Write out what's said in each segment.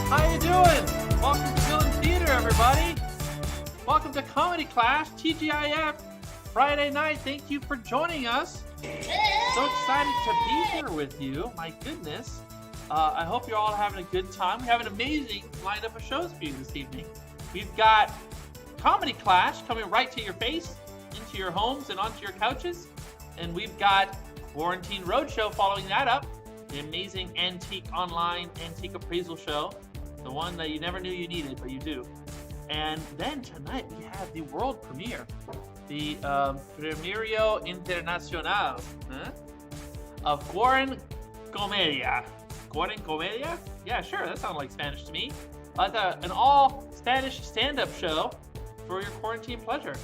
How you doing? Welcome to Film and Theater, everybody. Welcome to Comedy Clash, TGIF, Friday night. Thank you for joining us. So excited to be here with you. My goodness. I hope you're all having a good time. We have an amazing lineup of shows for you this evening. We've got Comedy Clash coming right to your face, into your homes and onto your couches. And we've got Quarantine Roadshow following that up. The amazing antique online antique appraisal show. The one that you never knew you needed, but you do. And then tonight we have the world premiere. The Premierio Internacional of Quarencomedia. Quarencomedia? Yeah, sure, that sounds like Spanish to me. An all-Spanish stand-up show for your quarantine pleasure.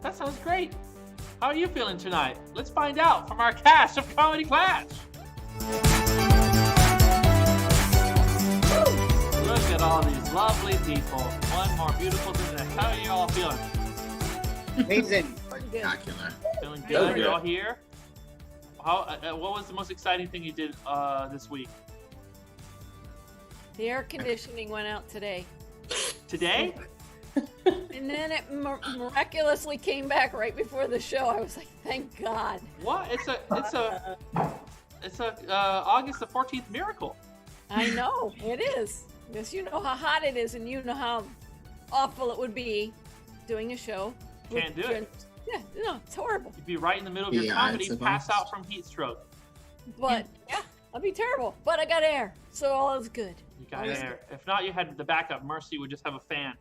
That sounds great. How are you feeling tonight? Let's find out from our cast of Comedy Clash. Look at all these lovely people. One more beautiful than the next. How are you all feeling? Amazing. Spectacular. Feeling good? You all here? How? What was the most exciting thing you did this week? The air conditioning went out today. Today? And then it miraculously came back right before the show. I was like, thank God. What? It's a August the 14th miracle. I know, it is. Because you know how hot it is and you know how awful it would be doing a show. Can't do it. Yeah, no, it's horrible. You'd be right in the middle of your comedy, pass out from heat stroke. But, yeah, that'd be terrible. But I got air, so all is good. You got air. If not, you had the backup. Mercy would just have a fan.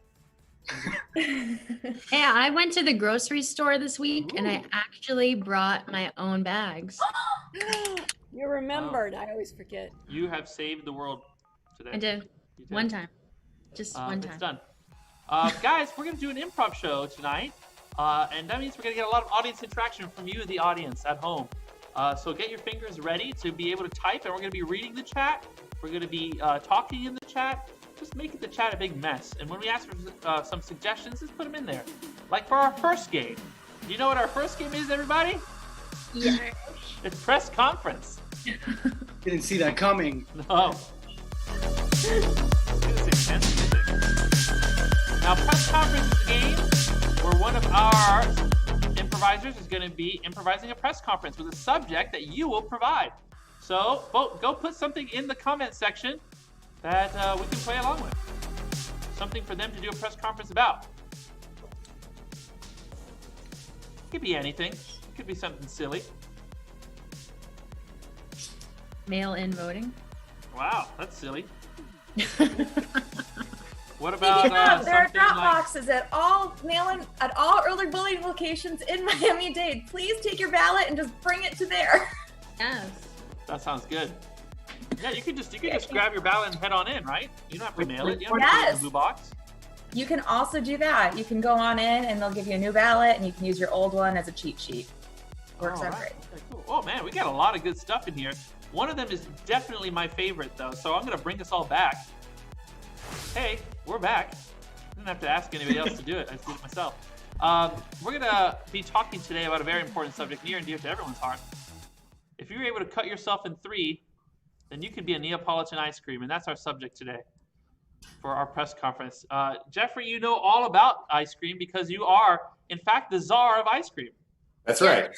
Yeah, I went to the grocery store this week and I actually brought my own bags. You remembered. I always forget. You have saved the world today. I did. One time. Just one time. It's done. Guys, we're going to do an improv show tonight. And that means we're going to get a lot of audience interaction from you, the audience at home. So get your fingers ready to be able to type. And we're going to be reading the chat. We're going to be talking in the chat. Just making the chat a big mess. And when we ask for some suggestions, just put them in there. Like for our first game. Do you know what our first game is, everybody? Yeah. It's press conference. Didn't see that coming. No. Now, press conference is a game where one of our improvisers is going to be improvising a press conference with a subject that you will provide. So, go put something in the comment section that we can play along with. Something for them to do a press conference about. It could be anything. It could be something silly. Mail-in voting. Wow, that's silly. What about there are drop like... boxes at all early voting locations in Miami-Dade. Please take your ballot and just bring it to there. Yes. That sounds good. Yeah, you could just grab your ballot and head on in, right? You don't have to mail it. You don't have to put it in a blue box. You can also do that. You can go on in and they'll give you a new ballot and you can use your old one as a cheat sheet. Works out great. Okay, cool. Oh man, we got a lot of good stuff in here. One of them is definitely my favorite though, so I'm gonna bring us all back. Hey, we're back. I didn't have to ask anybody else to do it. I just did it myself. We're gonna be talking today about a very important subject near and dear to everyone's heart. If you're able to cut yourself in three, then you could be a Neapolitan ice cream, and that's our subject today for our press conference. Jeffrey, you know all about ice cream because you are, in fact, the czar of ice cream. That's right.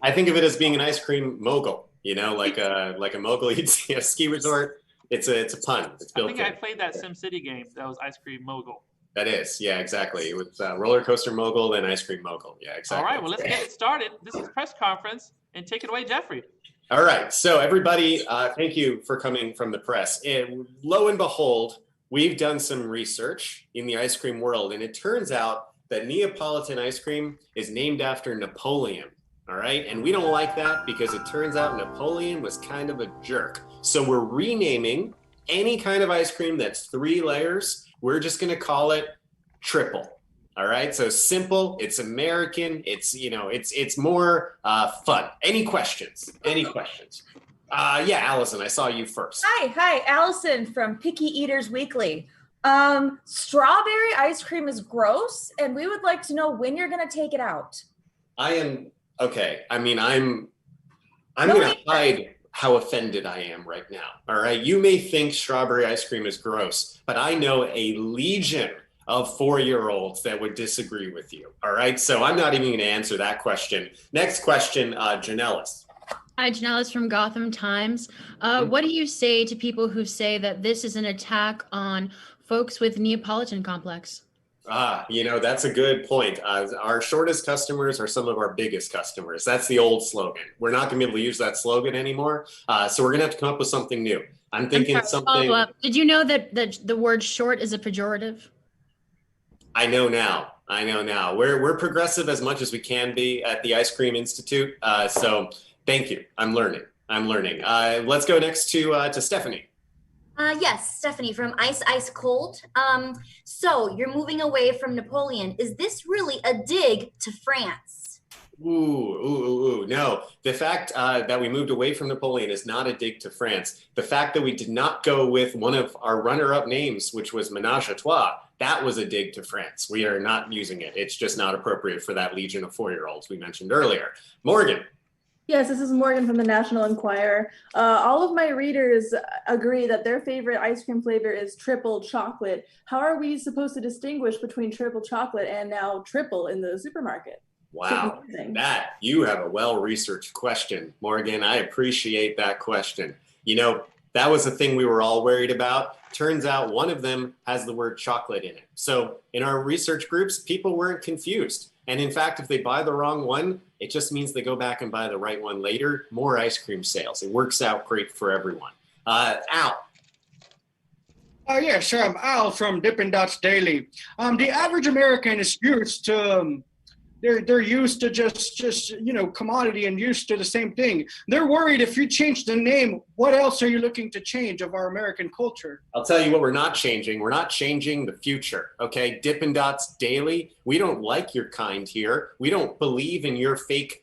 I think of it as being an ice cream mogul. You know, like a mogul you'd see at a ski resort. It's a pun. It's built. I think I played that SimCity game. That was ice cream mogul. That is, yeah, exactly. With roller coaster mogul and ice cream mogul. Yeah, exactly. All right, well, let's get it started. This is press conference, and take it away, Jeffrey. All right, so everybody, thank you for coming from the press. And lo and behold, we've done some research in the ice cream world, and it turns out that Neapolitan ice cream is named after Napoleon. All right, and we don't like that because it turns out Napoleon was kind of a jerk. So we're renaming any kind of ice cream that's 3 layers. We're just going to call it triple. All right, so simple. It's American. It's it's more fun. Any questions? Any questions? Yeah, Allison, I saw you first. Hi, Allison from Picky Eaters Weekly. Strawberry ice cream is gross, and we would like to know when you're going to take it out. I am okay. I mean, I'm going to hide how offended I am right now. All right. You may think strawberry ice cream is gross, but I know a legion of 4-year-olds that would disagree with you. All right. So I'm not even going to answer that question. Next question, Janellis. Hi, Janellis from Gotham Times. What do you say to people who say that this is an attack on folks with Neapolitan complex? That's a good point. Our shortest customers are some of our biggest customers. That's the old slogan. We're not going to be able to use that slogan anymore. So we're going to have to come up with something new. I'm thinking something. Follow up. Did you know that the word short is a pejorative? I know now. We're progressive as much as we can be at the Ice Cream Institute. So thank you. I'm learning. Let's go next to Stephanie. Yes, Stephanie from Ice Cold. So you're moving away from Napoleon. Is this really a dig to France? Ooh. No, the fact that we moved away from Napoleon is not a dig to France. The fact that we did not go with one of our runner-up names, which was Ménage à Trois, that was a dig to France. We are not using it. It's just not appropriate for that legion of 4-year-olds we mentioned earlier. Morgan. Yes, this is Morgan from the National Enquirer. All of my readers agree that their favorite ice cream flavor is triple chocolate. How are we supposed to distinguish between triple chocolate and now triple in the supermarket? Wow, that you have a well-researched question, Morgan. I appreciate that question. That was the thing we were all worried about. Turns out one of them has the word chocolate in it. So in our research groups, people weren't confused. And in fact, if they buy the wrong one, it just means they go back and buy the right one later. More ice cream sales. It works out great for everyone. Al. Yes, I'm Al from Dippin' Dots Daily. The average American is used to, they're used to just commodity and used to the same thing. They're worried if you change the name, what else are you looking to change of our American culture? I'll tell you what we're not changing. We're not changing the future, okay? Dippin' Dots Daily, we don't like your kind here. We don't believe in your fake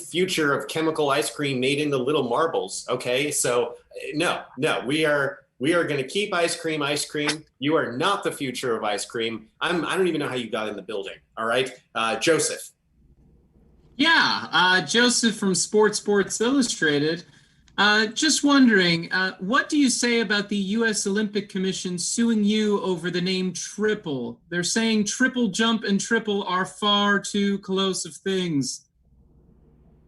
future of chemical ice cream made into little marbles, okay? So no, we are going to keep ice cream. You are not the future of ice cream. I don't even know how you got in the building. All right. Joseph. Yeah. Joseph from Sports Illustrated. Just wondering, what do you say about the U.S. Olympic Commission suing you over the name triple? They're saying triple jump and triple are far too close of things.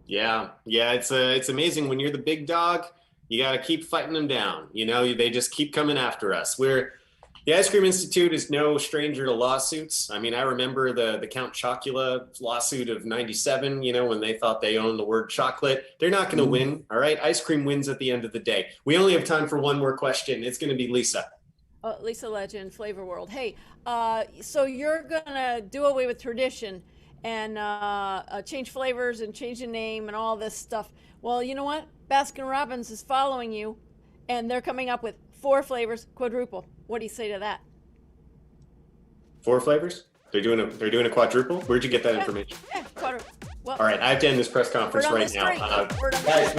Yeah. It's amazing when you're the big dog. You got to keep fighting them down. They just keep coming after us. The Ice Cream Institute is no stranger to lawsuits. I mean, I remember the Count Chocula lawsuit of 97, when they thought they owned the word chocolate. They're not going to win, all right? Ice cream wins at the end of the day. We only have time for one more question. It's going to be Lisa. Lisa Legend, Flavor World. Hey, so you're going to do away with tradition and change flavors and change the name and all this stuff. Well, you know what? Baskin-Robbins is following you, and they're coming up with 4 flavors, quadruple. What do you say to that? 4 flavors? They're doing a quadruple? Where'd you get that information? Yeah, quadruple. Well, all right, I have to end this press conference right now. Guys,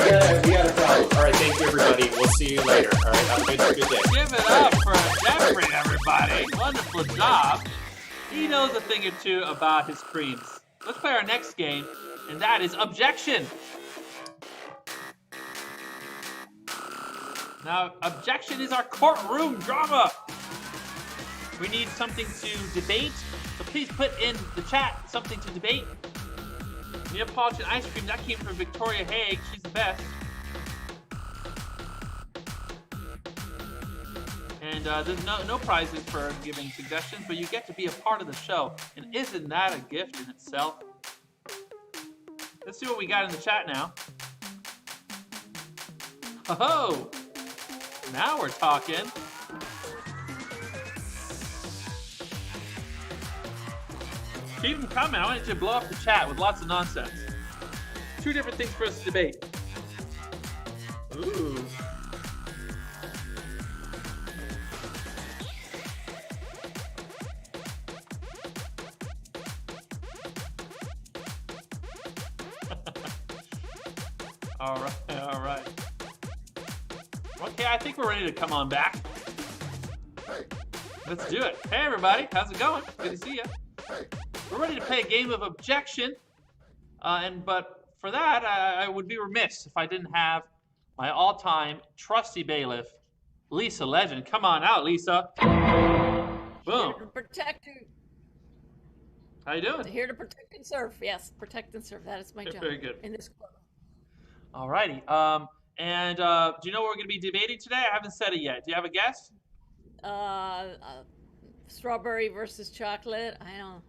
we got a problem. All right, thank you, everybody. We'll see you later. All right, have a good day. Give it up for Jeffrey, everybody. Wonderful job. He knows a thing or two about his creams. Let's play our next game, and that is Objection. Now, Objection is our courtroom drama. We need something to debate, so please put in the chat something to debate. Neapolitan ice cream, that came from Victoria Haig. She's the best. And there's no prizes for giving suggestions, but you get to be a part of the show. And isn't that a gift in itself? Let's see what we got in the chat now. Oh, now we're talking. Keep them coming. I want you to blow up the chat with lots of nonsense. 2 different things for us to debate. Ooh. All right. Okay, I think we're ready to come on back. Let's do it. Hey, everybody. How's it going? Good to see you. We're ready to play a game of Objection. But for that, I would be remiss if I didn't have my all-time trusty bailiff, Lisa Legend. Come on out, Lisa. Boom. Here to protect you. How you doing? Here to protect and serve. Yes, protect and serve. That is my job. Very good. In this club. All righty. And do you know what we're going to be debating today? I haven't said it yet. Do you have a guess? Strawberry versus chocolate. I don't.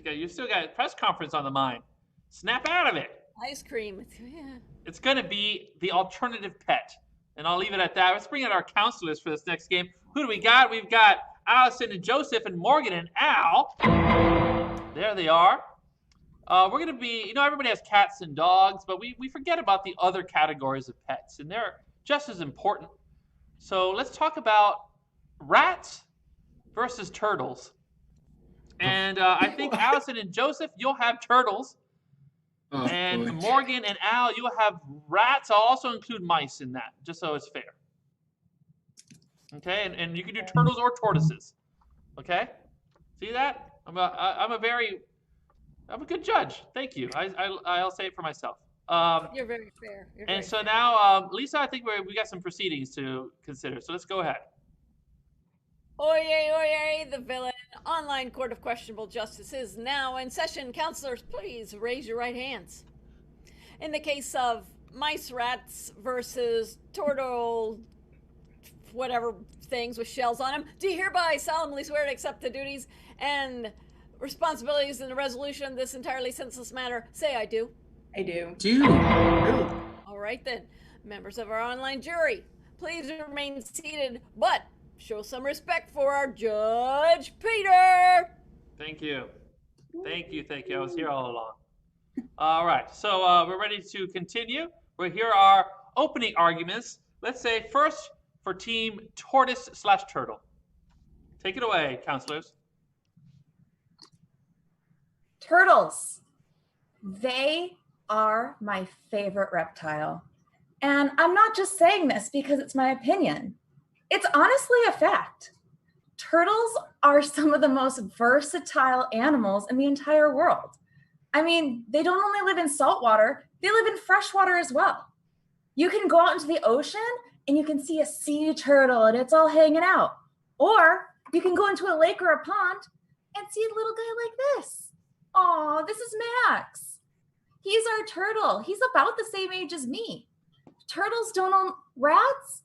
You still got a press conference on the mind. Snap out of it. Ice cream. Yeah. It's going to be the alternative pet. And I'll leave it at that. Let's bring in our counselors for this next game. Who do we got? We've got Allison and Joseph and Morgan and Al. There they are. We're going to be, everybody has cats and dogs, but we forget about the other categories of pets, and they're just as important. So let's talk about rats versus turtles. And I think Allison and Joseph, you'll have turtles. Oh, and boy. Morgan and Al, you'll have rats. I'll also include mice in that, just so it's fair. Okay, and you can do turtles or tortoises. Okay, see that? I'm a good judge. Thank you. I'll say it for myself. You're very fair. And so now, Lisa, I think we got some proceedings to consider. So let's go ahead. Oyez, oyez, the villain. Online court of questionable justice is now in session. Counselors, please raise your right hands. In the case of mice, rats versus turtle, whatever things with shells on them, do you hereby solemnly swear to accept the duties and responsibilities in the resolution of this entirely senseless matter? Say I do. I do. All right then. Members of our online jury, please remain seated, but show some respect for our Judge Peter. Thank you. Thank you. I was here all along. All right. So we're ready to continue. We'll hear our opening arguments. Let's say first for team tortoise/turtle. Take it away, counselors. Turtles. They are my favorite reptile. And I'm not just saying this because it's my opinion. It's honestly a fact. Turtles are some of the most versatile animals in the entire world. I mean, they don't only live in saltwater, they live in freshwater as well. You can go out into the ocean and you can see a sea turtle and it's all hanging out. Or you can go into a lake or a pond and see a little guy like this. Aw, this is Max. He's our turtle. He's about the same age as me. Turtles don't own rats?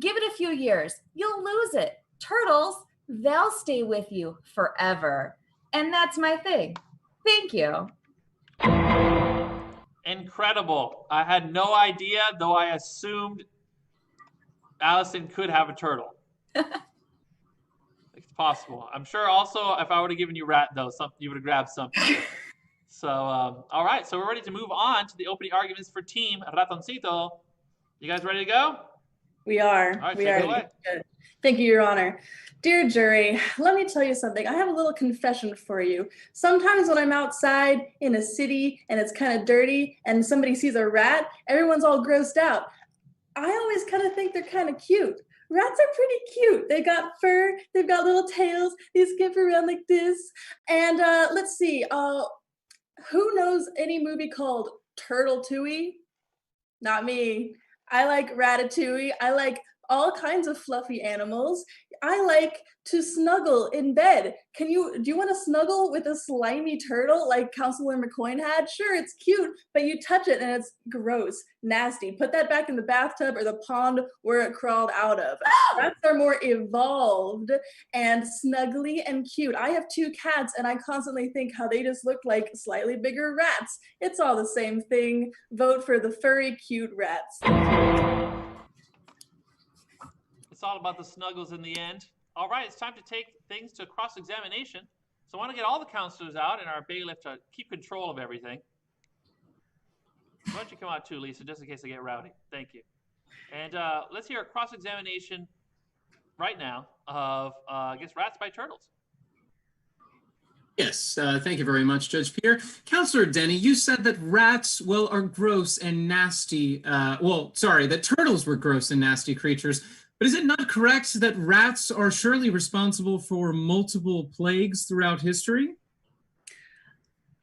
Give it a few years. You'll lose it. Turtles, they'll stay with you forever. And that's my thing. Thank you. Incredible. I had no idea, though I assumed Allison could have a turtle. It's possible. I'm sure also if I would have given you rat, though, you would have grabbed something. So, all right. So we're ready to move on to the opening arguments for Team Ratoncito. You guys ready to go? We are. All right, we take are. it away. Thank you, Your Honor. Dear jury, let me tell you something. I have a little confession for you. Sometimes when I'm outside in a city and it's kind of dirty and somebody sees a rat, everyone's all grossed out. I always kind of think they're kind of cute. Rats are pretty cute. They got fur, they've got little tails, they skip around like this. And let's see, who knows any movie called Turtle-tooey? Not me. I like Ratatouille. I like all kinds of fluffy animals. I like to snuggle in bed. Do you want to snuggle with a slimy turtle like Councilor McCoy had? Sure, it's cute, but you touch it and it's gross, nasty. Put that back in the bathtub or the pond where it crawled out of. Rats are more evolved and snuggly and cute. I have 2 cats and I constantly think how they just look like slightly bigger rats. It's all the same thing. Vote for the furry, cute rats. It's all about the snuggles in the end. All right, it's time to take things to cross-examination. So I want to get all the counselors out and our bailiff to keep control of everything. Why don't you come out too, Lisa, just in case I get rowdy. Thank you. And let's hear a cross-examination right now of, I guess, rats by turtles. Yes, thank you very much, Judge Peter. Counselor Denny, you said that rats, well, are gross and nasty. That turtles were gross and nasty creatures. But is it not correct that rats are surely responsible for multiple plagues throughout history?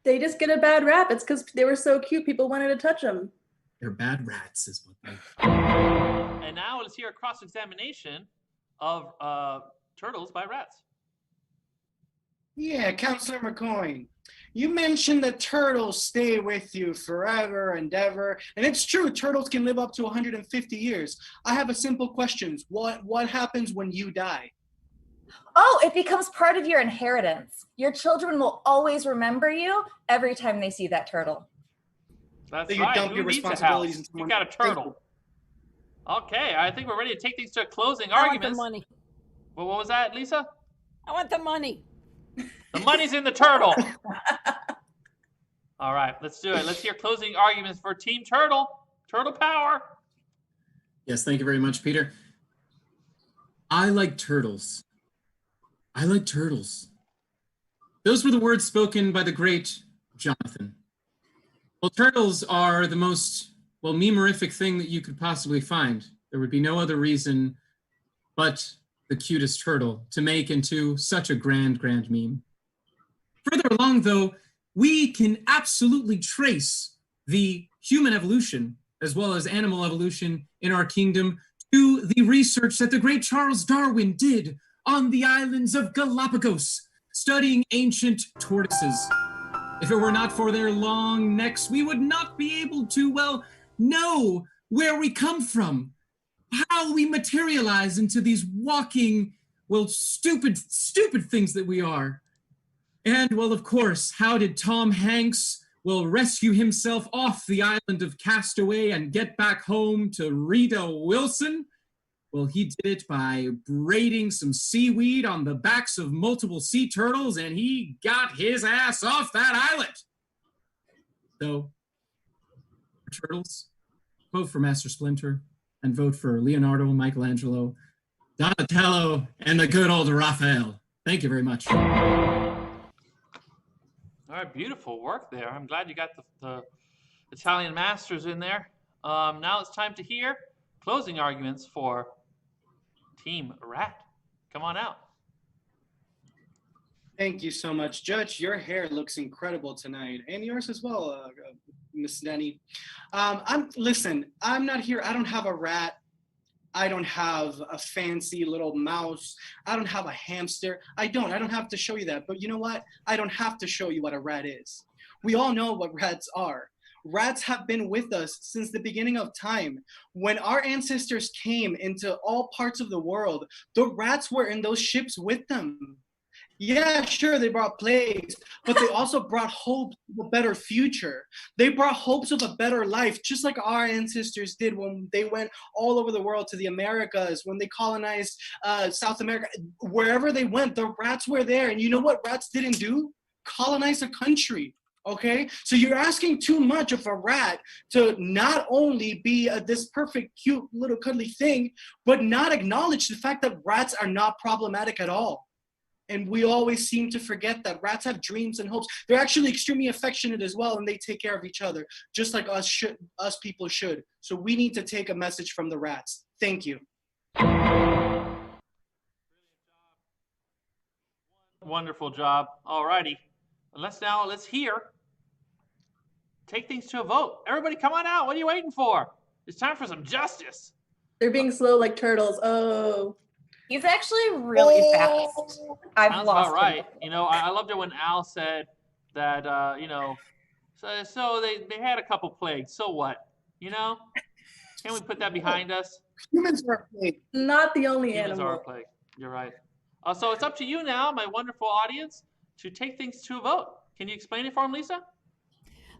They just get a bad rap. It's because they were so cute, people wanted to touch them. They're bad rats, is what they. And now let's hear a cross-examination of turtles by rats. Yeah, Counselor McCoy, you mentioned that turtles stay with you forever and ever, and it's true, turtles can live up to 150 years. I have a simple question. What happens when you die? Oh, it becomes part of your inheritance. Your children will always remember you every time they see that turtle. That's So you right. dump Who your needs a responsibilities house? into You one got a turtle. Okay, I think we're ready to take things to a closing arguments. I want the money. Well, what was that, Lisa? I want the money. The money's in the turtle. All right, let's do it. Let's hear closing arguments for Team Turtle. Turtle power. Yes, thank you very much, Peter. I like turtles. I like turtles. Those were the words spoken by the great Jonathan. Well, turtles are the most, memorific thing that you could possibly find. There would be no other reason but the cutest turtle to make into such a grand meme. Further along, though, we can absolutely trace the human evolution as well as animal evolution in our kingdom to the research that the great Charles Darwin did on the islands of Galapagos, studying ancient tortoises. If it were not for their long necks, we would not be able to, know where we come from, how we materialize into these walking, stupid things that we are. And, of course, how did Tom Hanks, rescue himself off the island of Castaway and get back home to Rita Wilson? Well, he did it by braiding some seaweed on the backs of multiple sea turtles, and he got his ass off that island. So, for turtles, vote for Master Splinter, and vote for Leonardo, Michelangelo, Donatello, and the good old Raphael. Thank you very much. All right, beautiful work there. I'm glad you got the Italian masters in there. Now it's time to hear closing arguments for Team Rat. Come on out. Thank you so much, Judge. Your hair looks incredible tonight, and yours as well, Miss Denny. Listen, I'm not here. I don't have a rat. I don't have a fancy little mouse. I don't have a hamster. I don't have to show you that. But you know what? I don't have to show you what a rat is. We all know what rats are. Rats have been with us since the beginning of time. When our ancestors came into all parts of the world, the rats were in those ships with them. Yeah, sure, they brought plagues, but they also brought hope of a better future. They brought hopes of a better life, just like our ancestors did when they went all over the world to the Americas, when they colonized South America. Wherever they went, the rats were there. And you know what rats didn't do? Colonize a country. Okay, so you're asking too much of a rat to not only be this perfect, cute, little cuddly thing, but not acknowledge the fact that rats are not problematic at all. And we always seem to forget that rats have dreams and hopes. They're actually extremely affectionate as well, and they take care of each other, just like us people should. So we need to take a message from the rats. Thank you. Wonderful job. All righty. Let's hear. Take things to a vote. Everybody come on out. What are you waiting for? It's time for some justice. They're being slow like turtles. Oh. He's actually really fast. I've lost all right. him. You know, I loved it when Al said that, so they had a couple plagues. So what? You know? Can we put that behind us? Humans are a plague. Not the only Humans are a animal. plague. You're right. So it's up to you now, my wonderful audience, to take things to a vote. Can you explain it for him, Lisa?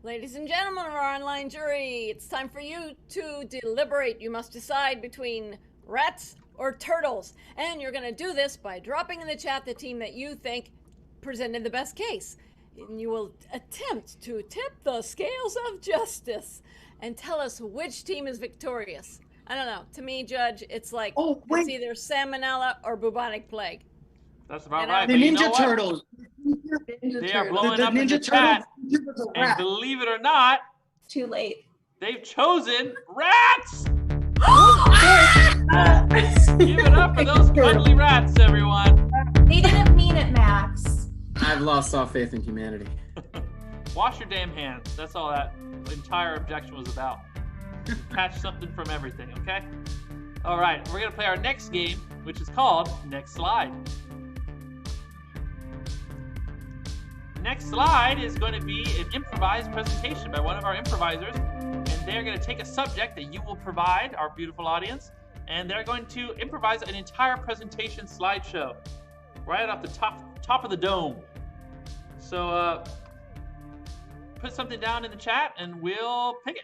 Ladies and gentlemen of our online jury, it's time for you to deliberate. You must decide between rats or turtles. And you're going to do this by dropping in the chat the team that you think presented the best case. And you will attempt to tip the scales of justice and tell us which team is victorious. I don't know. To me, Judge, it's like it's either salmonella or bubonic plague. That's about right. The But you know Ninja what? Turtles. They are blowing The up in the Ninja chat. Turtles. And believe it or not, Too late. they've chosen rats. Give it up for those cuddly rats, everyone. They didn't mean it, Max. I've lost all faith in humanity. Wash your damn hands. That's all that entire objection was about. Catch something from everything, okay? All right, we're gonna play our next game, which is called Next Slide. Next slide is going to be an improvised presentation by one of our improvisers, and they're going to take a subject that you will provide, our beautiful audience, and they're going to improvise an entire presentation slideshow right off the top of the dome. So put something down in the chat and we'll pick it.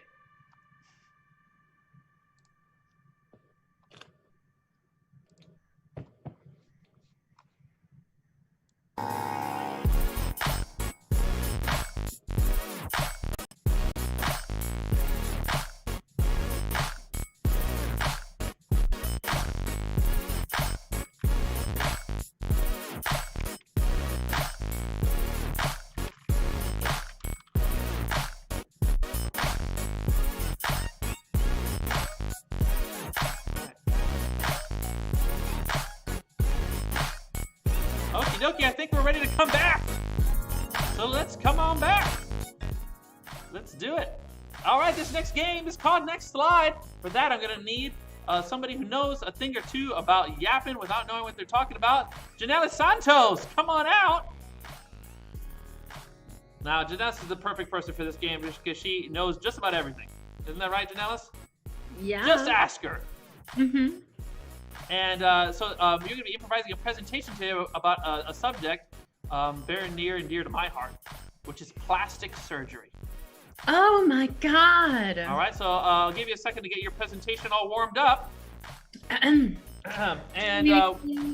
Okie dokie, I think we're ready to come back. So let's come on back. Let's do it. All right, this next game is called Next Slide. For that, I'm gonna need somebody who knows a thing or two about yapping without knowing what they're talking about. Janelle Santos, come on out. Now, Janelle is the perfect person for this game because she knows just about everything. Isn't that right, Janelle? Yeah. Just ask her. Mm-hmm. And so you're going to be improvising a presentation today about a subject very near and dear to my heart, which is plastic surgery. Oh my God. All right, so I'll give you a second to get your presentation all warmed up. And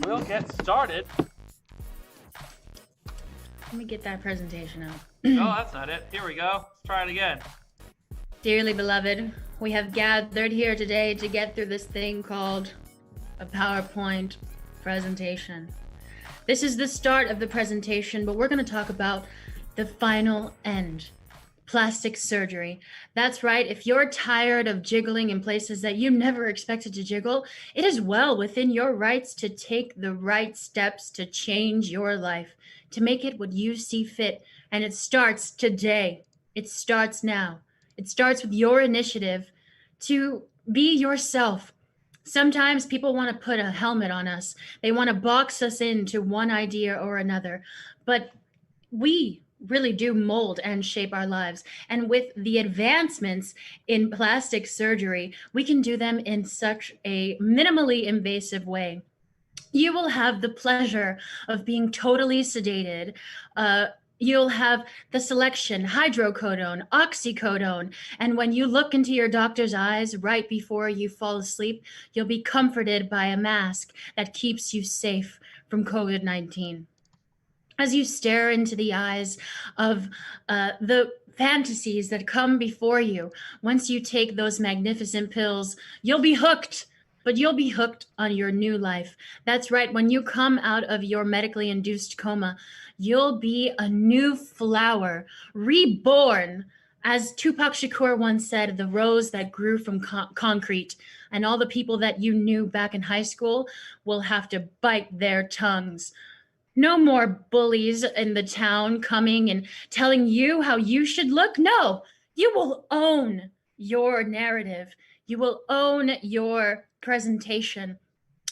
we'll get started. Let me get that presentation out. No, that's not it. Here we go. Let's try it again. Dearly beloved, we have gathered here today to get through this thing called a PowerPoint presentation. This is the start of the presentation, but we're going to talk about the final end. Plastic surgery. That's right. If you're tired of jiggling in places that you never expected to jiggle, it is well within your rights to take the right steps to change your life, to make it what you see fit. And it starts today. It starts now. It starts with your initiative to be yourself. Sometimes people want to put a helmet on us. They want to box us into one idea or another. But we really do mold and shape our lives. And with the advancements in plastic surgery, we can do them in such a minimally invasive way. You will have the pleasure of being totally sedated. You'll have the selection, hydrocodone, oxycodone, and when you look into your doctor's eyes right before you fall asleep, you'll be comforted by a mask that keeps you safe from COVID-19. As you stare into the eyes of the fantasies that come before you, once you take those magnificent pills, you'll be hooked. But you'll be hooked on your new life. That's right. When you come out of your medically induced coma, you'll be a new flower, reborn. As Tupac Shakur once said, the rose that grew from concrete, and all the people that you knew back in high school will have to bite their tongues. No more bullies in the town coming and telling you how you should look. No, you will own your narrative. You will own your presentation.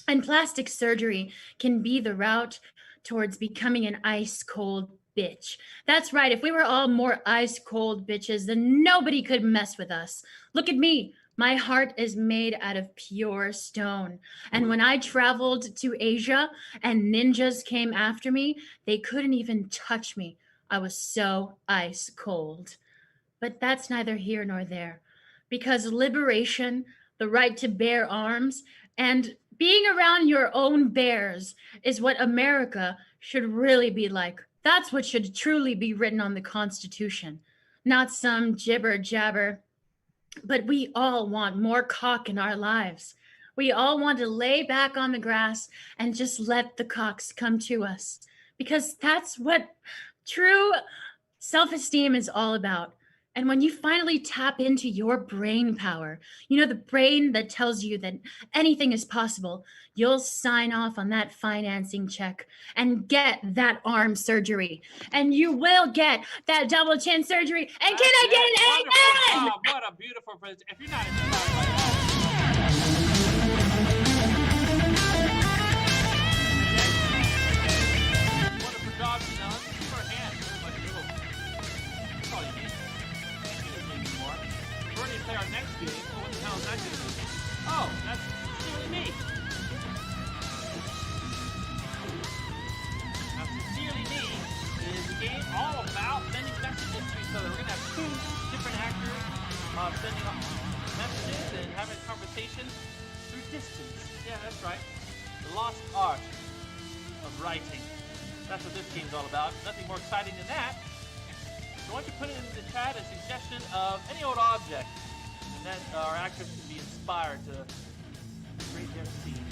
And plastic surgery can be the route towards becoming an ice cold bitch. That's right. If we were all more ice cold bitches, then nobody could mess with us. Look at me. My heart is made out of pure stone. And when I traveled to Asia and ninjas came after me, they couldn't even touch me. I was so ice cold. But that's neither here nor there, because liberation, the right to bear arms, and being around your own bears is what America should really be like. That's what should truly be written on the Constitution, not some jibber jabber. But we all want more cock in our lives. We all want to lay back on the grass and just let the cocks come to us, because that's what true self-esteem is all about. And when you finally tap into your brain power, the brain that tells you that anything is possible, you'll sign off on that financing check and get that arm surgery. And you will get that double chin surgery. And can I get an amen? Job. What a beautiful presentation. If you're not inspired by that. Wonderful job, Janelle. Give her a hand. Like a little. That's all you need. Anymore. We're ready to play our next game. What the hell is that going to be? Oh, that's Sincerely Me. Now, Sincerely Me is a game all about sending messages to each other. We're going to have two different actors sending messages and having a conversation through distance. Yeah, that's right. The lost art of writing. That's what this game's all about. Nothing more exciting than that. So why don't you put it in the chat a suggestion of any old object, and then our actors can be inspired to create their scene.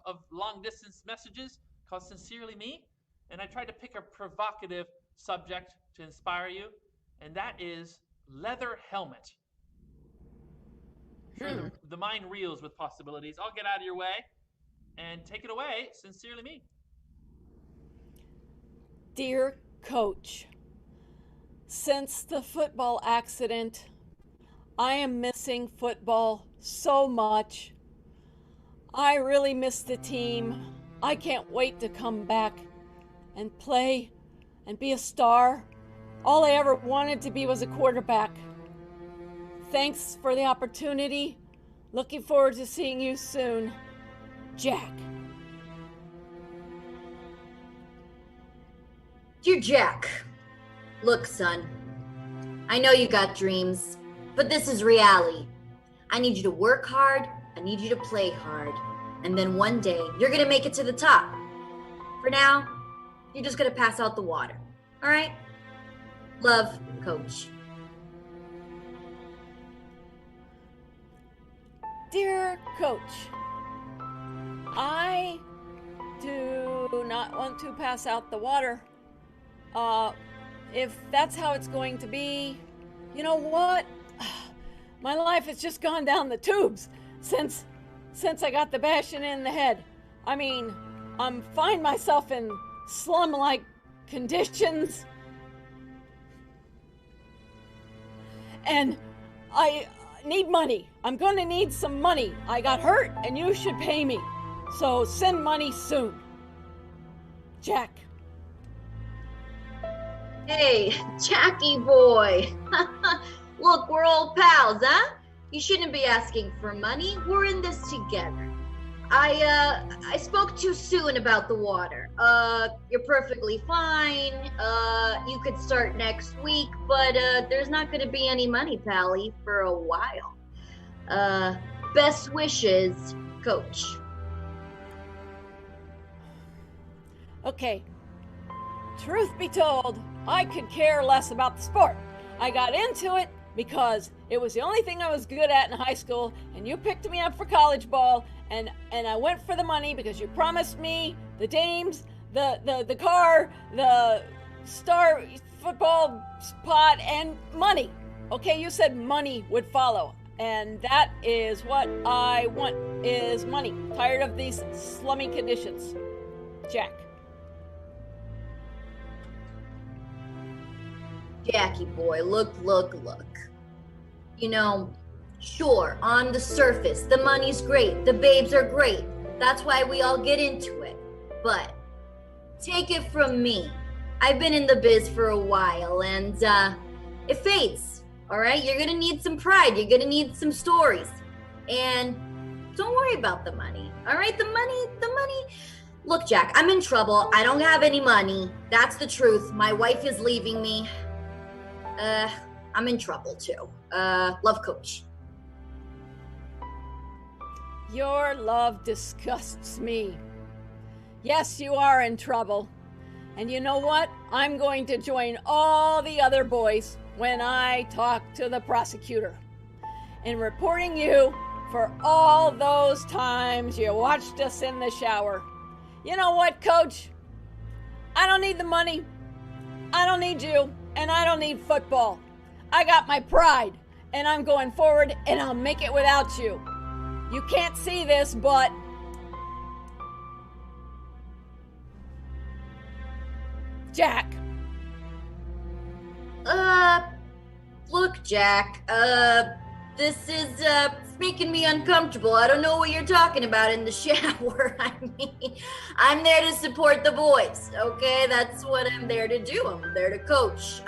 Of long-distance messages called Sincerely Me, and I tried to pick a provocative subject to inspire you, and that is leather helmet. Sure, the mind reels with possibilities. I'll get out of your way and take it away. Sincerely Me. Dear Coach, since the football accident, I am missing football so much. I really miss the team. I can't wait to come back and play and be a star. All I ever wanted to be was a quarterback. Thanks for the opportunity. Looking forward to seeing you soon. Jack. Dear Jack, look, son, I know you got dreams, but this is reality. I need you to work hard. I need you to play hard. And then one day, you're going to make it to the top. For now, you're just going to pass out the water. All right? Love, Coach. Dear Coach, I do not want to pass out the water. If that's how it's going to be, you know what? My life has just gone down the tubes since I got the bashing in the head. I mean, I'm find myself in slum-like conditions. And I need money. I'm going to need some money. I got hurt and you should pay me. So send money soon. Jack. Hey, Jackie boy. Look, we're old pals, huh? You shouldn't be asking for money. We're in this together. I spoke too soon about the water. You're perfectly fine. You could start next week, but there's not going to be any money, Pally, for a while. Best wishes, Coach. Okay. Truth be told, I could care less about the sport. I got into it because it was the only thing I was good at in high school, and you picked me up for college ball, and I went for the money because you promised me the dames, the car, the star football spot, and money. Okay, you said money would follow, and that is what I want, is money. Tired of these slummy conditions. Jack. Jackie boy, look. You know, sure, on the surface, the money's great, the babes are great. That's why we all get into it. But take it from me, I've been in the biz for a while, and it fades. All right, you're gonna need some pride. You're gonna need some stories, and don't worry about the money. All right, the money. Look, Jack, I'm in trouble. I don't have any money. That's the truth. My wife is leaving me. I'm in trouble too. Love, Coach. Your love disgusts me. Yes, you are in trouble. And you know what? I'm going to join all the other boys when I talk to the prosecutor in reporting you for all those times you watched us in the shower. You know what, Coach? I don't need the money. I don't need you. And I don't need football. I got my pride. And I'm going forward, and I'll make it without you. You can't see this, but... Jack. Look, Jack, this is, making me uncomfortable. I don't know what you're talking about in the shower. I mean, I'm there to support the boys, okay? That's what I'm there to do. I'm there to coach.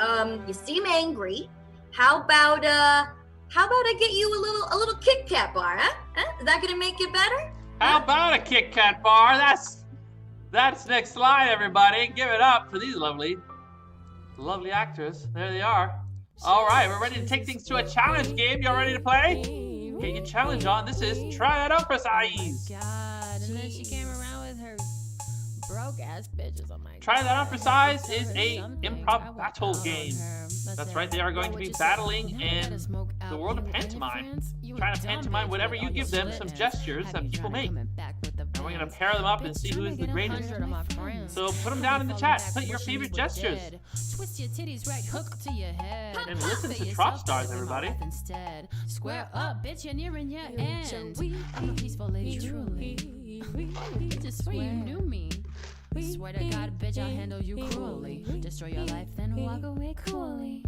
You seem angry. How about I get you a little Kit Kat bar, huh? Is that gonna make it better? How about a Kit Kat bar? That's next slide, everybody. Give it up for these lovely actors. There they are. All right, we're ready to take things to a challenge game. Y'all ready to play? Get your challenge on. This is Try That On for Size. God, and then she came around with her broke ass bitches. Oh my God. Try That On for Size is a improv battle game. That's right, they are going to be battling in the world of pantomime. Trying to pantomime whatever you give them, some gestures that people make. And we're going to pair them up and see who is the greatest. So put them down in the chat. Put your favorite gestures. And listen to Trop Stars, everybody. Square up, bitch, you're nearing your end. I'm a peaceful lady, truly. Just swear you knew me. Swear to God, bitch, I'll handle you cruelly. Destroy your life, then walk away coolly.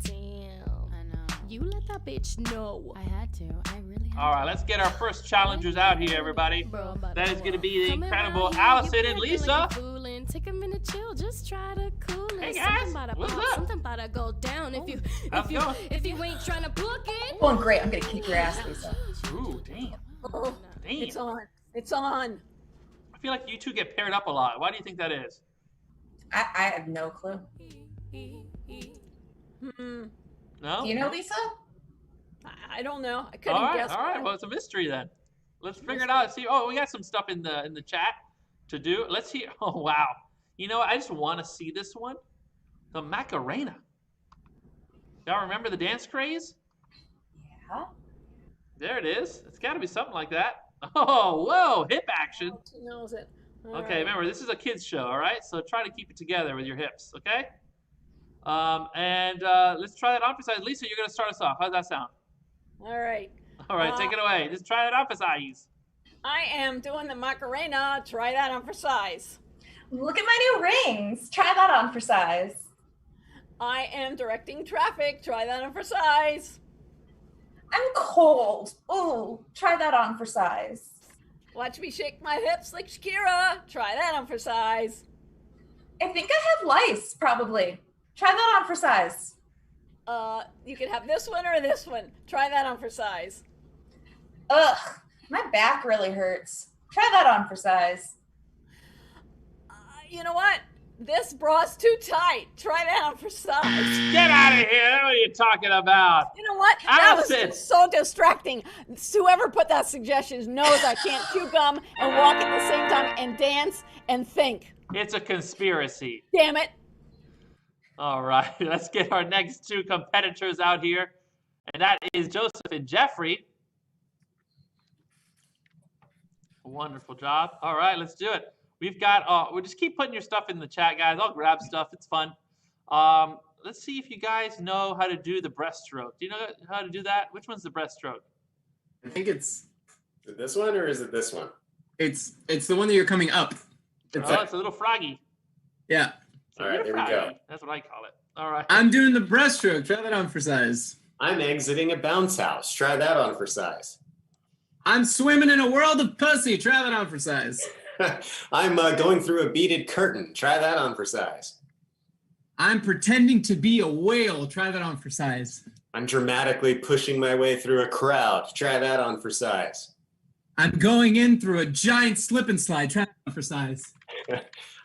Damn. I know. You let that bitch know. I had to. I really had All right, let's get our first challengers out here, everybody. That is going to be the incredible Allison and Lisa. Take a minute, chill. Just try to cool it. Hey guys, what's up? Something about to go down if you ain't trying to book it. Going great. I'm gonna kick your ass, Lisa. Ooh, damn. Oh, Damn. it's on. It's on. I feel like you two get paired up a lot. Why do you think that is? I have no clue. No? Do you know, Lisa? I don't know. I couldn't guess. All right. Well, it's a mystery then. Let's figure it out. See. Oh, we got some stuff in the chat to do. Let's see. Oh, wow. You know what? I just want to see this one. The Macarena. Y'all remember the dance craze? Yeah. There it is. It's got to be something like that. Oh, whoa. Hip action. She knows it. All Okay, right. remember, this is a kid's show, all right? So try to keep it together with your hips, okay? Let's try that on for size. Lisa, you're going to start us off. How's that sound? All right. All right, take it away. Just try that on for size. I am doing the Macarena. Try that on for size. Look at my new rings. Try that on for size. I am directing traffic. Try that on for size. I'm cold. Ooh, try that on for size. Watch me shake my hips like Shakira. Try that on for size. I think I have lice, probably. Try that on for size. You can have this one or this one. Try that on for size. Ugh, my back really hurts. Try that on for size. You know what? This bra's too tight. Try that on for size. Get out of here. What are you talking about? You know what? That Allison. was so distracting. Whoever put that suggestion knows I can't chew gum and walk at the same time and dance and think. It's a conspiracy. Damn it. All right, let's get our next two competitors out here. And that is Joseph and Jeffrey. Wonderful job. All right, let's do it. We've got, we'll just keep putting your stuff in the chat, guys. I'll grab stuff. It's fun. Let's see if you guys know how to do the breaststroke. Do you know how to do that? Which one's the breaststroke? I think it's Is it this one or is it this one? it's the one that you're coming up. It's It's a little froggy. yeah. It's a All right, little there we froggy. go. That's what I call it. All right. I'm doing the breaststroke. Try that on for size. I'm exiting a bounce house. Try that on for size. I'm swimming in a world of pussy. Try that on for size. I'm going through a beaded curtain. Try that on for size. I'm pretending to be a whale. Try that on for size. I'm dramatically pushing my way through a crowd. Try that on for size. I'm going in through a giant slip and slide. Try that on for size.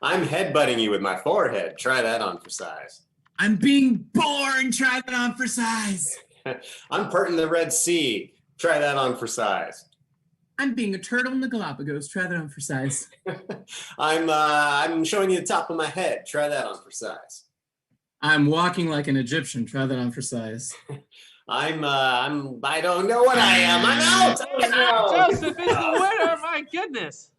I'm headbutting you with my forehead. Try that on for size. I'm being born. Try that on for size. I'm parting the Red Sea. Try that on for size. I'm being a turtle in the Galapagos. Try that on for size. I'm showing you the top of my head. Try that on for size. I'm walking like an Egyptian. Try that on for size. I don't know what I am. I'm out. Oh, no. Joseph is the winner. My goodness.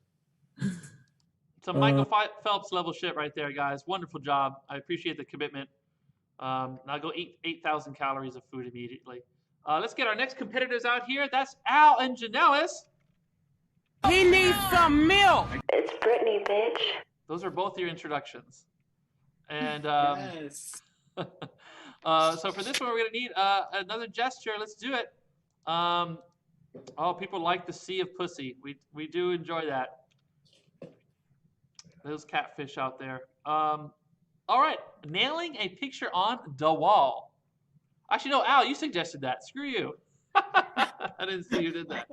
It's a Michael Phelps level shit right there, guys. Wonderful job. I appreciate the commitment. Now go eat 8,000 calories of food immediately. Let's get our next competitors out here. That's Al and Janellis. He needs some milk. It's Brittany, bitch. Those are both your introductions. And Yes. so for this one, we're going to need another gesture. Let's do it. People like the sea of pussy. We do enjoy that. Those catfish out there. All right. Nailing a picture on the wall. Actually, no, Al, you suggested that. Screw you. I didn't see you did that.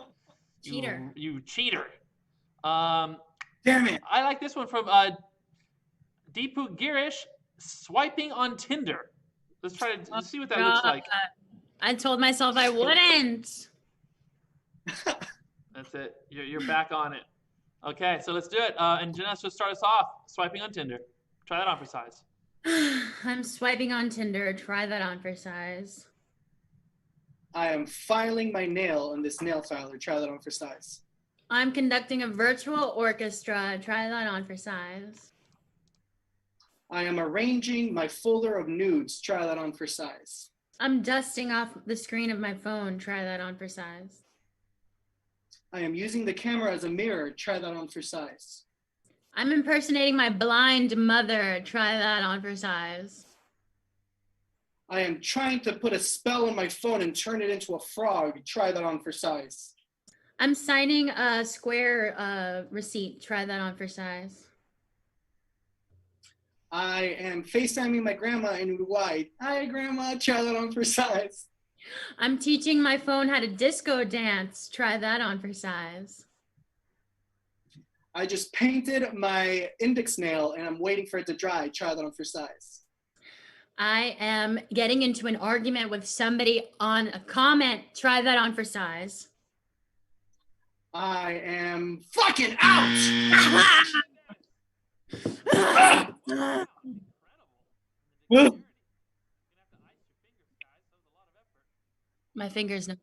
Cheater. You cheater. Damn it. I like this one from Deepu Girish, swiping on Tinder. Let's try to see what that looks like. I told myself I wouldn't. That's it. You're back on it. Okay, so let's do it. And Janessa, just start us off. Swiping on Tinder. Try that on for size. I'm swiping on Tinder. Try that on for size. I am filing my nail on this nail filer. Try that on for size. I'm conducting a virtual orchestra. Try that on for size. I am arranging my folder of nudes. Try that on for size. I'm dusting off the screen of my phone. Try that on for size. I am using the camera as a mirror. Try that on for size. I'm impersonating my blind mother. Try that on for size. I am trying to put a spell on my phone and turn it into a frog. Try that on for size. I'm signing a Square receipt. Try that on for size. I am FaceTiming my grandma in Uruguay. Hi, Grandma. Try that on for size. I'm teaching my phone how to disco dance. Try that on for size. I just painted my index nail and I'm waiting for it to dry. Try that on for size. I am getting into an argument with somebody on a comment. Try that on for size. I am fucking out. My fingers. Let's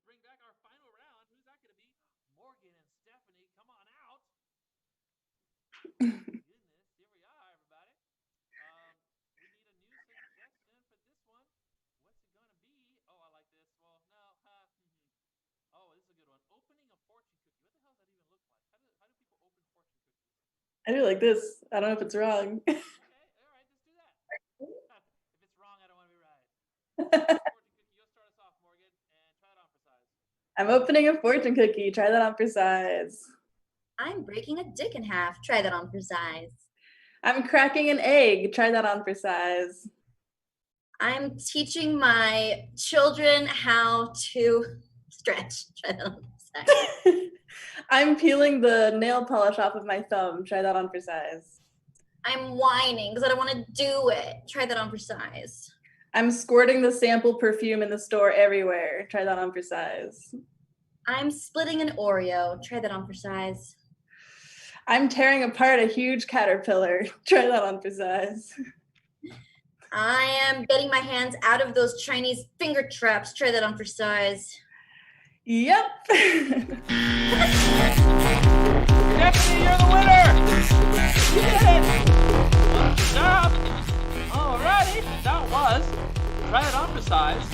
bring back our final round. Who's that going to be? Morgan and Stephanie, come on out. Goodness, here we are, everybody. We need a new suggestion for this one. What's it going to be? Oh, I like this. Well, no. Oh, this is a good one. Opening a fortune cookie. What the hell does that even look like? How do people open fortune cookies? I do like this. I don't know if it's wrong. Okay, all right, let's do that. If it's wrong, I don't want to be right. You'll start us off, Morgan, and try it on for size. I'm opening a fortune cookie. Try that on for size. I'm breaking a dick in half. Try that on for size. I'm cracking an egg. Try that on for size. I'm teaching my children how to stretch. Try that on for size. I'm peeling the nail polish off of my thumb. Try that on for size. I'm whining because I don't want to do it. Try that on for size. I'm squirting the sample perfume in the store everywhere. Try that on for size. I'm splitting an Oreo. Try that on for size. I'm tearing apart a huge caterpillar. Try that on for size. I am getting my hands out of those Chinese finger traps. Try that on for size. Yep. Stephanie, you're the winner! You did it! Good job! Alrighty, that was Try It On for Size.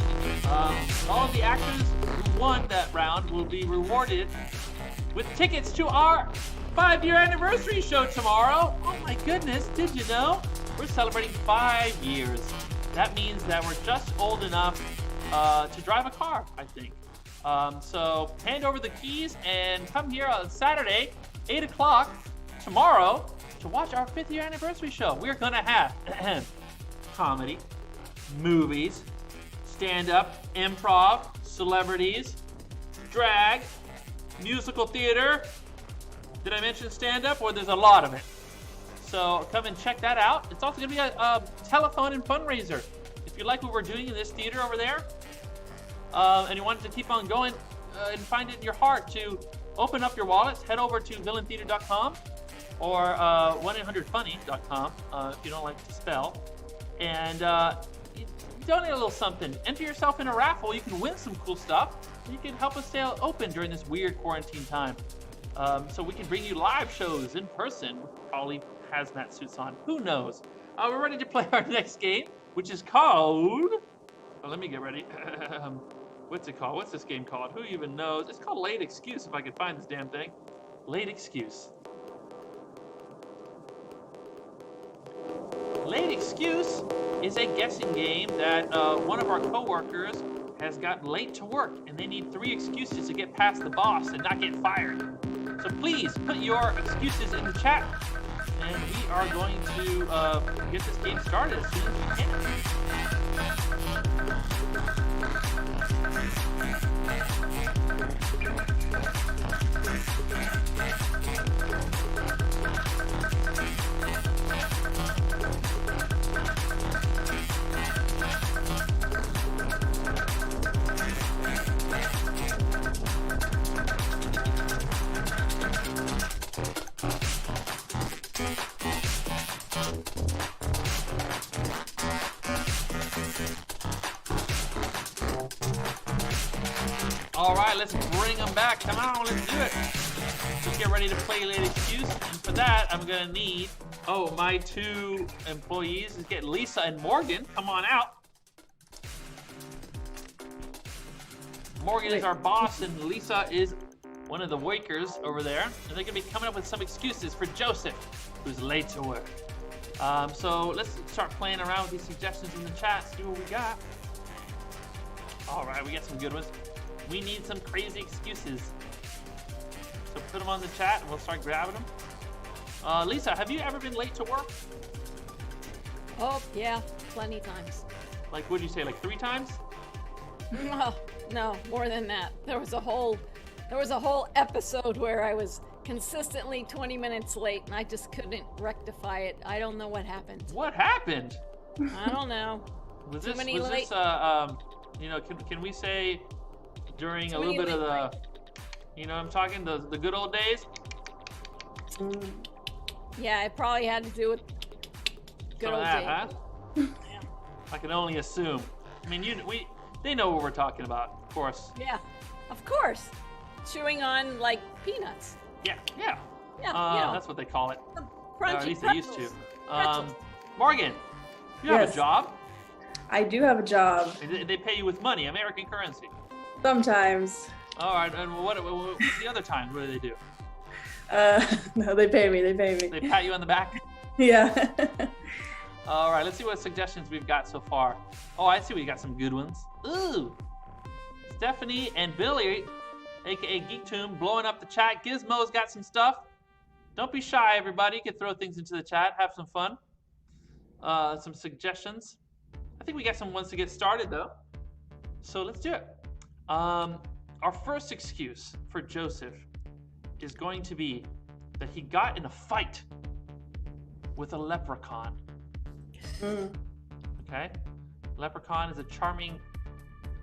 All of the actors who won that round will be rewarded with tickets to our 5-year anniversary show tomorrow. Oh my goodness, did you know? We're celebrating 5 years. That means that we're just old enough to drive a car, I think. So hand over the keys and come here on Saturday, 8 o'clock tomorrow to watch our 5th year anniversary show. We're going to have comedy, movies, stand-up, improv, celebrities, drag, musical theater. Did I mention stand-up? Or there's a lot of it. So come and check that out. It's also going to be a telethon and fundraiser. If you like what we're doing in this theater over there, and you want it to keep on going and find it in your heart to open up your wallets, head over to villaintheater.com or 1-800-funny.com if you don't like to spell. And you donate a little something. Enter yourself in a raffle. You can win some cool stuff. You can help us stay open during this weird quarantine time. So we can bring you live shows in person with probably hazmat suits on. Who knows? We're ready to play our next game, which is called... Oh, let me get ready. What's it called? What's this game called? Who even knows? It's called Late Excuse, if I could find this damn thing. Late Excuse. Late Excuse is a guessing game that one of our coworkers has gotten late to work, and they need 3 excuses to get past the boss and not get fired. So please put your excuses in the chat, and we are going to get this game started as soon as we can. All right, let's bring them back. Come on, let's do it. Let's get ready to play Late Excuse. And for that, I'm going to need, my 2 employees. Let's get Lisa and Morgan. Come on out. Morgan is our boss, and Lisa is one of the wakers over there. And they're going to be coming up with some excuses for Joseph, who's late to work. So let's start playing around with these suggestions in the chat, see what we got. All right, we got some good ones. We need some crazy excuses. So put them on the chat and we'll start grabbing them. Lisa, have you ever been late to work? Oh, yeah, plenty times. Like, what'd you say, like 3 times? No, more than that. There was a whole episode where I was consistently 20 minutes late and I just couldn't rectify it. I don't know what happened. What happened? I don't know. Was this, can we say during a little bit of the, I'm talking the good old days? Yeah, it probably had to do with good old days. Huh? Yeah. I can only assume. I mean, they know what we're talking about, of course. Yeah, of course. Chewing on like peanuts. Yeah. Yeah, that's what they call it. Crunchy at least pretzels. they used to. Morgan, you have a job? I do have a job. They pay you with money, American currency. Sometimes. All right, and what the other times? What do they do? No, they pay me. They pat you on the back? Yeah. All right, let's see what suggestions we've got so far. Oh, I see we got some good ones. Ooh. Stephanie and Billy, aka GeekToon, blowing up the chat. Gizmo's got some stuff. Don't be shy, everybody. You can throw things into the chat. Have some fun. Some suggestions. I think we got some ones to get started, though. So let's do it. Our first excuse for Joseph is going to be that he got in a fight with a leprechaun. Okay? Leprechaun is a charming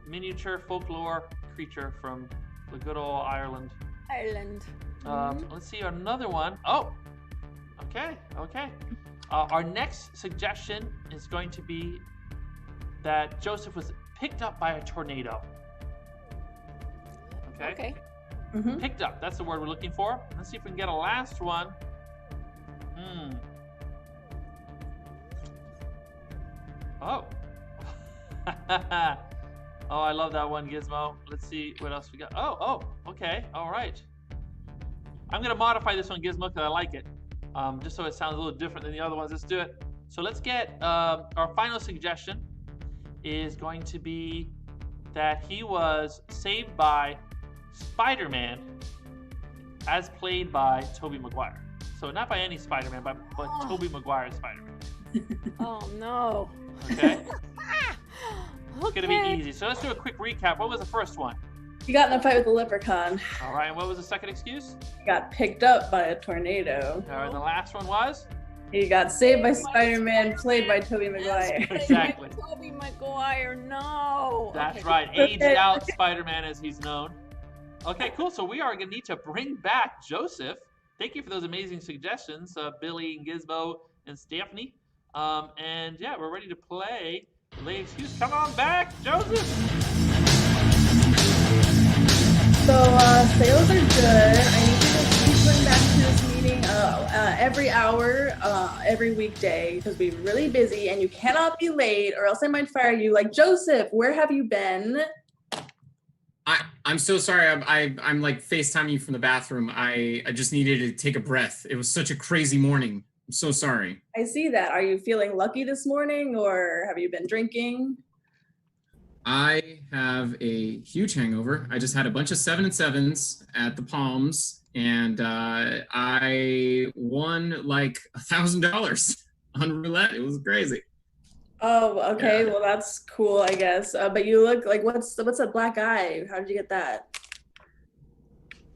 miniature folklore creature from the good old Ireland. Let's see another one. Oh, okay. Our next suggestion is going to be that Joseph was picked up by a tornado. Okay. Picked up. That's the word we're looking for. Let's see if we can get a last one. Oh. Oh, I love that one, Gizmo. Let's see what else we got. Oh, okay. All right. I'm going to modify this one, Gizmo, because I like it. Just so it sounds a little different than the other ones. Let's do it. So let's get our final suggestion is going to be that he was saved by Spider-Man, as played by Tobey Maguire. So not by any Spider-Man, but Tobey Maguire's Spider-Man. Oh no. Okay? It's Okay. gonna be easy. So let's do a quick recap. What was the first one? You got in a fight with a leprechaun. All right, and what was the second excuse? You got picked up by a tornado. All right, the last one was? You got saved by Spider-Man, played by Tobey Maguire. Exactly. Tobey Maguire, no. That's Okay. right. Aged out Spider-Man as he's known. Okay, cool. So we are going to need to bring back Joseph. Thank you for those amazing suggestions, Billy and Gizmo and Stephanie. And yeah, we're ready to play Late Excuse. Come on back, Joseph. So sales are good. I need to just keep going back to this meeting every hour, every weekday, because we're really busy and you cannot be late or else I might fire you. Like, Joseph, where have you been? I'm so sorry. I'm like FaceTiming you from the bathroom. I just needed to take a breath. It was such a crazy morning. I'm so sorry. I see that. Are you feeling lucky this morning or have you been drinking? I have a huge hangover. I just had a bunch of 7 and 7s at the Palms, and I won like $1,000 on roulette. It was crazy. Oh, okay. Yeah. Well, that's cool, I guess. But you look like what's that black eye? How did you get that?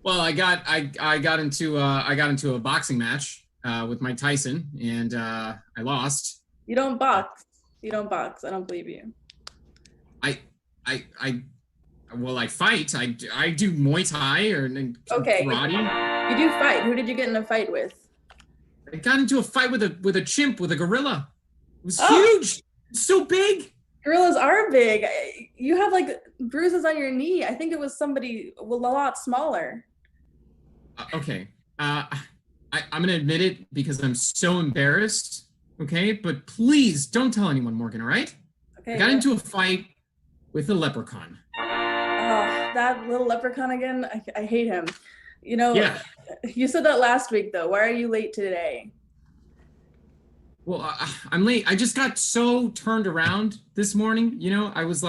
Well, I got into a boxing match with Mike Tyson, and I lost. You don't box. You don't box. I don't believe you. I fight. I do Muay Thai or Okay. karate. You do fight. Who did you get in a fight with? I got into a fight with a chimp, with a gorilla. It was Oh. huge. It's so big. Gorillas are big. You have like bruises on your knee. I think it was somebody a lot smaller. Okay. I'm gonna admit it because I'm so embarrassed. Okay, but please don't tell anyone, Morgan. All right? Okay. I got into a fight with a leprechaun. Oh, that little leprechaun again. I hate him. You know, Yeah. You said that last week though. Why are you late today? Well, I'm late. I just got so turned around this morning. You know, I was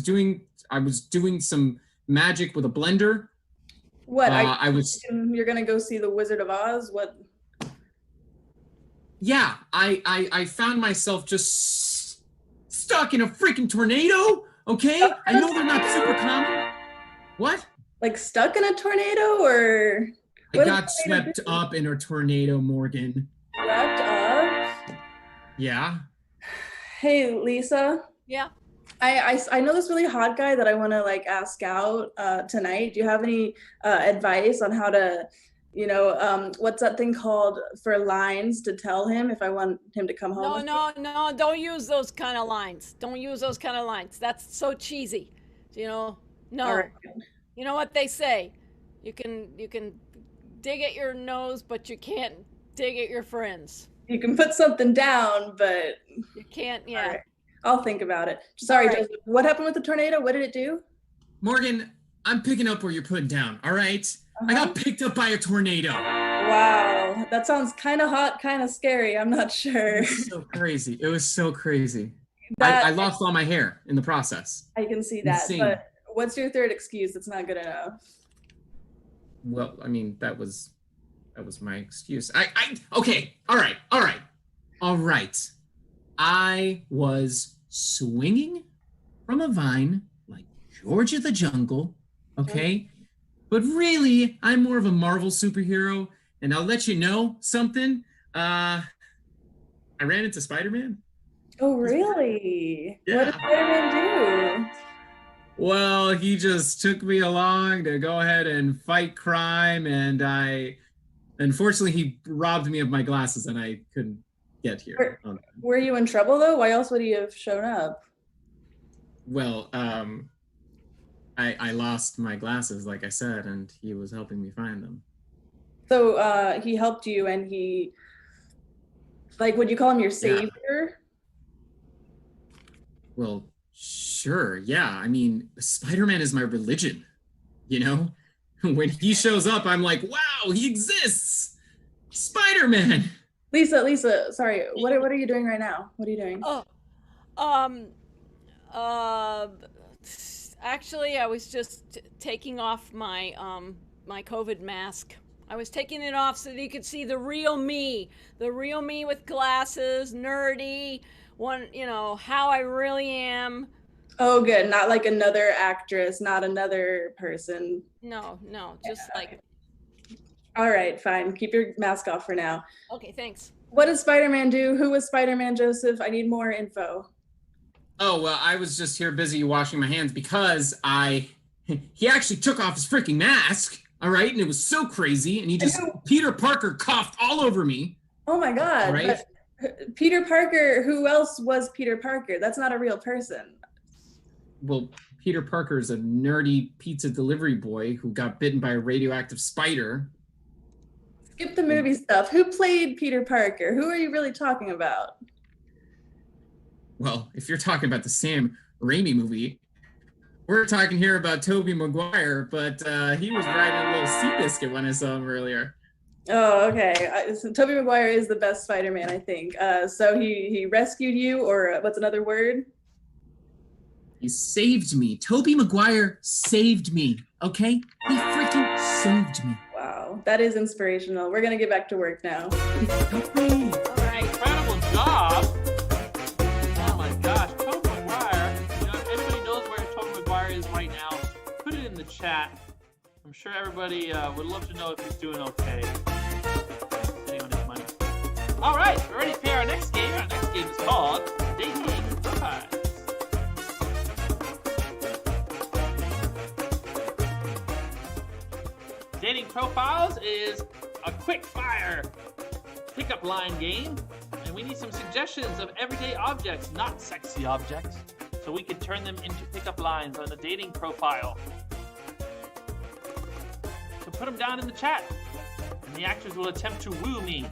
doing some magic with a blender. What? You're gonna go see the Wizard of Oz? What? Yeah, I found myself just stuck in a freaking tornado. Okay, I know they're not super common. What? Like stuck in a tornado, or? I got swept up in a tornado, Morgan. Swept up? Yeah. Hey, Lisa. Yeah. I know this really hot guy that I want to like ask out tonight. Do you have any advice on how to, what's that thing called for lines to tell him if I want him to come home? No, don't use those kind of lines. Don't use those kind of lines. That's so cheesy. No. Right. You know what they say? You can dig at your nose, but you can't dig at your friends. You can put something down, but you can't. Yeah. Right. I'll think about it. Sorry, Joseph. What happened with the tornado? What did it do? Morgan, I'm picking up where you're putting down. All right. I got picked up by a tornado. Wow, that sounds kind of hot, kind of scary. I'm not sure. It was so crazy. It was so crazy. I lost all my hair in the process. I can see that. Insane. But what's your third excuse that's not good enough? Well, I mean, that was my excuse. Okay. All right. I was swinging from a vine like George of the Jungle. Okay. But really, I'm more of a Marvel superhero. And I'll let you know something. I ran into Spider-Man. Oh, really? Yeah. What did Spider-Man do? Well, he just took me along to go ahead and fight crime, and unfortunately, he robbed me of my glasses, and I couldn't get here. Were you in trouble, though? Why else would he have shown up? Well, I lost my glasses, like I said, and he was helping me find them. So he helped you, and he, like, would you call him your savior? Well, sure, yeah. I mean, Spider-Man is my religion, you know? When he shows up, I'm like, wow, he exists! Spider-Man! Lisa, sorry, what are you doing right now? What are you doing? Actually, I was just taking off my my COVID mask. I was taking it off so that you could see the real me with glasses, nerdy, how I really am. Oh, good. Not like another actress, not another person. No, just like. All right, fine. Keep your mask off for now. Okay, thanks. What does Spider-Man do? Who was Spider-Man, Joseph? I need more info. Oh, well, I was just here busy washing my hands because he actually took off his freaking mask, all right? And it was so crazy, and Peter Parker coughed all over me. Oh my God. Right? But Peter Parker, who else was Peter Parker? That's not a real person. Well, Peter Parker is a nerdy pizza delivery boy who got bitten by a radioactive spider. Skip the movie stuff. Who played Peter Parker? Who are you really talking about? Well, if you're talking about the Sam Raimi movie, we're talking here about Tobey Maguire, but he was riding a little Seabiscuit when I saw him earlier. Oh, okay. So Tobey Maguire is the best Spider-Man, I think. So he rescued you, or what's another word? He saved me. Tobey Maguire saved me, okay? He freaking saved me. Wow, that is inspirational. We're going to get back to work now. Incredible job. Oh my gosh, Tobey Maguire. If anybody knows where Tobey Maguire is right now, put it in the chat. I'm sure everybody would love to know if he's doing okay. Sitting on his money. All right, we're ready to play our next game. Our next game is called Dating Profiles. Dating Profiles is a quick fire pickup line game, and we need some suggestions of everyday objects, not sexy objects, so we can turn them into pickup lines on a dating profile. So put them down in the chat, and the actors will attempt to woo me.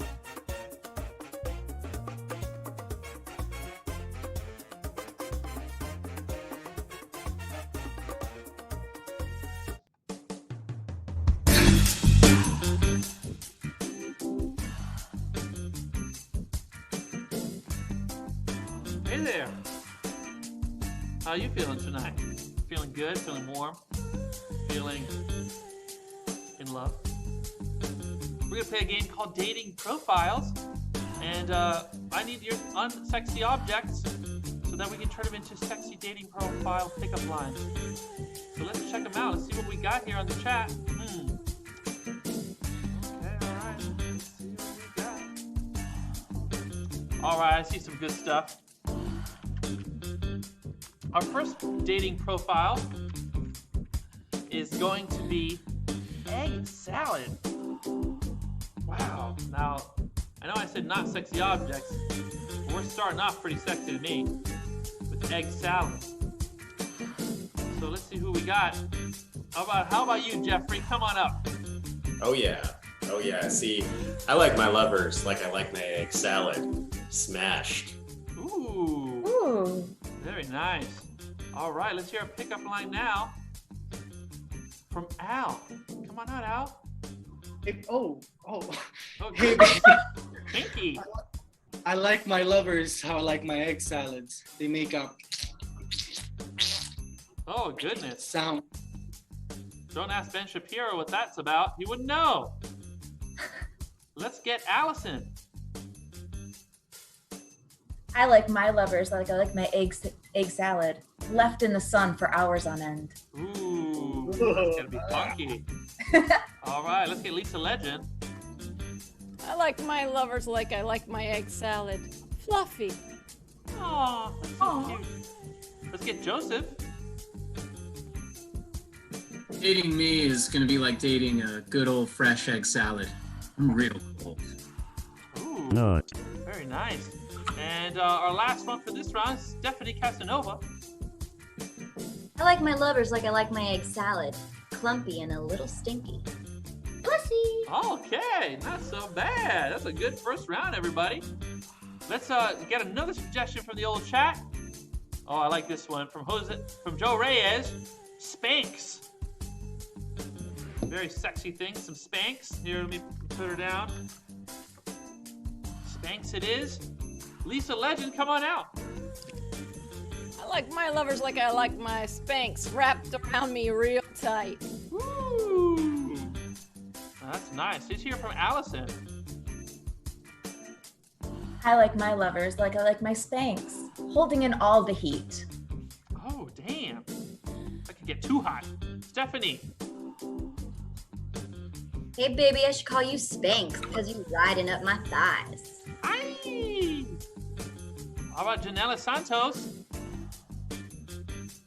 Hey there. How are you feeling tonight? Feeling good? Feeling warm? Feeling in love? We're gonna play a game called Dating Profiles, and I need your unsexy objects so that we can turn them into sexy dating profile pickup lines. So let's check them out. Let's see what we got here on the chat. Okay, all right. Let's see what we got. All right, I see some good stuff. Our first dating profile is going to be egg salad. Wow. Now, I know I said not sexy objects, but we're starting off pretty sexy to me with egg salad. So let's see who we got. How about you, Jeffrey? Come on up. Oh yeah. See, I like my lovers like I like my egg salad. Smashed. Ooh. Very nice. All right, let's hear a pickup line now from Al. Come on out, Al. Oh. Hey, Pinky. I like my lovers how I like my egg salads. They make a Oh, goodness. sound. Don't ask Ben Shapiro what that's about. He wouldn't know. Let's get Allison. I like my lovers like I like my egg salad, left in the sun for hours on end. Ooh, that's gonna be funky. All right, let's get Lisa Legend. I like my lovers like I like my egg salad. Fluffy. Aw, that's so cute. Let's get Joseph. Dating me is going to be like dating a good old fresh egg salad. I'm real cold. Ooh, No. very nice. And our last one for this round is Stephanie Casanova. I like my lovers like I like my egg salad. Clumpy and a little stinky. Pussy! Okay, not so bad. That's a good first round, everybody. Let's get another suggestion from the old chat. Oh, I like this one from Joe Reyes. Spanx. Very sexy thing, some Spanx. Here, let me put her down. Spanx it is. Lisa Legend, come on out. I like my lovers like I like my Spanx, wrapped around me real tight. Woo! That's nice. Let's hear from Allison. I like my lovers like I like my Spanx, holding in all the heat. Oh, damn. That could get too hot. Stephanie. Hey, baby, I should call you Spanx because you riding up my thighs. Aye. How about Janela Santos?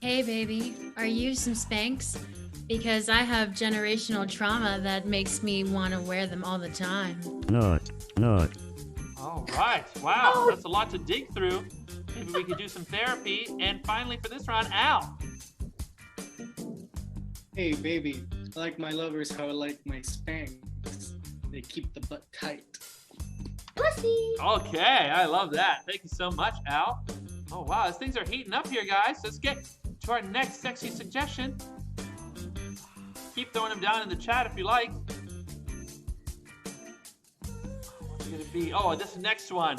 Hey, baby, are you some Spanx? Because I have generational trauma that makes me want to wear them all the time. Not. All right. Wow, that's a lot to dig through. Maybe we could do some therapy. And finally, for this round, Al. Hey, baby, I like my lovers how I like my Spanx. They keep the butt tight. Pussy. Okay, I love that. Thank you so much, Al. Oh, wow, these things are heating up here, guys. Let's get to our next sexy suggestion. Keep throwing them down in the chat if you like. What's it going to be? Oh, this next one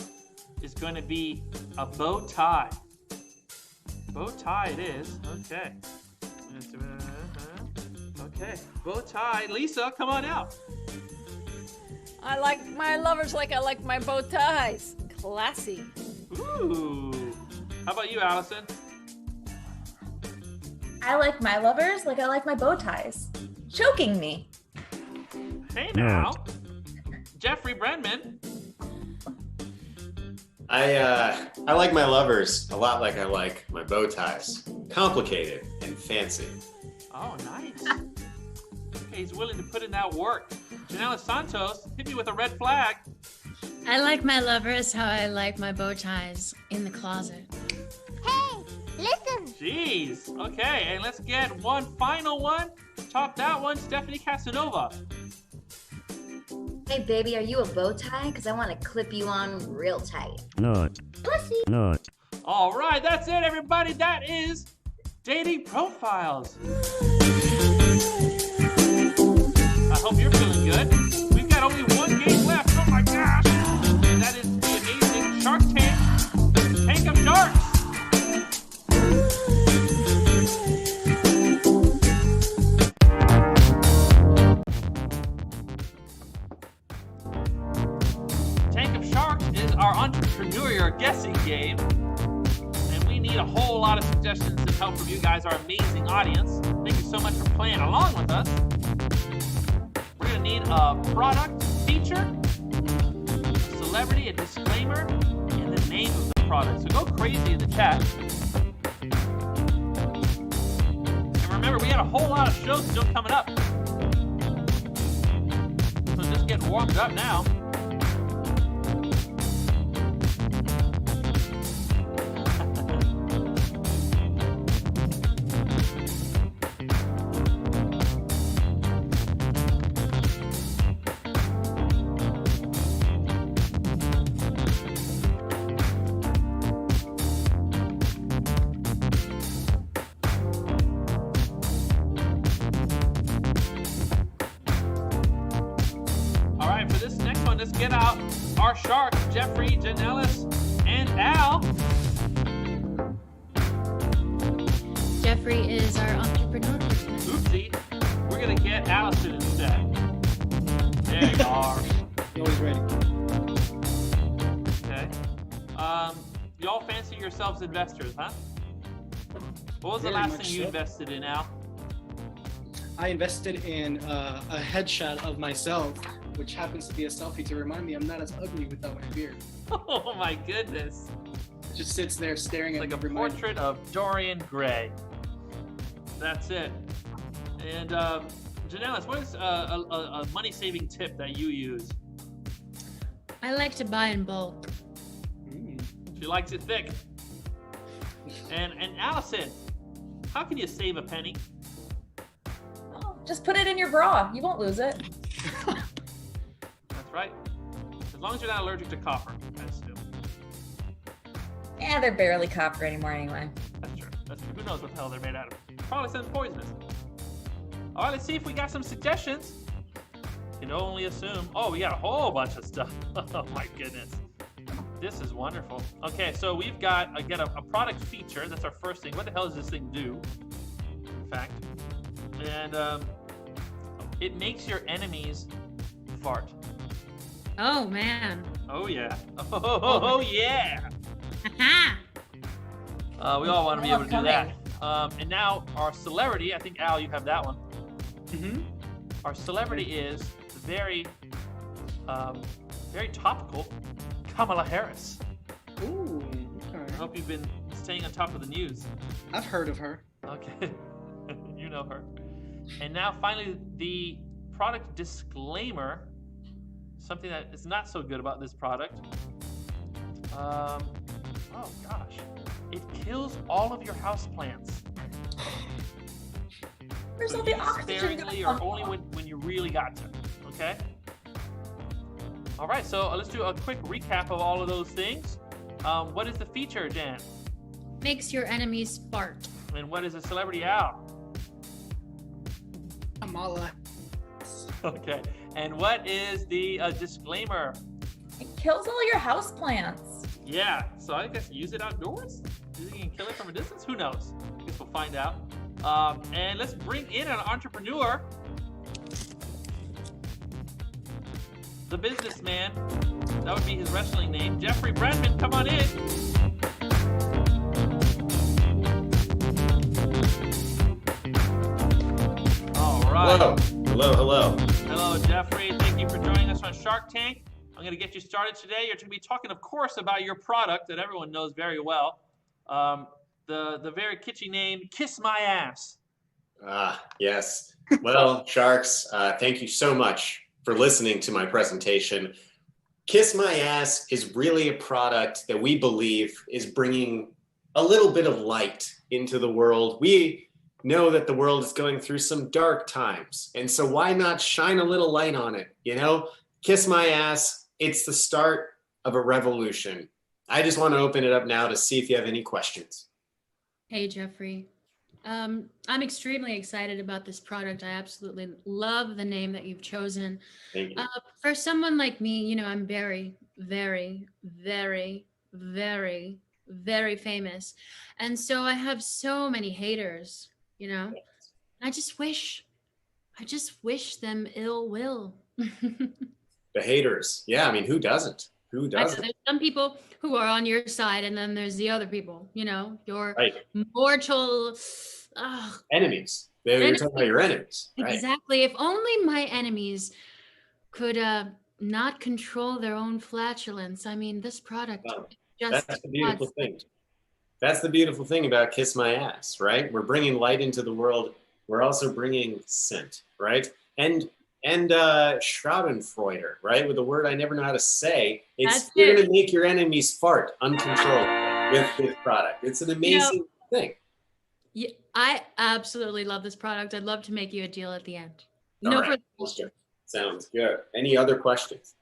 is going to be a bow tie. Bow tie it is. Okay. Okay, bow tie. Lisa, come on out. I like my lovers like I like my bow ties. Classy. Ooh. How about you, Allison? I like my lovers like I like my bow ties, choking me. Hey now. Jeffrey Brenman. I like my lovers a lot like I like my bow ties. Complicated and fancy. Oh, nice. Okay, he's willing to put in that work. Janela Santos, hit me with a red flag. I like my lovers how I like my bow ties, in the closet. Hey, listen. Jeez. Okay, and let's get one final one. Top that one, Stephanie Casanova. Hey, baby, are you a bow tie? Because I want to clip you on real tight. Not. Pussy. Not. All right, that's it, everybody. That is Dating Profiles. I hope you're feeling good. We've got only one game left. Oh my gosh. And that is the amazing Shark Tank. Tank of Sharks. Tank of Sharks is our entrepreneurial guessing game. And we need a whole lot of suggestions and help from you guys, our amazing audience. Thank you so much for playing along with us. We're going to need a product, feature, a celebrity, a disclaimer, and the name of the product. So go crazy in the chat. And remember, we got a whole lot of shows still coming up. So just get warmed up now. Let's get out our sharks, Jeffrey, Janelis, and Al. Jeffrey is our entrepreneur. Oopsie. We're going to get Allison instead. There you are. Always ready. Okay. Y'all fancy yourselves investors, huh? What was the last thing you invested in, Al? I invested in a headshot of myself, which happens to be a selfie to remind me I'm not as ugly without my beard. Oh my goodness. It just sits there staring it's at like me. a portrait of Dorian Gray. That's it. And Janelis, what is a money-saving tip that you use? I like to buy in bulk. She likes it thick. And Allison, how can you save a penny? Oh, just put it in your bra. You won't lose it. That's right. As long as you're not allergic to copper, I assume. Yeah, they're barely copper anymore anyway. That's true. That's true. Who knows what the hell they're made out of? Probably something poisonous. All right, let's see if we got some suggestions. Can only assume. Oh, we got a whole bunch of stuff. Oh my goodness. This is wonderful. Okay, so we've got, again, a product feature. That's our first thing. What the hell does this thing do? In fact. And it makes your enemies fart. Oh, man. Oh, yeah. Oh, yeah. We all want to be able to do that. And now our celebrity, I think, Al, you have that one. Mm-hmm. Our celebrity is very, very topical, Kamala Harris. Ooh, okay. I hope you've been staying on top of the news. I've heard of her. Okay. You know her. And now finally, the product disclaimer, something that is not so good about this product. Oh gosh. It kills all of your houseplants. Where's So all the use oxygen sparingly going? or only when you really got to. Okay? All right, so let's do a quick recap of all of those things. What is the feature, Jan? Makes your enemies fart. And what is a celebrity, Al? Kamala. Okay. And what is the disclaimer? It kills all your houseplants. Yeah, so I guess use it outdoors? Do you think you can kill it from a distance? Who knows? I guess we'll find out. And let's bring in an entrepreneur. The businessman. That would be his wrestling name. Jeffrey Bradman, come on in. All right. Hello. Hello, hello. Hello, Jeffrey. Thank you for joining us on Shark Tank. I'm going to get you started today. You're going to be talking, of course, about your product that everyone knows very well. The very kitschy name, Kiss My Ass. Ah, yes. Well, Sharks, thank you so much for listening to my presentation. Kiss My Ass is really a product that we believe is bringing a little bit of light into the world. We know that the world is going through some dark times, and so why not shine a little light on it, you know? Kiss My Ass, it's the start of a revolution. I just want to open it up now to see if you have any questions. Hey, Jeffrey. I'm extremely excited about this product. I absolutely love the name that you've chosen. Thank you. For someone like me, you know, I'm very, very, very, very, very famous. And so I have so many haters, you know. I just wish them ill will. The haters. Yeah, I mean, who doesn't? Who doesn't? There's some people who are on your side, and then there's the other people, you know, your Right. mortal Enemies. You're talking about your enemies. Right. Exactly. If only my enemies could not control their own flatulence. I mean, this product Well, just that's the beautiful thing. That's the beautiful thing about Kiss My Ass, right? We're bringing light into the world. We're also bringing scent, right? And Schadenfreude, right? With a word I never know how to say. You're going to make your enemies fart uncontrollably with this product. It's an amazing thing. Yeah, I absolutely love this product. I'd love to make you a deal at the end. All No right. further questions. Sounds good. Any other questions?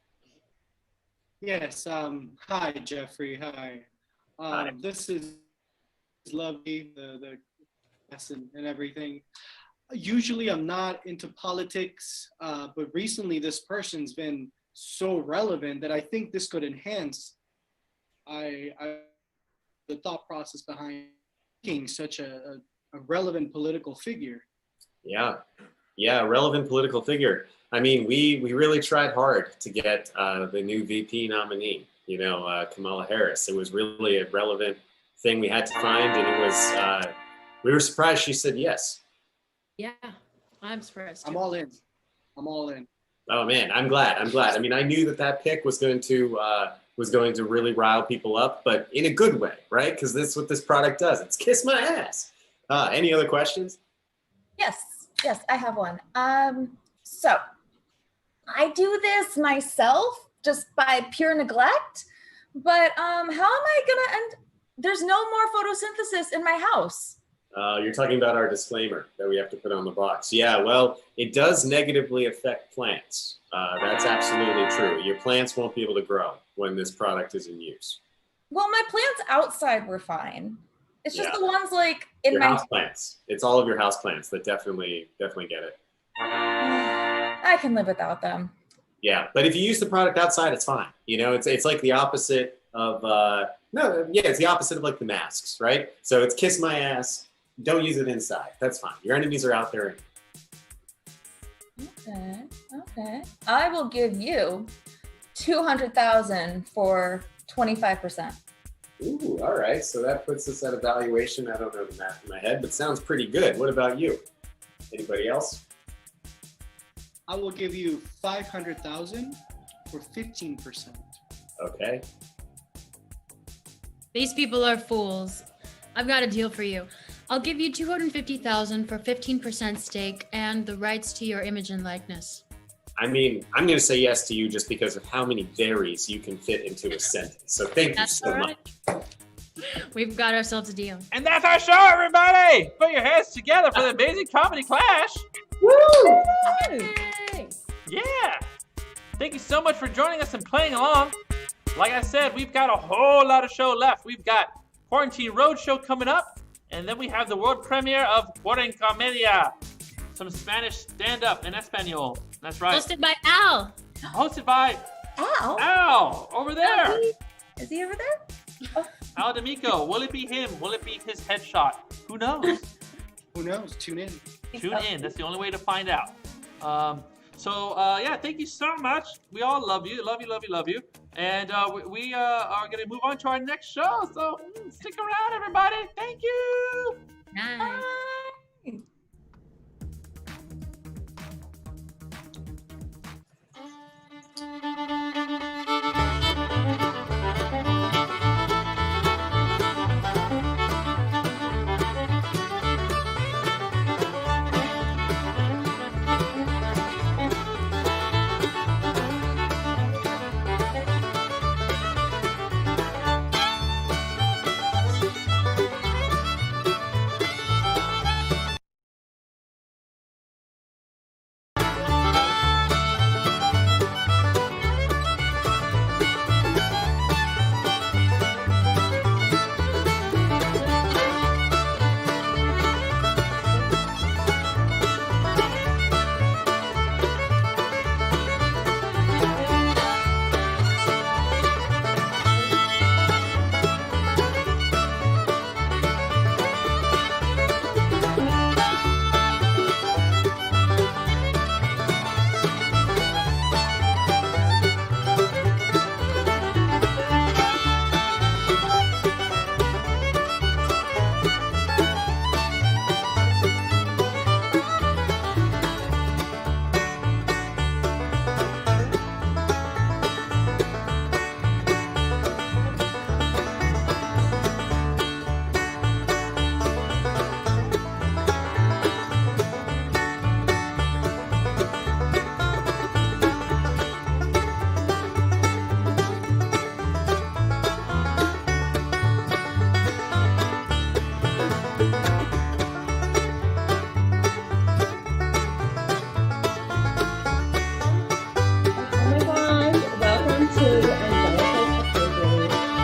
Yes. Hi, Jeffrey. Hi. Hi. This is lovely, the lesson and everything. Usually I'm not into politics, but recently this person's been so relevant that I think this could enhance the thought process behind being such a relevant political figure. Yeah, relevant political figure. I mean, we really tried hard to get the new VP nominee, you know, Kamala Harris. It was really a relevant thing we had to find, and it was, we were surprised she said yes. Yeah, I'm surprised. I'm all in. Oh man, I'm glad. I mean, I knew that pick was going to really rile people up, but in a good way, right? Because that's what this product does. It's Kiss My Ass. Any other questions? Yes, I have one. So I do this myself just by pure neglect, but how am I gonna end? There's no more photosynthesis in my house. You're talking about our disclaimer that we have to put on the box. Yeah, well, it does negatively affect plants. That's absolutely true. Your plants won't be able to grow when this product is in use. Well, my plants outside were fine. It's just the ones like in your my house plants. It's all of your house plants that definitely get it. I can live without them. Yeah, but if you use the product outside, it's fine. You know, it's like the opposite of no, yeah, it's the opposite of like the masks, right? So it's kiss my ass. Don't use it inside. That's fine. Your enemies are out there. Okay. I will give you 200,000 for 25%. Ooh, all right. So that puts us at a valuation. I don't know the math in my head, but sounds pretty good. What about you? Anybody else? I will give you 500,000 for 15%. Okay. These people are fools. I've got a deal for you. I'll give you 250,000 for 15% stake and the rights to your image and likeness. I mean, I'm going to say yes to you just because of how many berries you can fit into a sentence. So thank you so much. We've got ourselves a deal. And that's our show, everybody! Put your hands together for the amazing comedy clash! Woo! Yeah! Thank you so much for joining us and playing along. Like I said, we've got a whole lot of show left. We've got Quarantine Roadshow coming up, and then we have the world premiere of Quarencomedia, some Spanish stand-up in Espanol. That's right. Hosted by Al. Hosted by Al? Al, over there. Is he over there? Oh. Al D'Amico. Will it be him? Will it be his headshot? Who knows? Who knows? Tune in. Tune in. That's the only way to find out. Yeah, thank you so much. We all love you. Love you, love you, love you. And we are going to move on to our next show. So stick around, everybody. Thank you. Nice. Bye.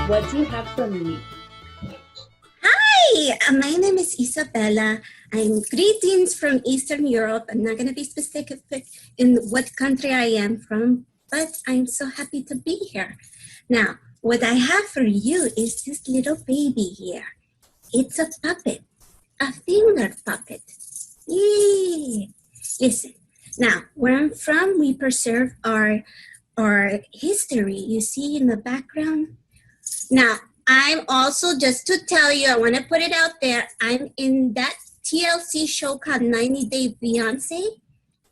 What do you have for me? Hi, my name is Isabella. I'm greetings from Eastern Europe. I'm not going to be specific in what country I am from, but I'm so happy to be here. Now, what I have for you is this little baby here. It's a puppet, a finger puppet. Yay! Listen, now, where I'm from, we preserve our history. You see in the background? Now, I'm also, just to tell you, I want to put it out there, I'm in that TLC show called 90 Day Fiancé,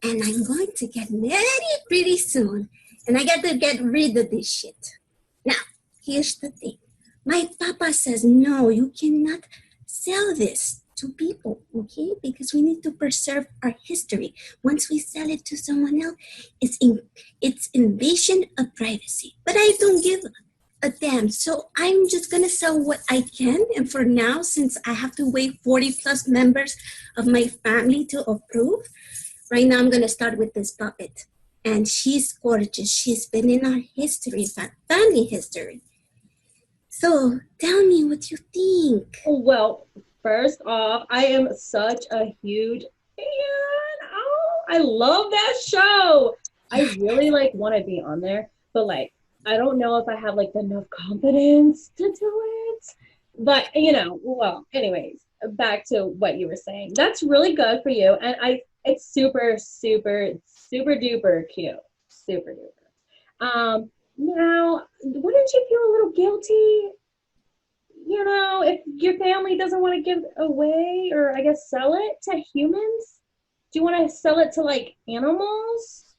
and I'm going to get married pretty soon, and I got to get rid of this shit. Now, here's the thing. My papa says, no, you cannot sell this to people, okay? Because we need to preserve our history. Once we sell it to someone else, it's invasion of privacy. But I don't give a damn. So I'm just gonna sell what I can. And for now, since I have to wait 40 plus members of my family to approve, right now I'm gonna start with this puppet. And she's gorgeous. She's been in our history, family history. So tell me what you think. Well, first off, I am such a huge fan. Oh, I love that show. I really want to be on there, but I don't know if I have like enough confidence to do it. But well, anyways, back to what you were saying. That's really good for you. And it's super, super, super duper cute. Super duper. Now, wouldn't you feel a little guilty, if your family doesn't want to give away or I guess sell it to humans? Do you want to sell it to like animals?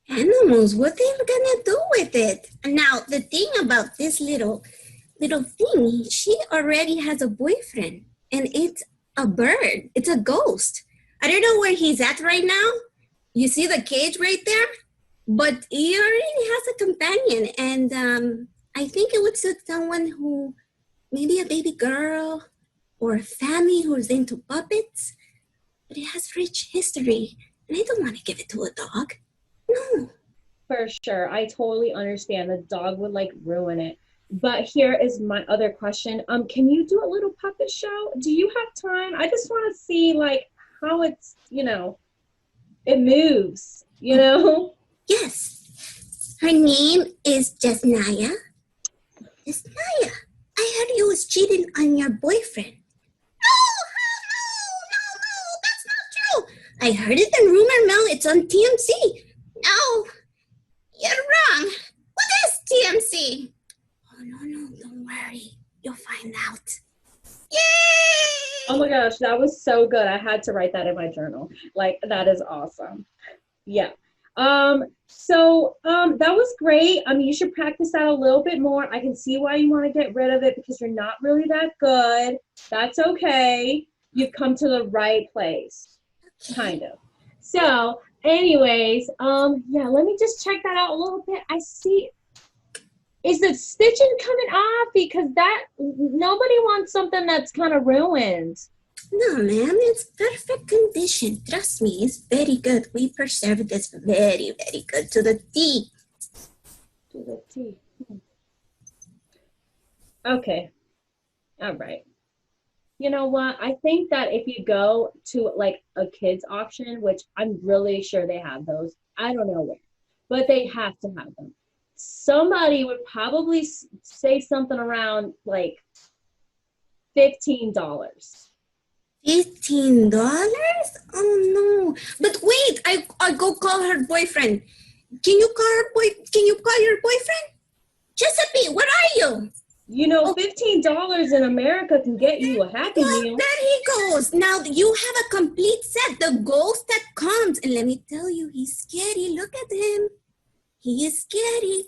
Animals, what they're gonna do with it? Now, the thing about this little thing, she already has a boyfriend, and it's a bird. It's a ghost. I don't know where he's at right now. You see the cage right there? But he already has a companion, and I think it would suit someone who, maybe a baby girl or a family who's into puppets. But it has rich history, and I don't want to give it to a dog. No. For sure. I totally understand. The dog would like ruin it. But here is my other question. Can you do a little puppet show? Do you have time? I just want to see like how it's, it moves, Yes. Her name is Jasnaya. Jasnaya, I heard you was cheating on your boyfriend. No, that's not true. I heard it in rumor mill. It's on TMC. No, you're wrong. What is TMC? Oh, no, don't worry. You'll find out. Yay! Oh my gosh, that was so good. I had to write that in my journal. Like, that is awesome. Yeah. So that was great. You should practice that a little bit more. I can see why you want to get rid of it because you're not really that good. That's okay. You've come to the right place. Kind of. So, anyways, yeah, let me just check that out a little bit. I see. Is the stitching coming off? Because nobody wants something that's kind of ruined. No, ma'am, it's perfect condition. Trust me, it's very good. We preserve this very, very good to the T. To the T. Okay. All right. You know what? I think that if you go to like a kids auction, which I'm really sure they have those, I don't know where, but they have to have them. Somebody would probably say something around like $15. $15? Oh no! But wait, I go call her boyfriend. Can you call your boyfriend? Giuseppe, where are you? $15 in America can get you a Happy Meal. There he goes. Now you have a complete set. The ghost that comes, and let me tell you, he's scary. Look at him. He is scary.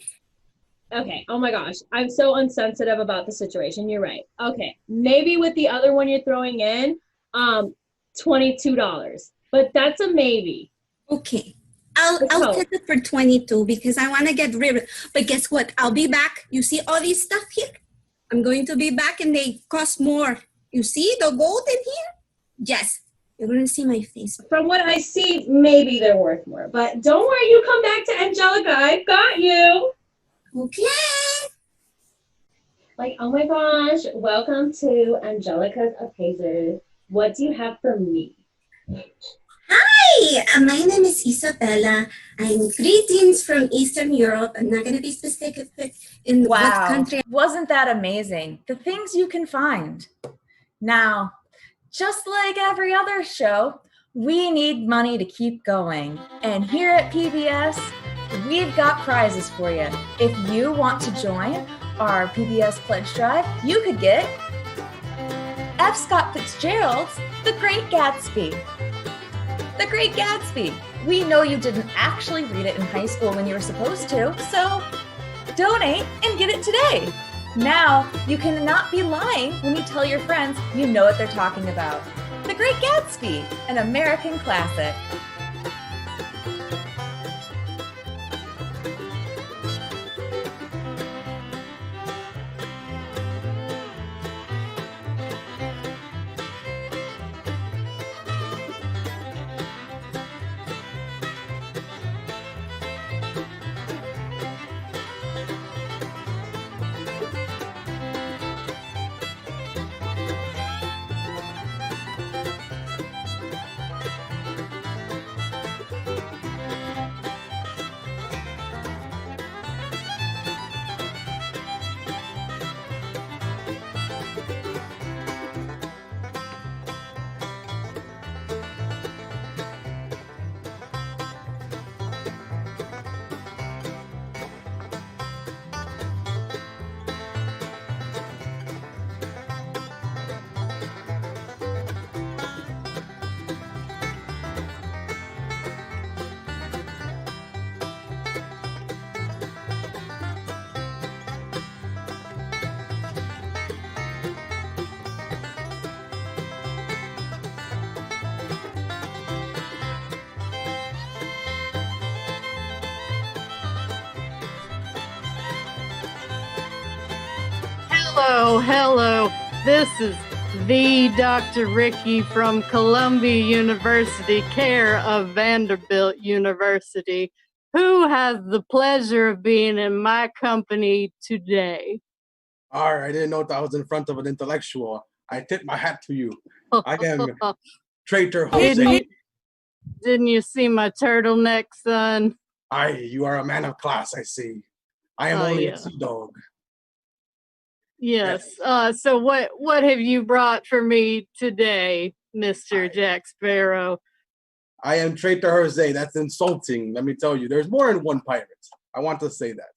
Okay. Oh my gosh. I'm so insensitive about the situation. You're right. Okay. Maybe with the other one you're throwing in, $22. But that's a maybe. Okay. I'll take it for 22 because I want to get rid of it. But guess what? I'll be back. You see all these stuff here? I'm going to be back and they cost more. You see the gold in here? Yes. You're going to see my face. From what I see, maybe they're worth more. But don't worry, you come back to Angelica. I've got you. Okay. Like, oh my gosh, welcome to Angelica's Appraisers. What do you have for me? Hi, my name is Isabella. I'm greetings from Eastern Europe. I'm not going to be specific in what country. Wasn't that amazing? The things you can find. Now, just like every other show, we need money to keep going. And here at PBS, we've got prizes for you. If you want to join our PBS Pledge Drive, you could get F. Scott Fitzgerald's The Great Gatsby. The Great Gatsby. We know you didn't actually read it in high school when you were supposed to, so donate and get it today. Now, you cannot be lying when you tell your friends you know what they're talking about. The Great Gatsby, an American classic. Hello. This is the Dr. Ricky from Columbia University, care of Vanderbilt University, who has the pleasure of being in my company today. All right, I didn't know that I was in front of an intellectual. I tip my hat to you. I am Traitor Jose. Didn't you see my turtleneck, son? You are a man of class, I see. I am only a sea dog. Yes. So what have you brought for me today, Mr. Jack Sparrow? I am Traitor Jose. That's insulting. Let me tell you, there's more than one pirate. I want to say that.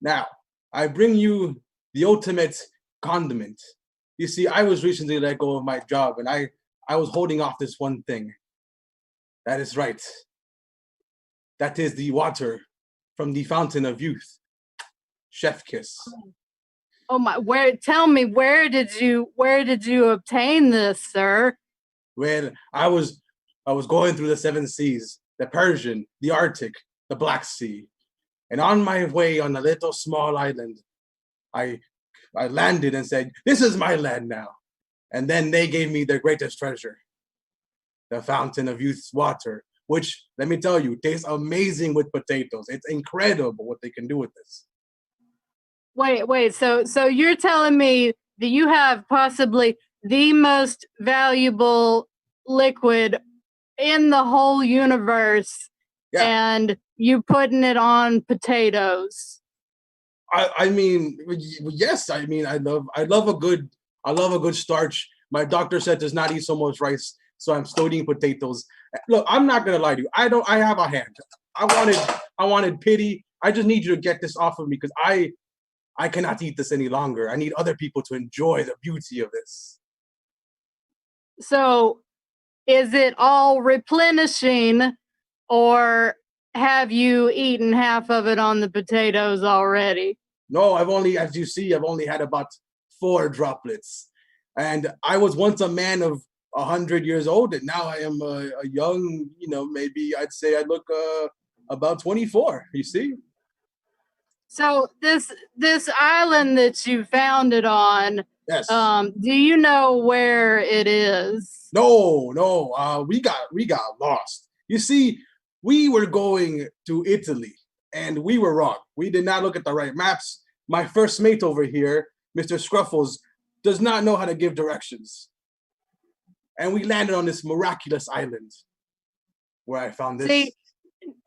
Now, I bring you the ultimate condiment. You see, I was recently let go of my job, and I was holding off this one thing. That is right. That is the water from the fountain of youth. Chef kiss. Oh my! Tell me, where did you obtain this, sir? Well, I was going through the 7 seas, the Persian, the Arctic, the Black Sea, and on my way on a little small island, I landed and said, "This is my land now." And then they gave me their greatest treasure, the fountain of youth's water, which, let me tell you, tastes amazing with potatoes. It's incredible what they can do with this. Wait. So you're telling me that you have possibly the most valuable liquid in the whole universe, and you putting it on potatoes? I mean, yes. I mean, I love a good starch. My doctor said does not eat so much rice, so I'm still eating potatoes. Look, I'm not gonna lie to you. I have a hand. I wanted pity. I just need you to get this off of me because I cannot eat this any longer. I need other people to enjoy the beauty of this. So, is it all replenishing, or have you eaten half of it on the potatoes already? No, as you see, I've only had about 4 droplets. And I was once a man of 100 years old, and now I am a young, maybe I'd say I look about 24, you see? So this island that you found it on, yes. Do you know where it is? No. We got lost. You see, we were going to Italy, and we were wrong. We did not look at the right maps. My first mate over here, Mr. Scruffles, does not know how to give directions. And we landed on this miraculous island where I found this. See,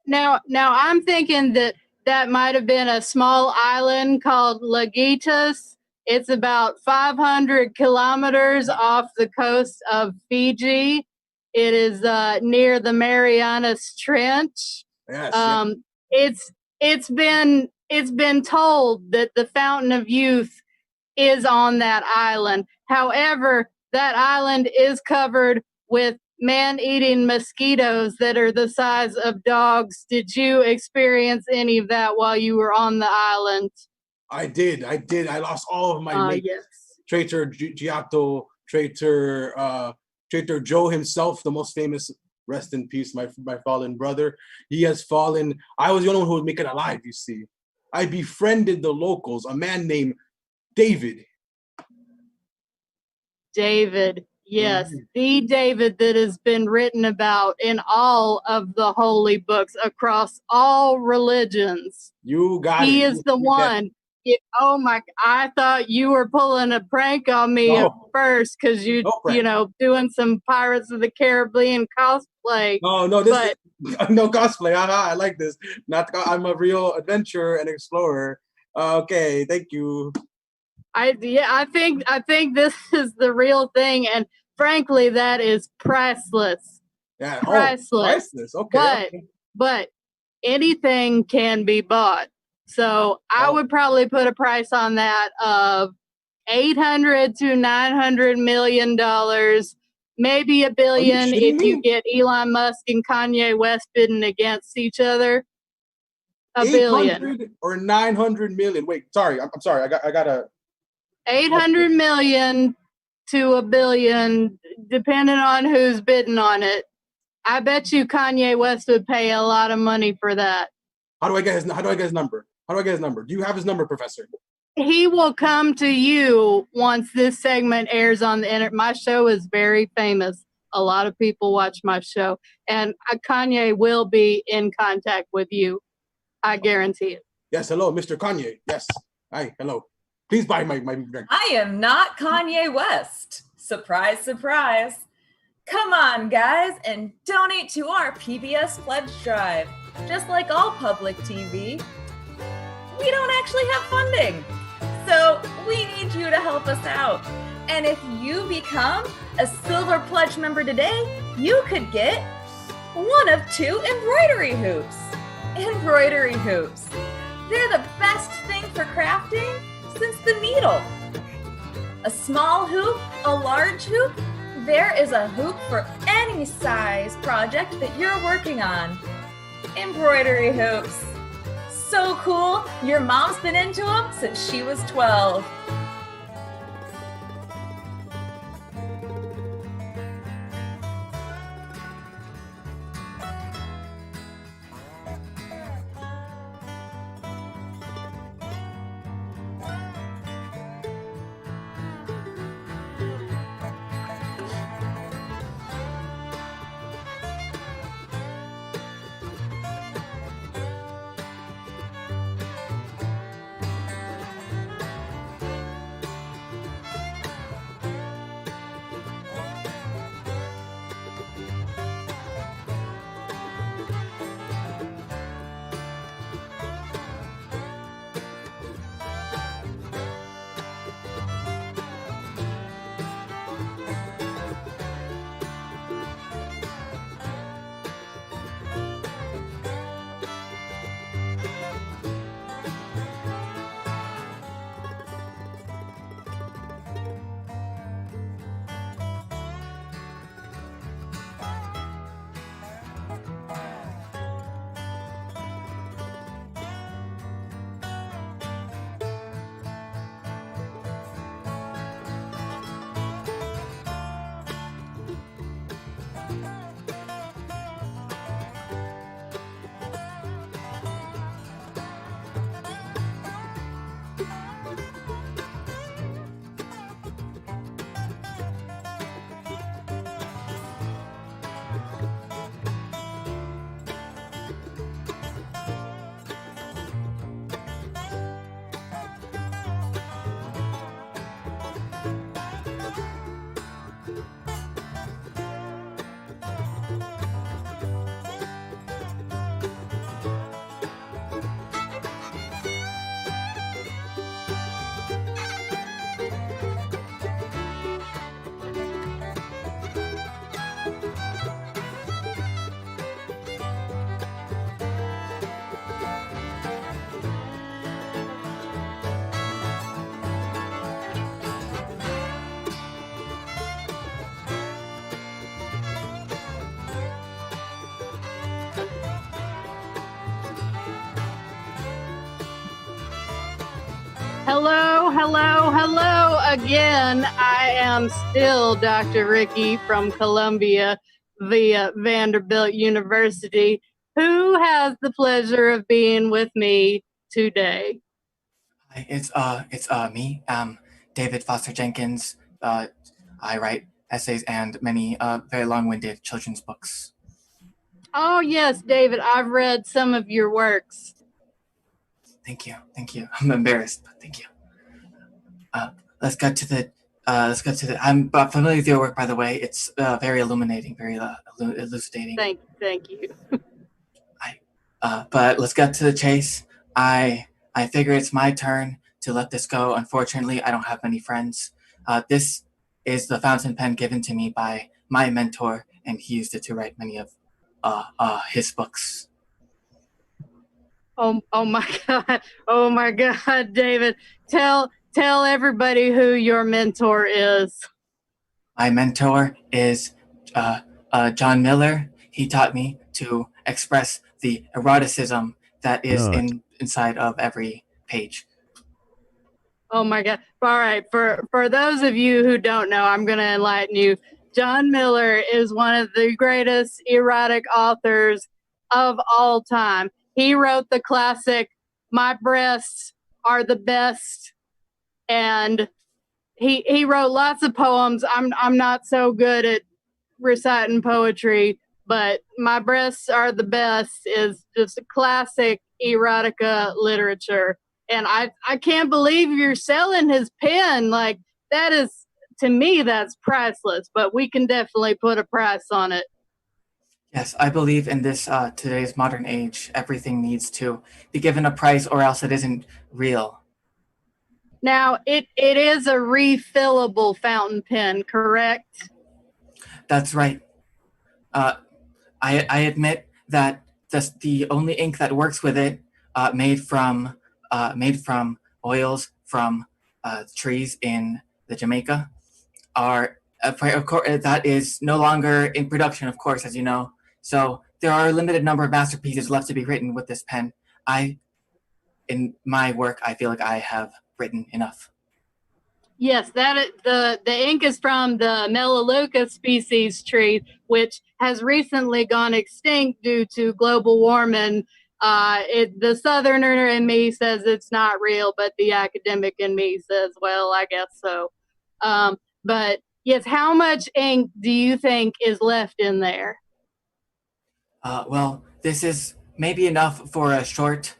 now I'm thinking that might have been a small island called Lagitas. It's about 500 kilometers off the coast of Fiji. It is near the Marianas Trench. Yes. It's been told that the Fountain of Youth is on that island. However, that island is covered with man-eating mosquitoes that are the size of dogs. Did you experience any of that while you were on the island? I did. I lost all of my mates. Yes. Traitor Giotto, Traitor Joe himself, the most famous, rest in peace, my fallen brother. He has fallen. I was the only one who would make it alive, you see. I befriended the locals, a man named David. David, yes. The David that has been written about in all of the holy books across all religions. You got it. He is the one. Oh my, I thought you were pulling a prank on me at first because you doing some Pirates of the Caribbean cosplay. No, no cosplay. I like this. I'm a real adventurer and explorer. Okay, thank you. I think this is the real thing, and frankly, that is priceless. Yeah, priceless. Okay. But anything can be bought. So I would probably put a price on that of $800 to $900 million, maybe $1 billion if you get Elon Musk and Kanye West bidding against each other. $1 billion or 900 million. Wait, sorry, I'm sorry. I gotta. 800 million to $1 billion, depending on who's bidding on it. I bet you Kanye West would pay a lot of money for that. How do I get his number? Do you have his number, Professor? he will come to you once this segment airs on the internet. My show is very famous. A lot of people watch my show, and Kanye will be in contact with you. I guarantee it. Yes, hello, Mr. Kanye. Yes. Hi, hello. Please buy my drink. I am not Kanye West. Surprise, surprise. Come on, guys, and donate to our PBS Pledge Drive. Just like all public TV, we don't actually have funding. So we need you to help us out. And if you become a Silver Pledge member today, you could get one of 2 embroidery hoops. Embroidery hoops. They're the best thing for crafting since the needle. A small hoop, a large hoop, there is a hoop for any size project that you're working on. Embroidery hoops. So cool, your mom's been into them since she was 12. Hello again. I am still Dr. Ricky from Columbia via Vanderbilt University. Who has the pleasure of being with me today? Hi, it's me, David Foster Jenkins. I write essays and many very long-winded children's books. Oh yes, David, I've read some of your works. Thank you. I'm embarrassed, but thank you. Let's get to the. I'm familiar with your work, by the way. It's very illuminating, very elucidating. Thank you. But let's get to the chase. I figure it's my turn to let this go. Unfortunately, I don't have many friends. This is the fountain pen given to me by my mentor, and he used it to write many of his books. Oh my God, David. Tell everybody who your mentor is. My mentor is John Miller. He taught me to express the eroticism that is inside of every page. Oh my God. All right. For those of you who don't know, I'm going to enlighten you. John Miller is one of the greatest erotic authors of all time. He wrote the classic, "My breasts are the best and he wrote lots of poems. I'm not so good at reciting poetry, but My Breasts Are the Best is just a classic erotica literature. And I can't believe you're selling his pen. Like, that is, to me, that's priceless, but we can definitely put a price on it. Yes, I believe in this today's modern age, everything needs to be given a price or else it isn't real. Now, it is a refillable fountain pen, correct? That's right. I admit that the only ink that works with it, made from oils from trees in the Jamaica, are of course that is no longer in production, of course, as you know. So there are a limited number of masterpieces left to be written with this pen. In my work, I feel like I have written enough. Yes, the ink is from the Melaleuca species tree, which has recently gone extinct due to global warming. The southerner in me says it's not real, but the academic in me says, well, I guess so. But yes, how much ink do you think is left in there? Well, this is maybe enough for a short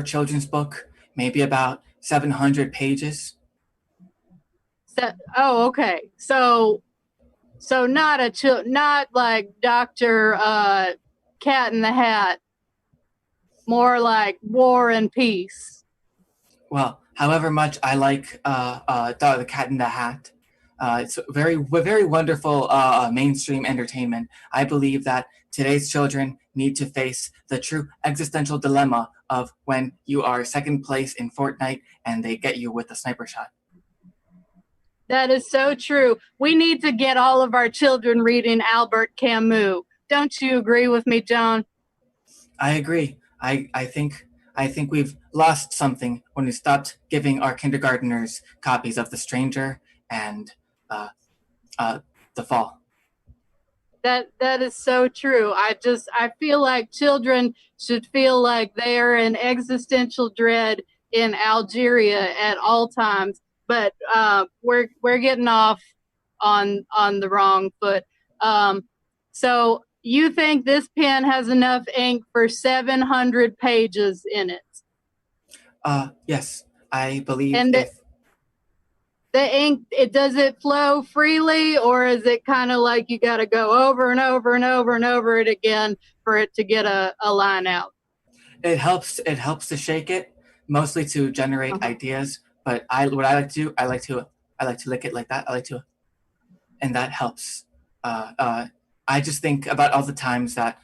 children's book, maybe about 700 pages. Okay. So not like Dr. Cat in the Hat, more like War and Peace. Well, however much I like the Cat in the Hat, it's very wonderful mainstream entertainment. I believe that today's children need to face the true existential dilemma of when you are second place in Fortnite and they get you with a sniper shot. That is so true. We need to get all of our children reading Albert Camus. Don't you agree with me, John? I agree. I think we've lost something when we stopped giving our kindergarteners copies of The Stranger and The Fall. That is so true. I feel like children should feel like they are in existential dread in Algeria at all times. But we're getting off on the wrong foot. So you think this pen has enough ink for 700 pages in it? Yes, I believe. And the ink, does it flow freely, or is it kind of like you got to go over and over and over and over it again for it to get a line out? It helps to shake it, mostly to generate ideas. But I like to lick it like that. And that helps. I just think about all the times that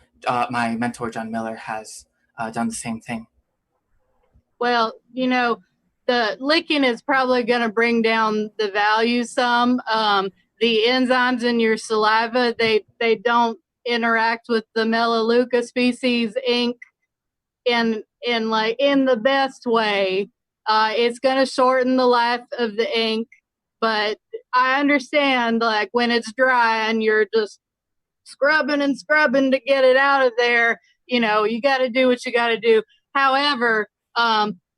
my mentor John Miller has done the same thing. Well, the licking is probably going to bring down the value some. The enzymes in your saliva, they don't interact with the Melaleuca species ink in the best way. It's going to shorten the life of the ink, but I understand, like, when it's dry and you're just scrubbing and scrubbing to get it out of there, you got to do what you got to do. However,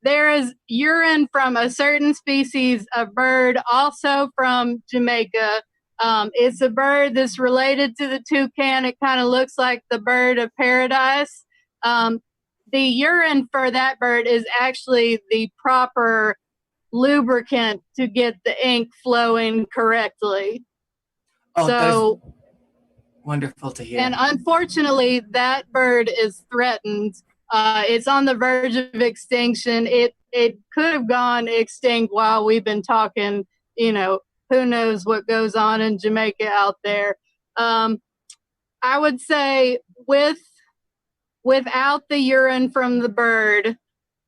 there is urine from a certain species of bird, also from Jamaica. It's a bird that's related to the toucan. It kind of looks like the bird of paradise. The urine for that bird is actually the proper lubricant to get the ink flowing correctly. Oh, so that is wonderful to hear. And unfortunately, that bird is threatened. It's on the verge of extinction. It could have gone extinct while we've been talking. Who knows what goes on in Jamaica out there. I would say without the urine from the bird,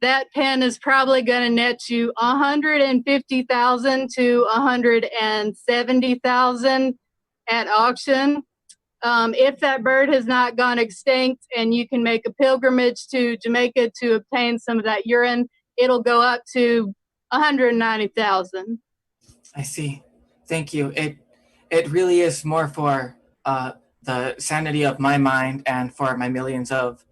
that pen is probably going to net you $150,000 to $170,000 at auction. If that bird has not gone extinct and you can make a pilgrimage to Jamaica to obtain some of that urine, it'll go up to $190,000. I see. Thank you. It really is more for the sanity of my mind and for my millions of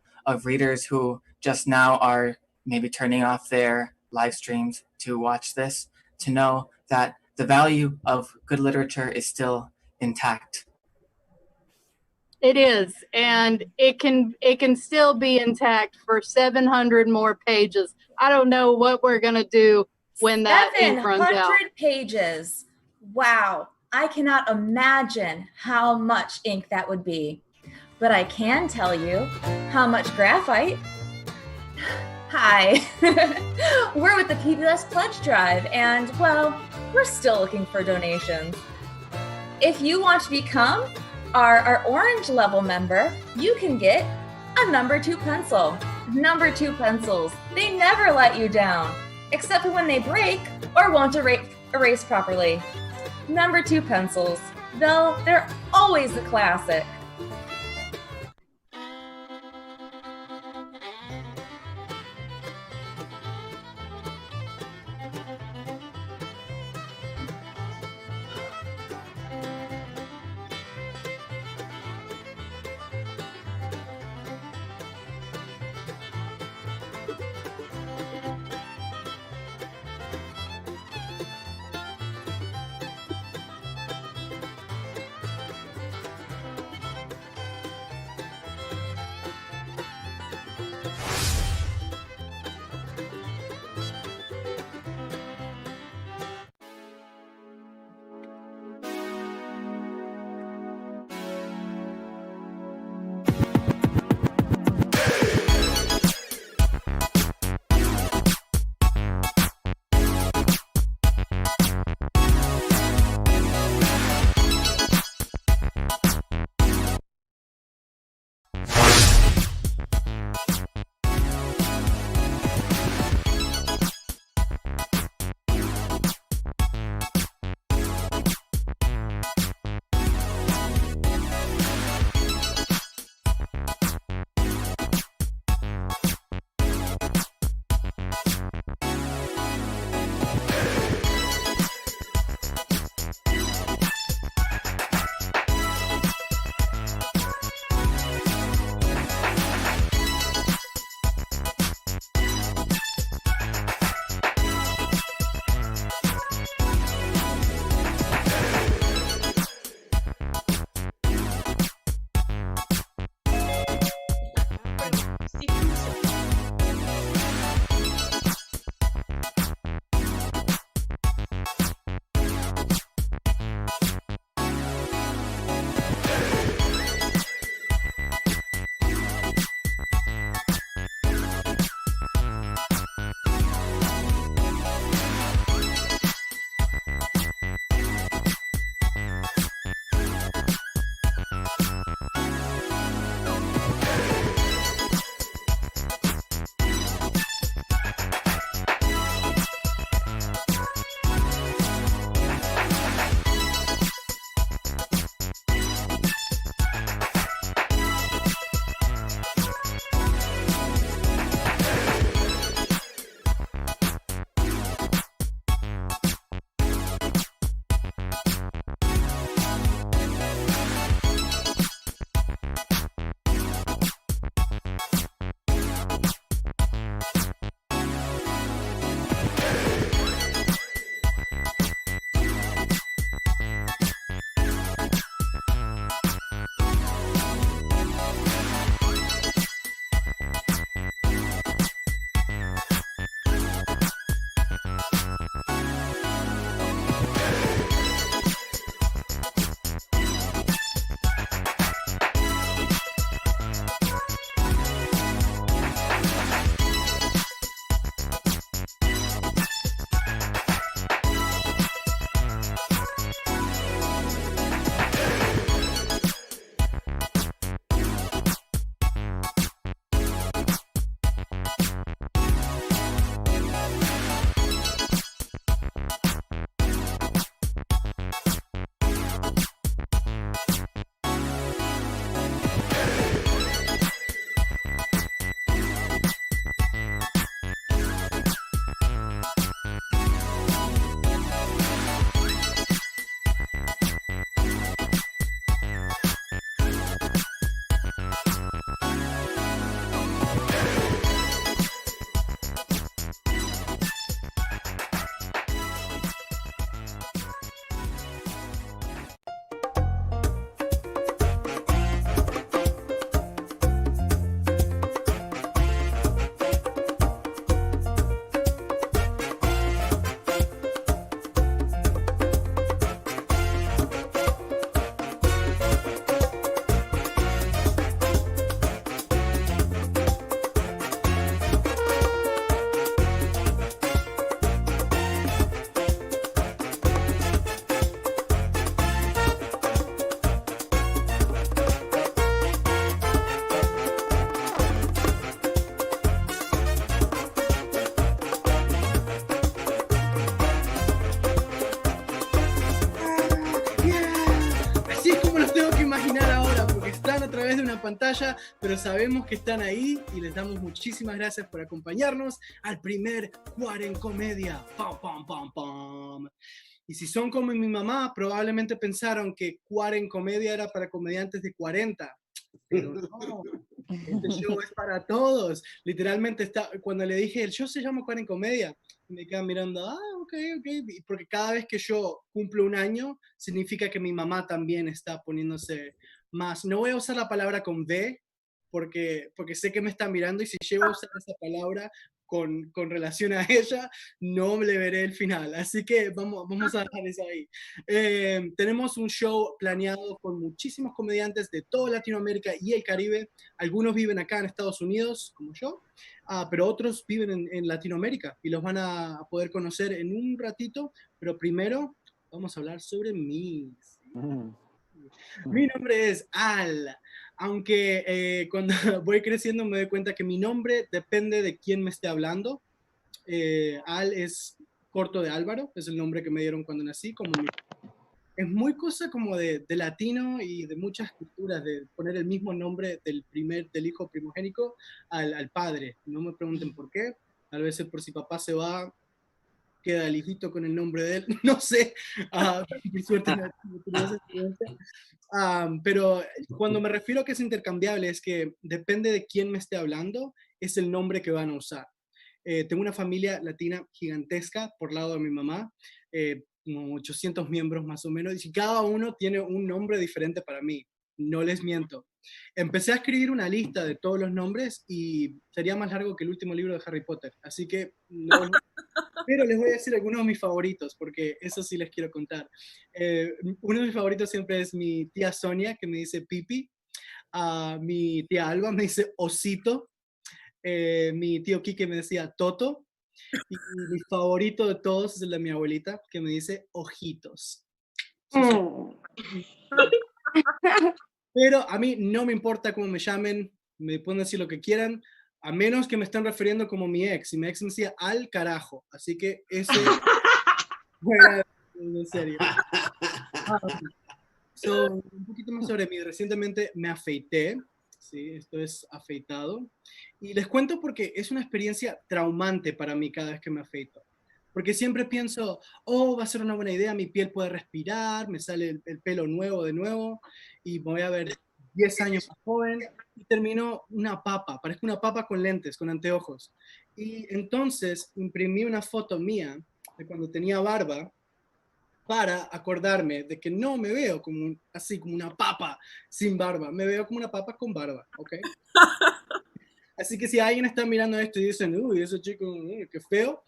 readers who just now are maybe turning off their live streams to watch this, to know that the value of good literature is still intact. It is, and it can still be intact for 700 more pages. I don't know what we're gonna do when that ink runs out. 700 pages. Wow. I cannot imagine how much ink that would be. But I can tell you how much graphite. Hi. We're with the PBS Pledge Drive, and, well, we're still looking for donations. If you want to become our orange level member, you can get a number 2 pencil. Number 2 pencils. They never let you down, except for when they break or won't erase properly. Number 2 pencils. Though they're always a classic. pantalla, pero sabemos que están ahí y les damos muchísimas gracias por acompañarnos al primer Quarencomedia. ¡Pam, pam, pam, pam! Y si son como mi mamá, probablemente pensaron que Quarencomedia era para comediantes de 40. Pero no, este show es para todos. Literalmente, cuando le dije, el show se llama Quarencomedia, me quedan mirando, ok, porque cada vez que yo cumplo un año, significa que mi mamá también está poniéndose más. No voy a usar la palabra con V, porque sé que me está mirando, y si llego a usar esa palabra con relación a ella, no le veré el final. Así que vamos a dejar eso ahí. Tenemos un show planeado con muchísimos comediantes de toda Latinoamérica y el Caribe. Algunos viven acá en Estados Unidos, como yo, pero otros viven en Latinoamérica y los van a poder conocer en un ratito. Pero primero vamos a hablar sobre mí. Mi nombre es Al, aunque cuando voy creciendo me doy cuenta que mi nombre depende de quién me esté hablando. Al es corto de Álvaro, es el nombre que me dieron cuando nací. Es muy cosa como de latino y de muchas culturas, de poner el mismo nombre del hijo primogénico al padre. No me pregunten por qué, tal vez es por si papá se va, queda el hijito con el nombre de él, no sé, por suerte no tuve esa experiencia. Pero cuando me refiero a que es intercambiable, es que depende de quién me esté hablando, es el nombre que van a usar. Tengo una familia latina gigantesca por lado de mi mamá, como 800 miembros más o menos, y cada uno tiene un nombre diferente para mí, no les miento. Empecé a escribir una lista de todos los nombres y sería más largo que el último libro de Harry Potter, así que no. Pero les voy a decir algunos de mis favoritos, porque eso sí les quiero contar. Uno de mis favoritos siempre es mi tía Sonia, que me dice Pipi. Mi tía Alba me dice Osito. Mi tío Quique me decía Toto. Y mi favorito de todos es el de mi abuelita, que me dice Ojitos. Pero a mí no me importa cómo me llamen, me pueden decir lo que quieran, a menos que me estén refiriendo como mi ex. Y mi ex me decía al carajo. Así que eso fuera en serio. Un poquito más sobre mí. Recientemente me afeité. Sí, esto es afeitado. Y les cuento porque es una experiencia traumante para mí cada vez que me afeito. Porque siempre pienso, va a ser una buena idea, mi piel puede respirar, me sale el pelo nuevo de nuevo y me voy a ver 10 años más joven, y termino una papa, parezco una papa con lentes, con anteojos. Y entonces imprimí una foto mía de cuando tenía barba para acordarme de que no me veo así como una papa sin barba, me veo como una papa con barba, ¿ok? Así que si alguien está mirando esto y dicen, uy, ese chico, qué feo,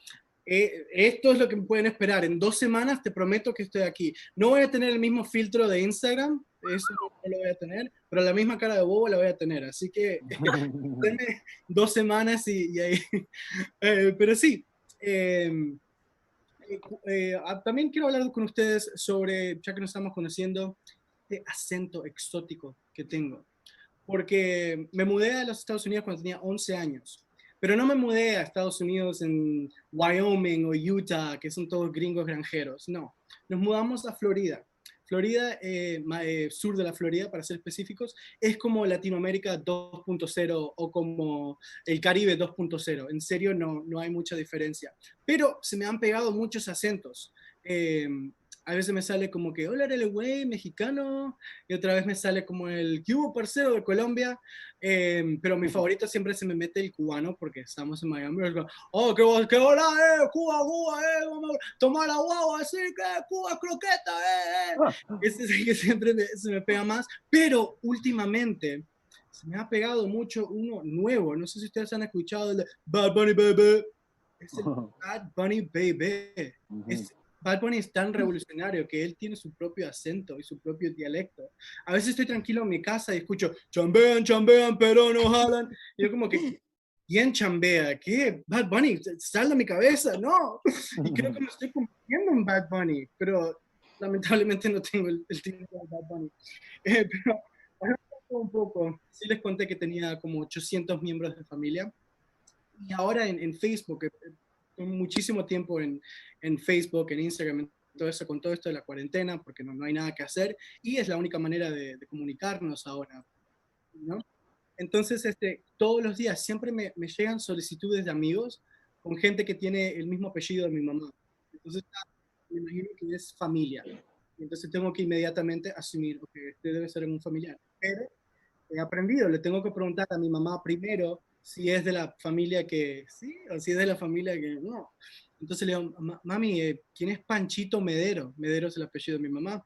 esto es lo que me pueden esperar. En 2 semanas te prometo que estoy aquí. No voy a tener el mismo filtro de Instagram, eso no lo voy a tener, pero la misma cara de bobo la voy a tener. Así que denme 2 semanas y ahí. Pero sí, también quiero hablar con ustedes sobre, ya que nos estamos conociendo, este acento exótico que tengo. Porque me mudé a los Estados Unidos cuando tenía 11 años. Pero no me mudé a Estados Unidos en Wyoming o Utah, que son todos gringos granjeros. No, nos mudamos a Florida. Florida, sur de la Florida, para ser específicos, es como Latinoamérica 2.0 o como el Caribe 2.0. En serio, no hay mucha diferencia. Pero se me han pegado muchos acentos. A veces me sale como que, hola, el güey mexicano, y otra vez me sale como el ¿qué hubo, parcero de Colombia? Pero mi favorito siempre se me mete el cubano, porque estamos en Miami. Oh, qué hola, Cuba, vamos a tomar la guagua, así que Cuba, croqueta, Ese es el que siempre se me pega más, pero últimamente se me ha pegado mucho uno nuevo, no sé si ustedes han escuchado el de Bad Bunny Baby, es el Bad Bunny Baby, Bad Bunny es tan revolucionario que él tiene su propio acento y su propio dialecto. A veces estoy tranquilo en mi casa y escucho, chambean, chambean, pero no jalan. Y yo como que, ¿quién chambea? ¿Qué? Bad Bunny, sal de mi cabeza, no. Y creo que me estoy convirtiendo en Bad Bunny, pero lamentablemente no tengo el título de Bad Bunny. Pero un poco, sí les conté que tenía como 800 miembros de familia. Y ahora en Facebook, muchísimo tiempo en Facebook, en Instagram, todo eso, con todo esto de la cuarentena, porque no hay nada que hacer, y es la única manera de comunicarnos ahora. ¿no? Entonces, todos los días siempre me llegan solicitudes de amigos con gente que tiene el mismo apellido de mi mamá. Entonces, me imagino que es familia. Entonces tengo que inmediatamente asumir, ok, este debe ser un familiar. Pero he aprendido, le tengo que preguntar a mi mamá primero si es de la familia que sí o si es de la familia que no. Entonces le digo, mami, ¿quién es Panchito Medero? Medero es el apellido de mi mamá.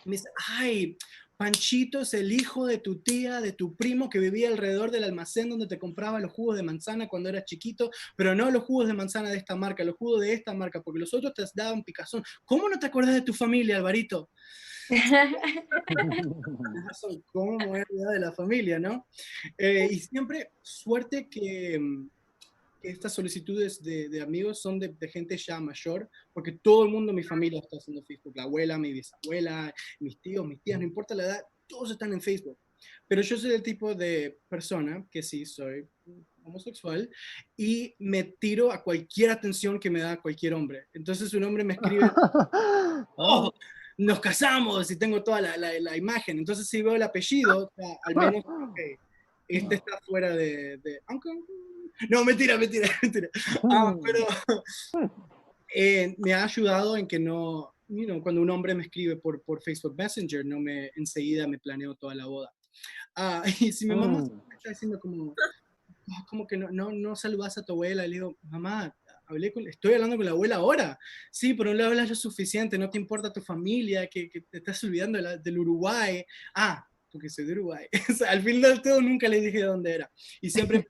Me dice, ay, Panchito es el hijo de tu tía, de tu primo que vivía alrededor del almacén donde te compraba los jugos de manzana cuando eras chiquito, pero no los jugos de manzana de esta marca, los jugos de esta marca, porque los otros te daban picazón. ¿Cómo no te acuerdas de tu familia, Alvarito? ¿Cómo me voy a olvidar de la familia, no? Y siempre, suerte que estas solicitudes de amigos son de gente ya mayor, porque todo el mundo en mi familia está haciendo Facebook, la abuela, mi bisabuela, mis tíos, mis tías, no importa la edad, todos están en Facebook. Pero yo soy el tipo de persona que sí, soy homosexual y me tiro a cualquier atención que me da cualquier hombre. Entonces un hombre me escribe, oh, nos casamos y tengo toda la imagen. Entonces si veo el apellido, o sea, al menos, okay, este está fuera aunque, no, mentira. Pero me ha ayudado en que no, cuando un hombre me escribe por Facebook Messenger, no me enseguida me planeo toda la boda. Y si mi mamá me está diciendo como que no saludas a tu abuela, le digo, mamá, estoy hablando con la abuela ahora. Sí, pero no le hablas lo suficiente, no te importa tu familia, que te estás olvidando del Uruguay. Porque soy de Uruguay. O sea, al fin del todo nunca le dije de dónde era. Y siempre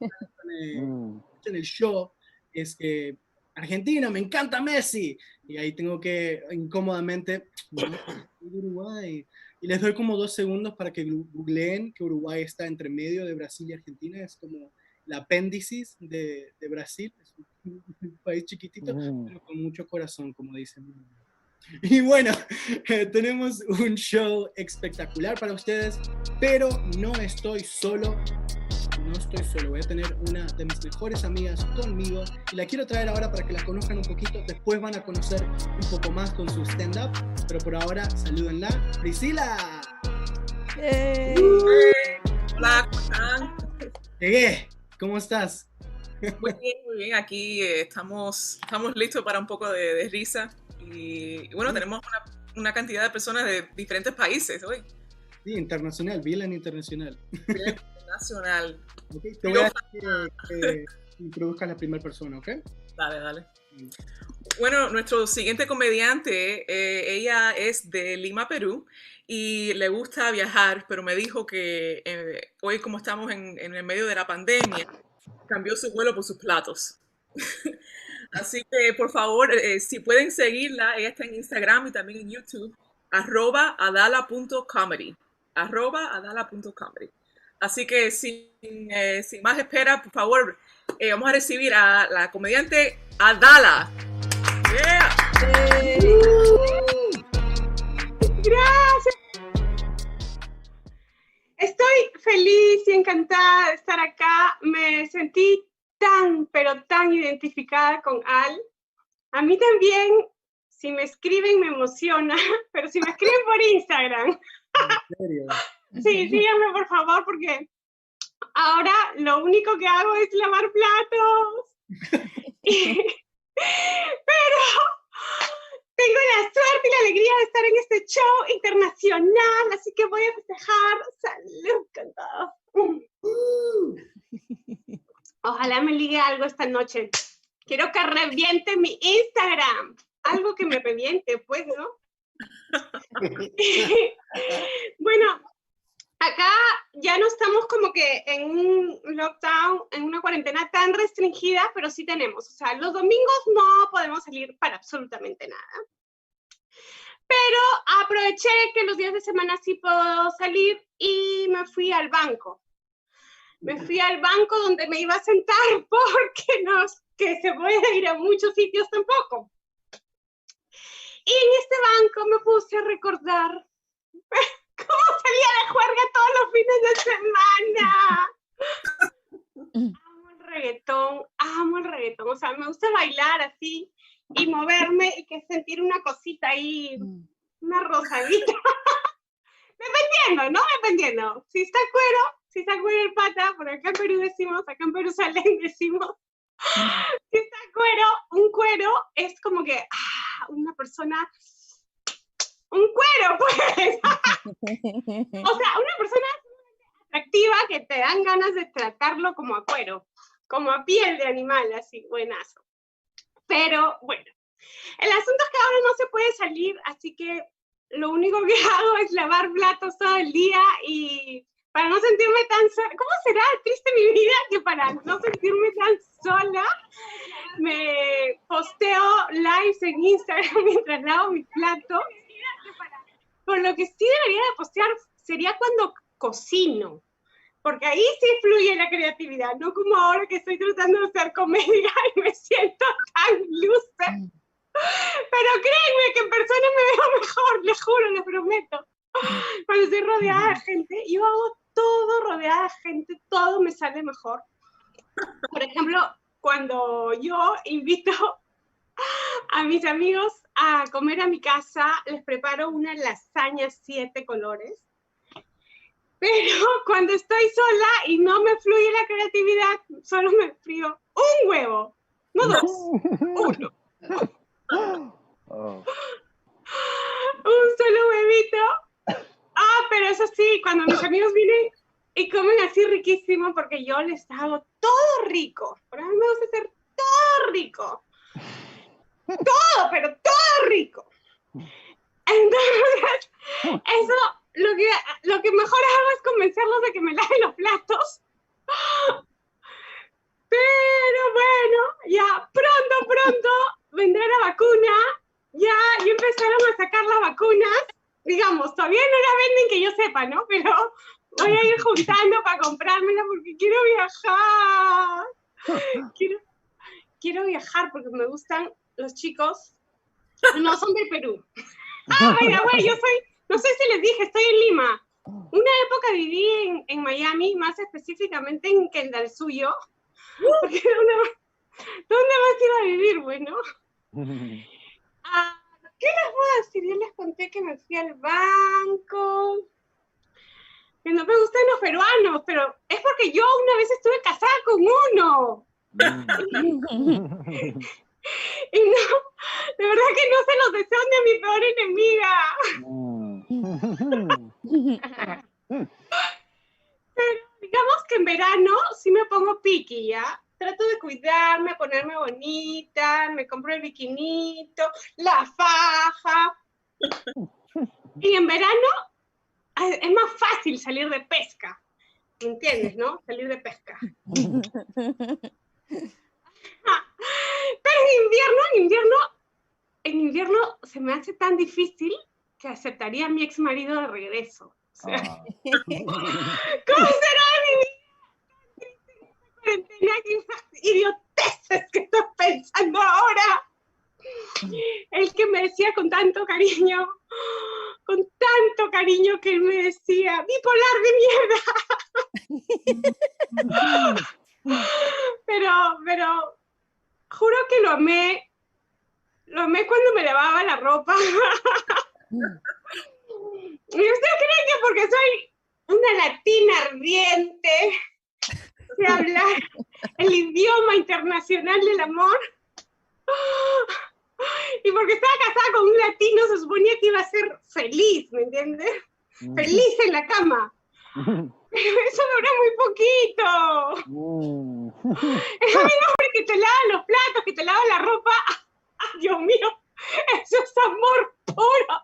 en el show es que Argentina, me encanta Messi. Y ahí tengo que incómodamente, no, soy de Uruguay. Y les doy como 2 segundos para que googleen que Uruguay está entre medio de Brasil y Argentina. Es como la apéndicis de Brasil. Es un país chiquitito, pero con mucho corazón, como dicen. Y bueno, tenemos un show espectacular para ustedes, pero no estoy solo. Voy a tener una de mis mejores amigas conmigo y la quiero traer ahora para que la conozcan un poquito. Después van a conocer un poco más con su stand-up, pero por ahora, salúdenla. ¡Priscila! Hola, ¿cómo están? Llegué. ¿Cómo estás? Muy bien. Aquí estamos listos para un poco de risa. Y bueno, tenemos una cantidad de personas de diferentes países hoy. Sí, internacional, Villain internacional. Nacional. Okay, te voy a decir que introduzcas la primera persona, ¿ok? Dale. Bueno, nuestro siguiente comediante, ella es de Lima, Perú, y le gusta viajar, pero me dijo que hoy, como estamos en el medio de la pandemia, cambió su vuelo por sus platos. Así que, por favor, si pueden seguirla, ella está en Instagram y también en YouTube, @adala.comedy. @adala.comedy. Así que sin más espera, por favor, vamos a recibir a la comediante Adala. Yeah. Gracias. Estoy feliz y encantada de estar acá. Me sentí pero tan identificada con Al. A mí también, si me escriben me emociona, pero si me escriben por Instagram. ¿En serio? Sí, síganme por favor, porque ahora lo único que hago es lavar platos. Pero tengo la suerte y la alegría de estar en este show internacional, así que voy a festejar. Salud, cantada. Ojalá me ligue algo esta noche. Quiero que reviente mi Instagram. Algo que me reviente, pues, ¿no? Bueno, acá ya no estamos como que en un lockdown, en una cuarentena tan restringida, pero sí tenemos. O sea, los domingos no podemos salir para absolutamente nada. Pero aproveché que los días de semana sí puedo salir y me fui al banco. Me fui al banco donde me iba a sentar porque no es que se pueda ir a muchos sitios tampoco. Y en este banco me puse a recordar cómo salía de juerga todos los fines de semana. Amo el reggaetón. O sea, me gusta bailar así y moverme y que sentir una cosita ahí, una rosadita. Dependiendo. Si está si está cuero el pata, por acá en Perú decimos, acá en Perú Salén decimos, si está cuero, un cuero es como que una persona, un cuero, pues. O sea, una persona atractiva que te dan ganas de tratarlo como a cuero, como a piel de animal, así, buenazo. Pero bueno, el asunto es que ahora no se puede salir, así que lo único que hago es lavar platos todo el día y para no sentirme tan sola, ¿cómo será triste mi vida? Que para no sentirme tan sola, me posteo lives en Instagram mientras lavo mis platos. Por lo que sí debería de postear sería cuando cocino, porque ahí sí fluye la creatividad, no como ahora que estoy tratando de hacer comedia y me siento tan loser. Pero créanme que en persona me veo mejor, les juro, les prometo. Cuando estoy rodeada de gente, yo hago todo rodeada de gente, todo me sale mejor. Por ejemplo, cuando yo invito a mis amigos a comer a mi casa, les preparo una lasaña 7 colores. Pero cuando estoy sola y no me fluye la creatividad, solo me frío un huevo, no 2, 1. Un solo huevito. Pero eso sí, cuando mis amigos vienen y comen así riquísimo, porque yo les hago todo rico. Por mí me gusta hacer todo rico. Todo, pero todo rico. Entonces, eso, lo que mejor hago es convencerlos de que me laven los platos. Pero bueno, ya pronto vendrá la vacuna. Ya empezaron a sacar las vacunas. Digamos, todavía no la venden que yo sepa, ¿no? Pero voy a ir juntando para comprármela porque quiero viajar. Quiero viajar porque me gustan los chicos. No son del Perú. Yo soy, no sé si les dije, estoy en Lima. Una época viví en Miami, más específicamente en Kendallsuyo. Porque ¿dónde más iba a vivir? Bueno. ¿Qué les puedo decir? Yo les conté que me fui al banco, que no me gustan los peruanos, pero es porque yo una vez estuve casada con uno. Y no, de verdad que no se los deseo ni a mi peor enemiga. Pero digamos que en verano sí me pongo piqui, ¿ya? Trato de cuidarme, ponerme bonita, me compro el bikinito, la faja. Y en verano es más fácil salir de pesca. ¿Me entiendes, no? Salir de pesca. Pero en invierno se me hace tan difícil que aceptaría a mi ex marido de regreso. O sea, ¿cómo será mi vida? Cuarentena, qué idioteces que estoy pensando ahora. El que me decía con tanto cariño que él me decía, bipolar de mierda. Pero juro que lo amé cuando me lavaba la ropa. Y ustedes creen que porque soy una latina ardiente, sé hablar el idioma internacional del amor, y porque estaba casada con un latino, se suponía que iba a ser feliz, ¿me entiendes? Feliz en la cama. Pero eso dura muy poquito. Es un hombre que te lava los platos, que te lava la ropa. ¡Ay, Dios mío! Eso es amor puro.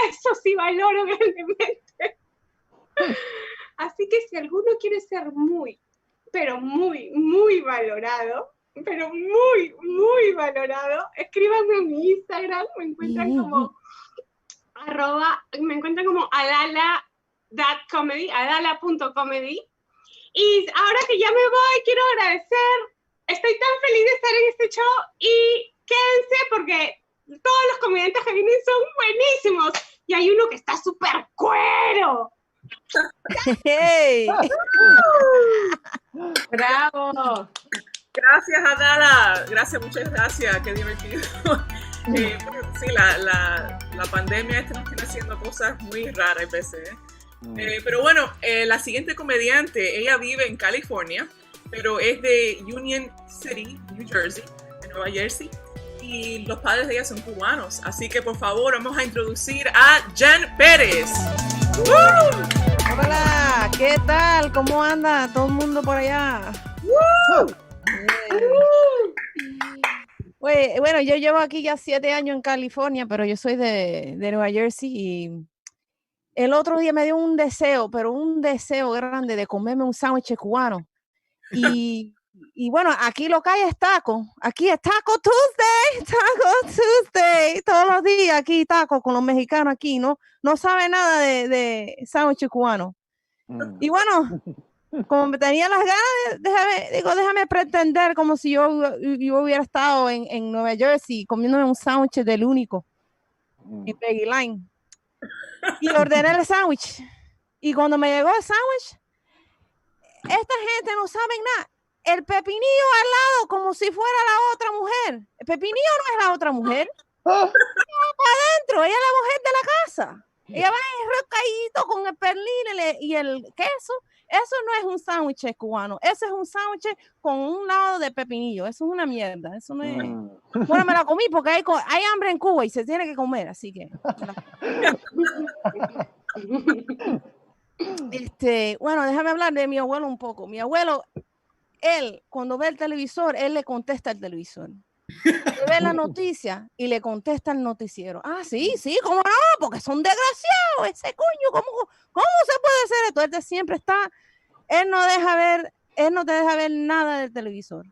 Eso sí valoro grandemente. Así que si alguno quiere ser muy, pero muy, muy valorado, pero muy, muy valorado, escríbanme en mi Instagram, me encuentran como adala.comedy, adala.comedy. Y ahora que ya me voy, quiero agradecer, estoy tan feliz de estar en este show y quédense porque todos los comediantes que vienen son buenísimos y hay uno que está súper cuero. ¡Hey! ¡Bravo! Gracias, Adala. Gracias, muchas gracias. Qué divertido. Sí, la pandemia nos tiene haciendo cosas muy raras a veces. Pero bueno, la siguiente comediante, ella vive en California, pero es de Union City, New Jersey, de Nueva Jersey, y los padres de ella son cubanos. Así que por favor vamos a introducir a Jan Pérez. ¡Woo! Hola, ¿qué tal? ¿Cómo anda todo el mundo por allá? Bueno, yo llevo aquí ya 7 años en California, pero yo soy de Nueva Jersey y el otro día me dio un deseo, pero un deseo grande de comerme un sándwich cubano. Y bueno, aquí lo que hay es taco. Aquí es Taco Tuesday, Taco Tuesday. Todos los días aquí taco con los mexicanos aquí, ¿no? No sabe nada de sándwich cubano. Y bueno, como me tenía las ganas, déjame pretender como si yo hubiera estado en Nueva Jersey comiéndome un sándwich del único en Peggy Line. Y ordené el sándwich. Y cuando me llegó el sándwich, esta gente no sabe nada. El pepinillo al lado como si fuera la otra mujer. El pepinillo no es la otra mujer. Ella va para adentro, ella es la mujer de la casa. Ella va recadito con el pernil y el queso. Eso no es un sándwich cubano. Eso es un sándwich con un lado de pepinillo. Eso es una mierda. Eso no es. Bueno, me la comí porque hay hambre en Cuba y se tiene que comer, así que. Bueno, déjame hablar de mi abuelo un poco. Mi abuelo, él, cuando ve el televisor, él le contesta al televisor. Le ve la noticia y le contesta al noticiero. Ah, sí, cómo no, porque son desgraciados, ese coño, ¿cómo se puede hacer esto? Él siempre está, él no te deja ver nada del televisor.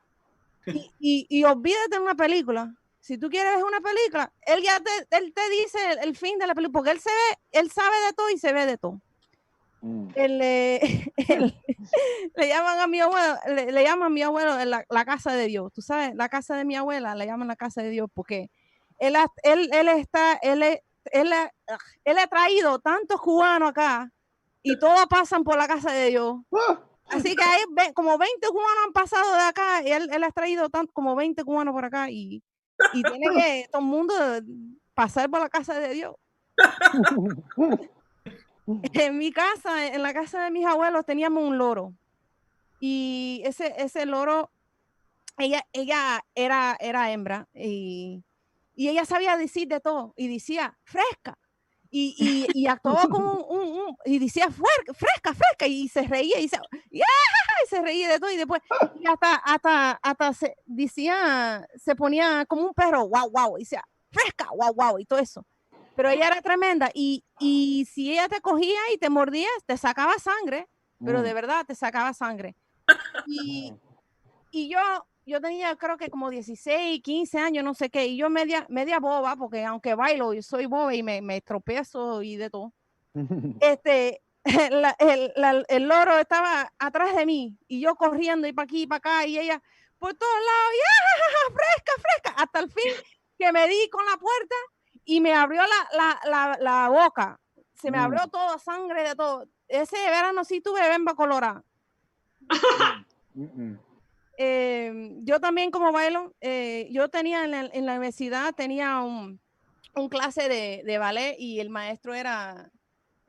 Y olvídate de una película. Si tú quieres ver una película, él te dice el fin de la película, porque él sabe de todo y se ve de todo. Le llaman a mi abuelo, le llaman a mi abuelo la casa de Dios. Tú sabes, la casa de mi abuela le llaman la casa de Dios porque él ha traído tantos cubanos acá y todos pasan por la casa de Dios. Así que hay como 20 cubanos han pasado de acá y él ha traído como 20 cubanos por acá y tiene que todo el mundo pasar por la casa de Dios. En mi casa, en la casa de mis abuelos, teníamos un loro. Y ese loro, ella era hembra. Y ella sabía decir de todo. Y decía, fresca. Y actuaba como y decía, fresca. Y se reía. Y se reía de todo. Y después, y hasta se ponía como un perro, guau. Y decía, fresca, guau. Y todo eso. Pero ella era tremenda y si ella te cogía y te mordía, te sacaba sangre, pero de verdad te sacaba sangre. Y yo tenía creo que como 16, 15 años, no sé qué, y yo media boba, porque aunque bailo, yo soy boba y me tropiezo y de todo. El loro estaba atrás de mí y yo corriendo y para aquí y para acá y ella por todos lados, y fresca, hasta el fin que me di con la puerta y me abrió la boca. Se me abrió todo, sangre de todo. Ese verano sí tuve bemba colorada. Yo también como bailo, yo tenía en la universidad, tenía un clase de ballet y el maestro era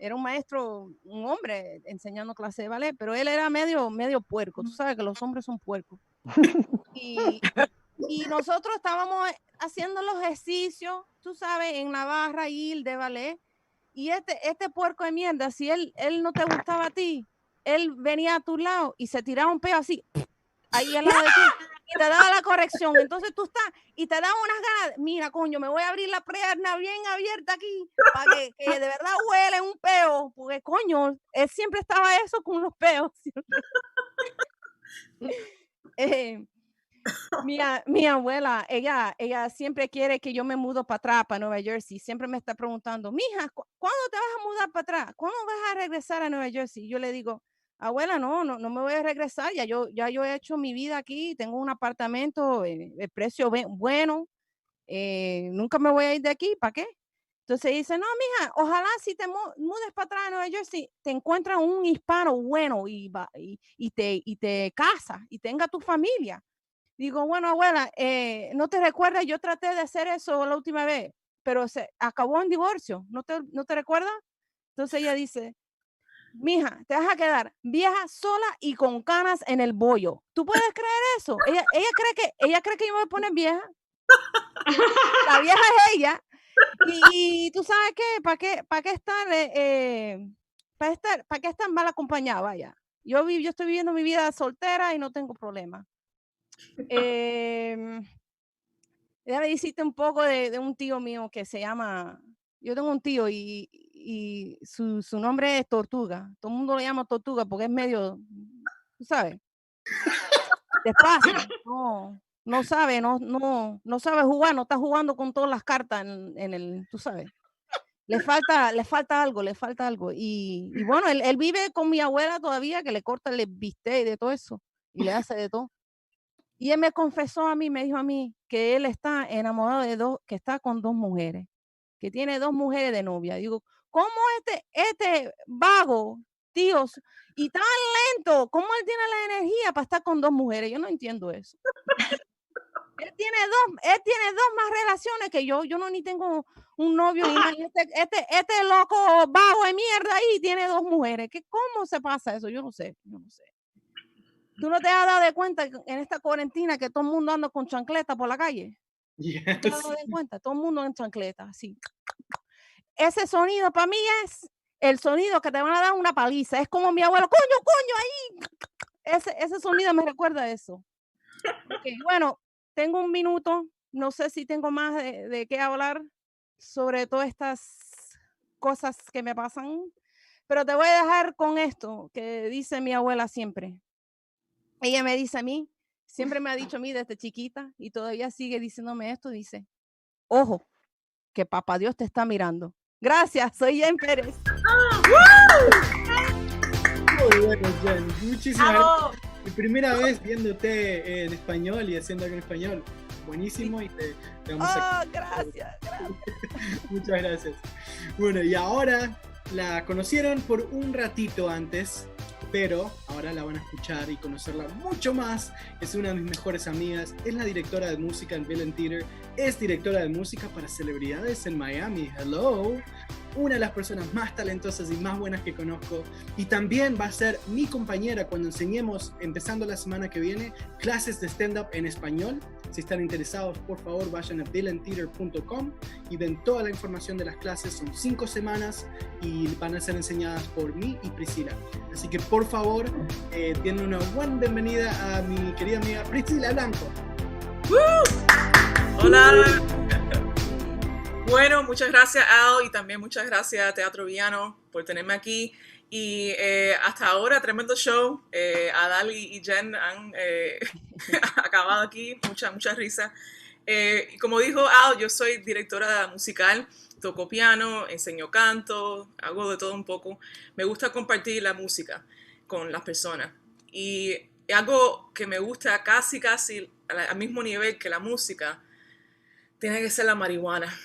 un maestro, un hombre enseñando clase de ballet, pero él era medio puerco. Tú sabes que los hombres son puercos. Y nosotros estábamos haciendo los ejercicios, tú sabes, en la barra y de ballet. Y este puerco de mierda, si él no te gustaba a ti, él venía a tu lado y se tiraba un peo así, ahí al lado de ti, y te daba la corrección. Entonces tú estás y te daba unas ganas, mira, coño, me voy a abrir la pierna bien abierta aquí para que de verdad huele un peo, porque coño, él siempre estaba eso con los peos. Mi abuela, ella siempre quiere que yo me mudo para atrás, para Nueva Jersey. Siempre me está preguntando, mija, ¿cuándo te vas a mudar para atrás? ¿Cuándo vas a regresar a Nueva Jersey? Yo le digo, abuela, no me voy a regresar. Ya yo he hecho mi vida aquí. Tengo un apartamento, el precio bueno. Nunca me voy a ir de aquí. ¿Para qué? Entonces dice, no, mija, ojalá si te mudes para atrás a Nueva Jersey, te encuentras un hispano bueno y te casas y tenga tu familia. Digo, bueno, abuela, ¿no te recuerdas? Yo traté de hacer eso la última vez, pero se acabó en divorcio. ¿No te recuerdas? Entonces ella dice, mija, te vas a quedar vieja sola y con canas en el bollo. ¿Tú puedes creer eso? Ella cree que yo me voy a poner vieja. La vieja es ella. Y tú sabes qué, ¿para qué estar mal acompañada? Vaya. Yo estoy viviendo mi vida soltera y no tengo problema. Déjame decirte un poco de un tío mío que se llama, yo tengo un tío y su nombre es Tortuga. Todo el mundo lo llama Tortuga porque es medio, tú sabes, despacio. No sabe, no sabe jugar, no está jugando con todas las cartas en el, tú sabes. Le falta algo. Y bueno, él vive con mi abuela todavía, que le corta el bistec y de todo eso, y le hace de todo. Y él me confesó a mí, me dijo a mí, que él está enamorado que está con 2 mujeres, que tiene 2 mujeres de novia. Digo, ¿cómo este vago, tíos, y tan lento, cómo él tiene la energía para estar con 2 mujeres? Yo no entiendo eso. Él tiene dos más relaciones que yo no ni tengo un novio ni nada. Este loco vago de mierda ahí tiene 2 mujeres. ¿Cómo se pasa eso? Yo no sé. ¿Tú no te has dado de cuenta en esta cuarentena que todo el mundo anda con chancleta por la calle? Yes. ¿Te has dado de cuenta? Todo el mundo en chancleta, así. Ese sonido para mí es el sonido que te van a dar una paliza. Es como mi abuelo, coño, ahí. Ese sonido me recuerda a eso. Okay, bueno, tengo un minuto. No sé si tengo más de qué hablar sobre todas estas cosas que me pasan. Pero te voy a dejar con esto que dice mi abuela siempre. Ella me dice a mí, siempre me ha dicho a mí desde chiquita y todavía sigue diciéndome esto, dice, ojo, que papá Dios te está mirando. Gracias, soy Jen Pérez. Muy bueno, Jen. Muchísimas gracias. Mi primera vez viéndote en español y haciendo algo en español. Buenísimo y te vamos a... Gracias. Muchas gracias. Bueno, y ahora la conocieron por un ratito antes, pero ahora la van a escuchar y conocerla mucho más. Es una de mis mejores amigas, es la directora de música en Villain Theater, es directora de música para celebridades en Miami. Hello. Una de las personas más talentosas y más buenas que conozco, y también va a ser mi compañera cuando enseñemos, empezando la semana que viene, clases de stand-up en español. Si están interesados, por favor vayan a villaintheater.com y ven toda la información de las clases. Son 5 semanas y van a ser enseñadas por mí y Priscila. Así que por favor, denle una buena bienvenida a mi querida amiga Priscila Blanco. Hola. Bueno, muchas gracias Al y también muchas gracias Teatro Villano por tenerme aquí. Y hasta ahora, tremendo show. Adal y Jen han acabado aquí, mucha risa. Y como dijo Al, yo soy directora musical, toco piano, enseño canto, hago de todo un poco. Me gusta compartir la música con las personas. Y algo que me gusta casi al mismo nivel que la música, tiene que ser la marihuana.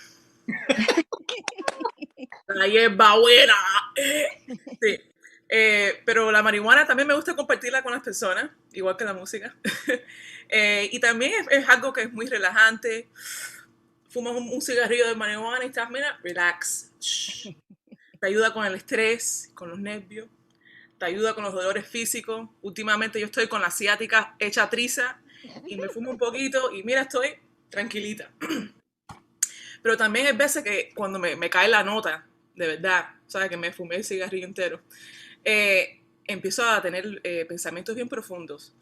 La hierba buena. Sí. Pero la marihuana también me gusta compartirla con las personas, igual que la música. Y también es algo que es muy relajante. Fumas un cigarrillo de marihuana y estás, mira, relax. Te ayuda con el estrés, con los nervios. Te ayuda con los dolores físicos. Últimamente yo estoy con la ciática hecha triza y me fumo un poquito y mira, estoy tranquilita. Pero también hay veces que cuando me cae la nota, de verdad, ¿sabes? Que me fumé el cigarrillo entero, empiezo a tener pensamientos bien profundos.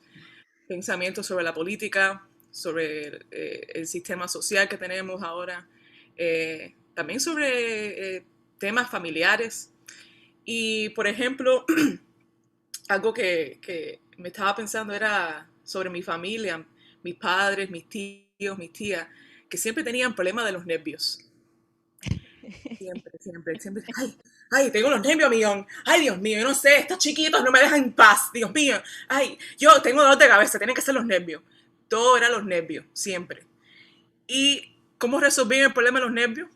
Pensamientos sobre la política, sobre el sistema social que tenemos ahora, también sobre temas familiares. Y, por ejemplo, algo que me estaba pensando era sobre mi familia, mis padres, mis tíos, mis tías, que siempre tenían problemas de los nervios. Siempre. Ay, tengo los nervios, millón. Ay, Dios mío, yo no sé, estos chiquitos no me dejan en paz. Dios mío. Ay, yo tengo dolor de cabeza, tienen que ser los nervios. Todo era los nervios, siempre. ¿Y cómo resolví el problema de los nervios?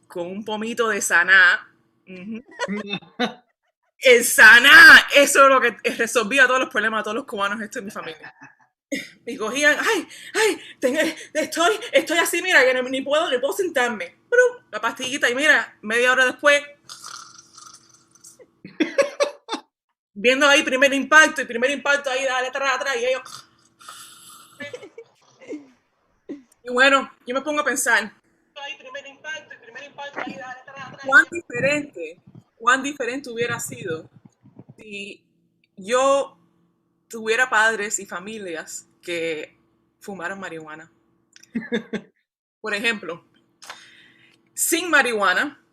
Con un pomito de saná. El saná, eso es lo que resolvía todos los problemas de todos los cubanos, esto en mi familia. Y cogían, estoy así, mira, que ni puedo sentarme. La pastillita y mira, media hora después, viendo ahí Primer Impacto, y Primer Impacto ahí dale atrás, y ellos... Y bueno, yo me pongo a pensar, cuán diferente hubiera sido si yo tuviera padres y familias que fumaran marihuana. Por ejemplo, sin marihuana,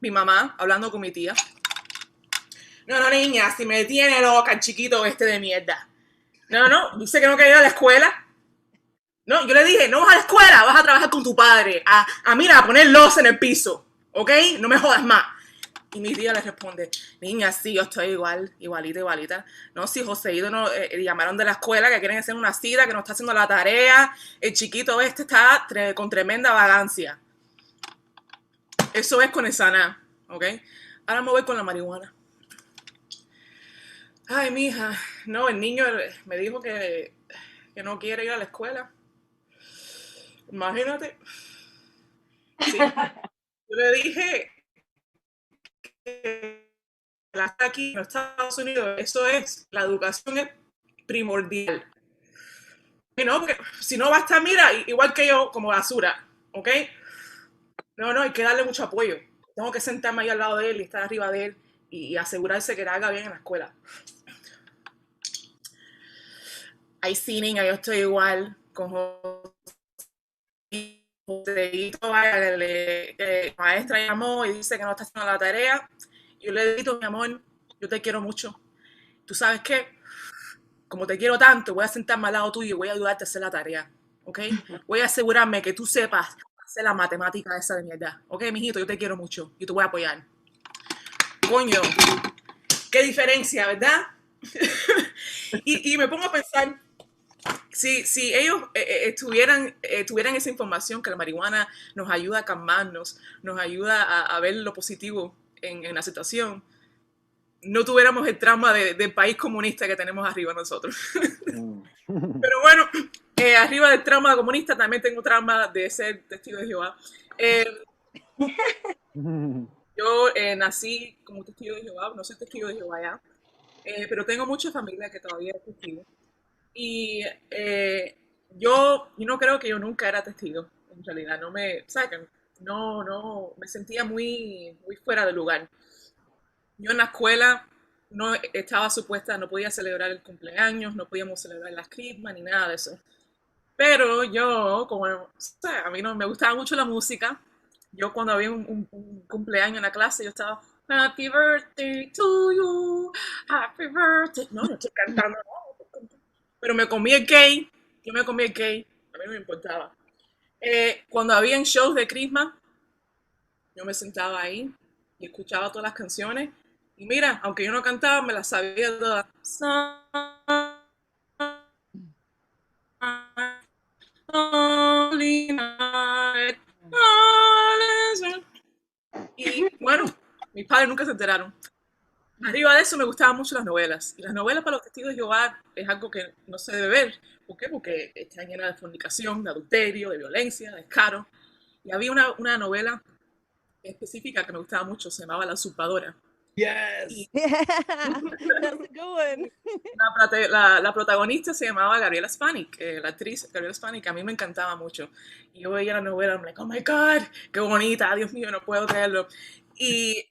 mi mamá, hablando con mi tía, no, niña, si me tiene loca el chiquito este de mierda. No, dice que no quería ir a la escuela. No, yo le dije, no vas a la escuela, vas a trabajar con tu padre, a poner losa en el piso, ¿ok? No me jodas más. Y mi tía le responde, niña, sí, yo estoy igualita. No, si Joseído no, llamaron de la escuela que quieren hacer una cita, que no está haciendo la tarea, el chiquito este está con tremenda vagancia. Eso es con el saná, ¿ok? Ahora me voy con la marihuana. Ay, mija, no, el niño me dijo que no quiere ir a la escuela. Imagínate. Sí. Yo le dije que aquí en los Estados Unidos, la educación es primordial. Y no, porque si no va a estar, mira, igual que yo, como basura, ¿ok? No, hay que darle mucho apoyo. Tengo que sentarme ahí al lado de él y estar arriba de él y asegurarse que le haga bien en la escuela. Ay, sí, niña, yo estoy igual con Joseito, que la maestra llamó y dice que no está haciendo la tarea. Yo le digo, mi amor, yo te quiero mucho. ¿Tú sabes qué? Como te quiero tanto, voy a sentarme al lado tuyo y voy a ayudarte a hacer la tarea, ¿ok? Voy a asegurarme que tú sepas hacer la matemática esa de mierda, ¿ok, mijito? Yo te quiero mucho, yo te voy a apoyar. Coño, qué diferencia, ¿verdad? y me pongo a pensar, si ellos tuvieran esa información, que la marihuana nos ayuda a calmarnos, nos ayuda a ver lo positivo en la situación, no tuviéramos el trauma del país comunista que tenemos arriba nosotros. Pero bueno, arriba del trauma comunista también tengo trauma de ser testigo de Jehová. Yo nací como testigo de Jehová, no soy testigo de Jehová ya, pero tengo mucha familia que todavía es testigo. Y yo no creo que yo nunca era testigo, en realidad. No me sentía muy fuera de lugar. Yo en la escuela no estaba supuesta, no podía celebrar el cumpleaños, no podíamos celebrar las crismas ni nada de eso. Pero yo, a mí no me gustaba mucho la música. Yo cuando había un cumpleaños en la clase, yo estaba, Happy birthday to you, happy birthday. No estoy cantando, no. Pero me comí el cake, a mí no me importaba. Cuando habían shows de Christmas, yo me sentaba ahí y escuchaba todas las canciones. Y mira, aunque yo no cantaba, me las sabía todas. Y bueno, mis padres nunca se enteraron. Arriba de eso me gustaban mucho las novelas. Y las novelas para los testigos de Jehová es algo que no se debe ver. ¿Por qué? Porque están llenas de fornicación, de adulterio, de violencia, de descaro. Y había una novela específica que me gustaba mucho, se llamaba La Usurpadora. Yes. That's a good one. La protagonista se llamaba Gabriela Spanik, la actriz Gabriela Spanik, que a mí me encantaba mucho. Y yo veía la novela, I'm like, oh my God, qué bonita, Dios mío, no puedo creerlo. Y,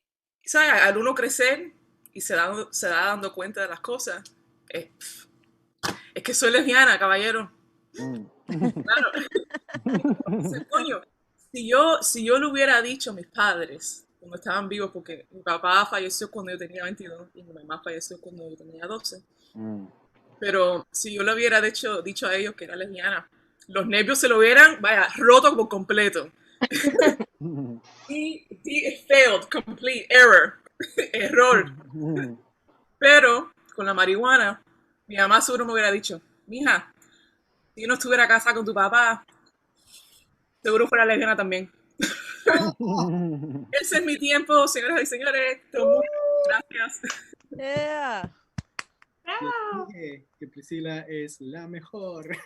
¿sabes? Al uno crecer y se da dando cuenta de las cosas, es que soy lesbiana, caballero. Claro. Entonces, coño, si yo le hubiera dicho a mis padres cuando estaban vivos, porque mi papá falleció cuando yo tenía 22 y mi mamá falleció cuando yo tenía 12, pero si yo le hubiera dicho a ellos que era lesbiana, los nervios se lo hubieran, roto por completo. y failed, complete, error. Pero con la marihuana, mi mamá seguro me hubiera dicho, mija, si yo no estuviera casada con tu papá, seguro fuera lesbiana también. Ese es mi tiempo, señoras y señores. Gracias. Yeah. Yo dije que Priscila es la mejor.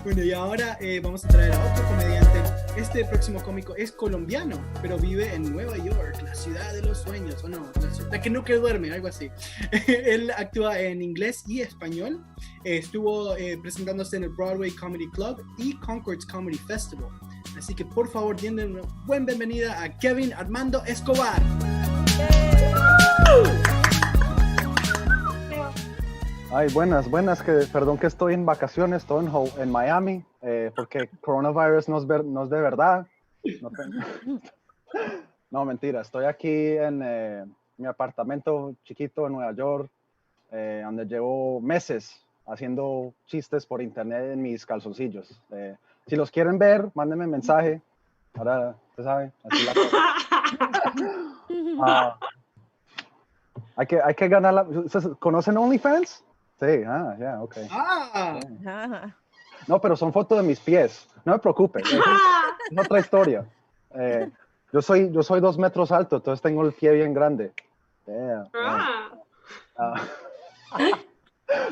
Bueno, y ahora vamos a traer a otro comediante Este próximo cómico es colombiano, pero vive en Nueva York, la ciudad de los sueños, o no, la que nunca duerme, algo así. Él actúa en inglés y español. Estuvo presentándose en el Broadway Comedy Club y Concord's Comedy Festival. Así que por favor, denle una buena bienvenida a Kevin Armando Escobar. Ay, buenas, perdón que estoy en vacaciones, estoy en Miami, porque coronavirus no es de verdad. No, mentira, estoy aquí en mi apartamento chiquito en Nueva York, donde llevo meses haciendo chistes por internet en mis calzoncillos. Si los quieren ver, mándenme mensaje. Ahora, usted sabe, así la cosa. Hay que ganar la... ¿Conocen OnlyFans? Sí, ya, ok. No, pero son fotos de mis pies. No me preocupe. Es otra historia. Yo soy 2 metros alto, entonces tengo el pie bien grande.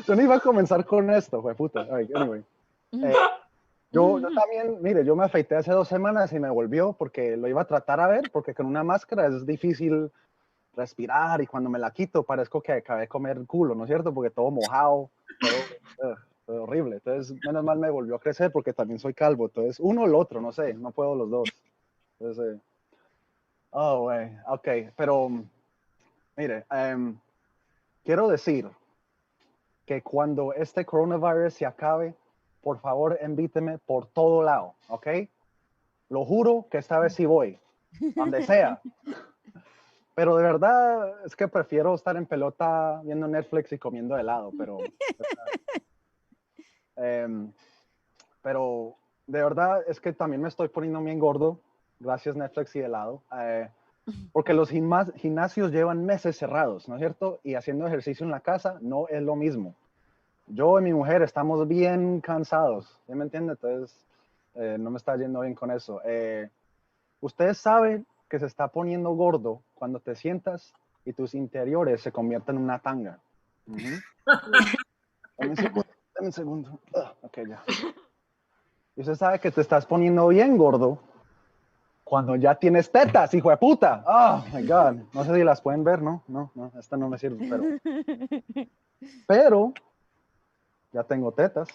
Yo no iba a comenzar con esto, fue puta. Anyway. Yo también, mire, yo me afeité hace 2 semanas y me volvió porque lo iba a tratar a ver, porque con una máscara es difícil respirar y cuando me la quito parezco que acabé de comer culo, ¿no es cierto? Porque todo mojado, todo horrible. Entonces, menos mal me volvió a crecer porque también soy calvo. Entonces, uno o el otro, no sé, no puedo los dos. Entonces, güey, ok, pero mire, quiero decir que cuando este coronavirus se acabe, por favor, invíteme por todo lado, ¿ok? Lo juro que esta vez sí voy, donde sea. Pero de verdad es que prefiero estar en pelota viendo Netflix y comiendo helado, pero de verdad es que también me estoy poniendo bien gordo, gracias Netflix y helado, porque los gimnasios llevan meses cerrados, ¿no es cierto? Y haciendo ejercicio en la casa no es lo mismo. Yo y mi mujer estamos bien cansados, ¿sí me entiende? Entonces no me está yendo bien con eso. Ustedes saben que se está poniendo gordo cuando te sientas y tus interiores se convierten en una tanga. Dame un segundo. Ok, ya. Y usted sabe que te estás poniendo bien gordo cuando ya tienes tetas, hijo de puta. Oh, my God. No sé si las pueden ver, ¿no? No, esta no me sirve, pero ya tengo tetas.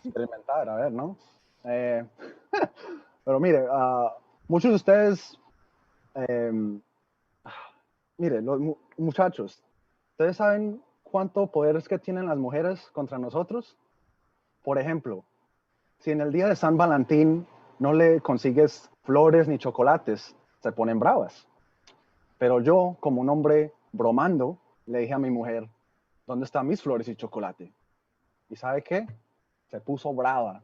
Experimentar, a ver, ¿no? Pero mire, muchos de ustedes, mire, los muchachos, ¿ustedes saben cuánto poder es que tienen las mujeres contra nosotros? Por ejemplo, si en el día de San Valentín no le consigues flores ni chocolates, se ponen bravas. Pero yo, como un hombre bromando, le dije a mi mujer, ¿dónde están mis flores y chocolate? ¿Y sabe qué? Se puso brava.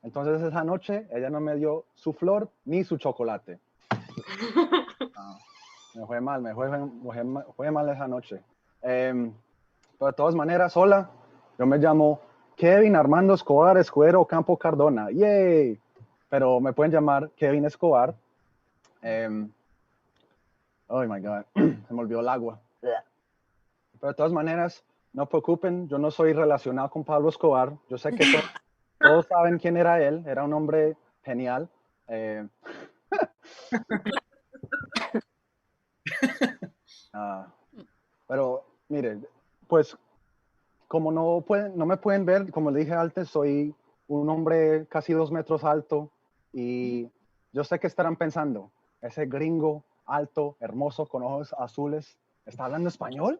Entonces esa noche ella no me dio su flor ni su chocolate. Me fue mal esa noche. Pero de todas maneras, hola, yo me llamo Kevin Armando Escobar Escudero Campo Cardona. ¡Yay! Pero me pueden llamar Kevin Escobar. Oh my God, se me olvidó el agua. Pero de todas maneras, no preocupen, yo no soy relacionado con Pablo Escobar. Yo sé que todos saben quién era él, era un hombre genial. Pero mire, pues como no me pueden ver, como le dije antes, soy un hombre casi 2 metros alto y yo sé que estarán pensando, ese gringo alto, hermoso, con ojos azules, ¿está hablando español?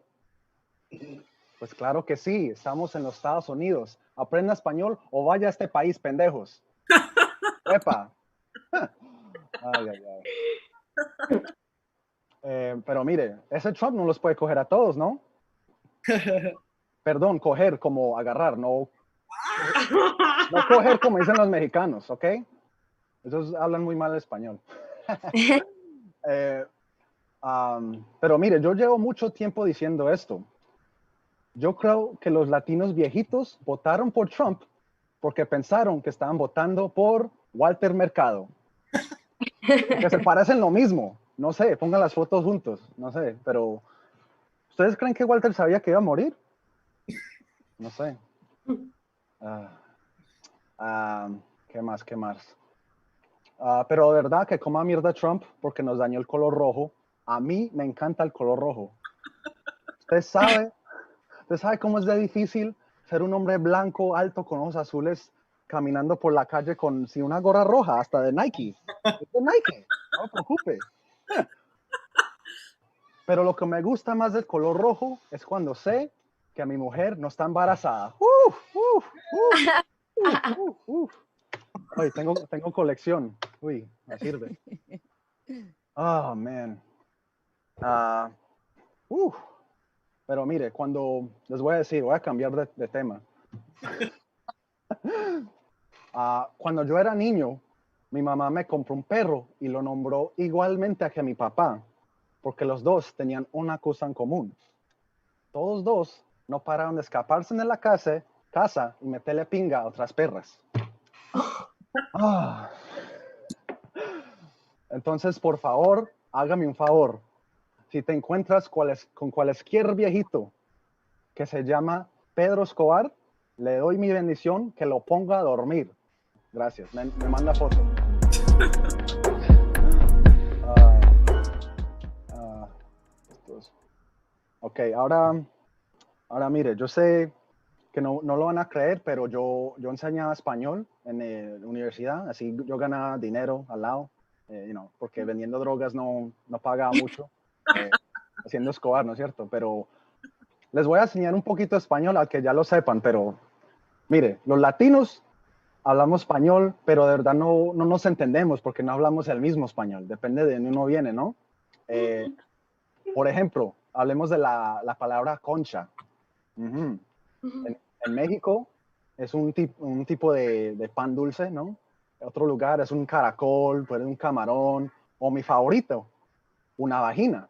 Pues claro que sí, estamos en los Estados Unidos. Aprenda español o vaya a este país, pendejos. ¡Epa! Pero mire, ese Trump no los puede coger a todos, ¿no? Perdón, coger como agarrar, no coger como dicen los mexicanos, ¿ok? Esos hablan muy mal español. Pero mire, yo llevo mucho tiempo diciendo esto. Yo creo que los latinos viejitos votaron por Trump porque pensaron que estaban votando por Walter Mercado. Que se parecen lo mismo. No sé, pongan las fotos juntos. No sé, pero ¿ustedes creen que Walter sabía que iba a morir? No sé. ¿Qué más? ¿Qué más? Pero de verdad que coma mierda Trump porque nos dañó el color rojo. A mí me encanta el color rojo. Usted sabe cómo es de difícil ser un hombre blanco, alto, con ojos azules, caminando por la calle con una gorra roja, hasta de Nike. Es de Nike, no se preocupe. Pero lo que me gusta más del color rojo es cuando sé que mi mujer no está embarazada. Ay, tengo colección. Uy, me sirve. Oh, man. Pero mire, les voy a decir, voy a cambiar de tema. Cuando yo era niño, mi mamá me compró un perro y lo nombró igualmente a que mi papá, porque los dos tenían una cosa en común. Todos dos no pararon de escaparse de la casa y meterle pinga a otras perras. Entonces, por favor, hágame un favor. Si te encuentras con cualquier viejito que se llama Pedro Escobar, le doy mi bendición que lo ponga a dormir. Gracias. Me manda foto. Ok, ahora mire, yo sé que no lo van a creer, pero yo enseñaba español en la universidad, así yo ganaba dinero al lado, porque vendiendo drogas no pagaba mucho, haciendo Escobar, ¿no es cierto? Pero les voy a enseñar un poquito de español, al que ya lo sepan, pero mire, los latinos hablamos español, pero de verdad no nos entendemos porque no hablamos el mismo español, depende de dónde uno viene, ¿no? Por ejemplo, hablemos de la palabra concha. En México es un tipo de pan dulce, ¿no? En otro lugar es un caracol, puede ser un camarón, o mi favorito, una vagina.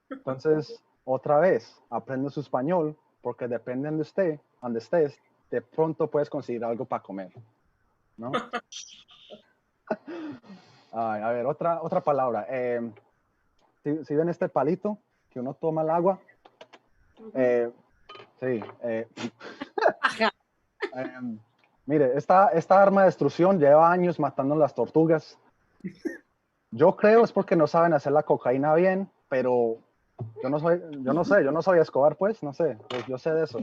Entonces, otra vez, aprende su español, porque depende de usted, donde estés, de pronto puedes conseguir algo para comer, ¿no? A ver, otra palabra. Si ven este palito que uno toma el agua, sí. Mire, esta arma de destrucción lleva años matando las tortugas. Yo creo es porque no saben hacer la cocaína bien, pero yo no soy Escobar, pues, no sé, yo sé de eso.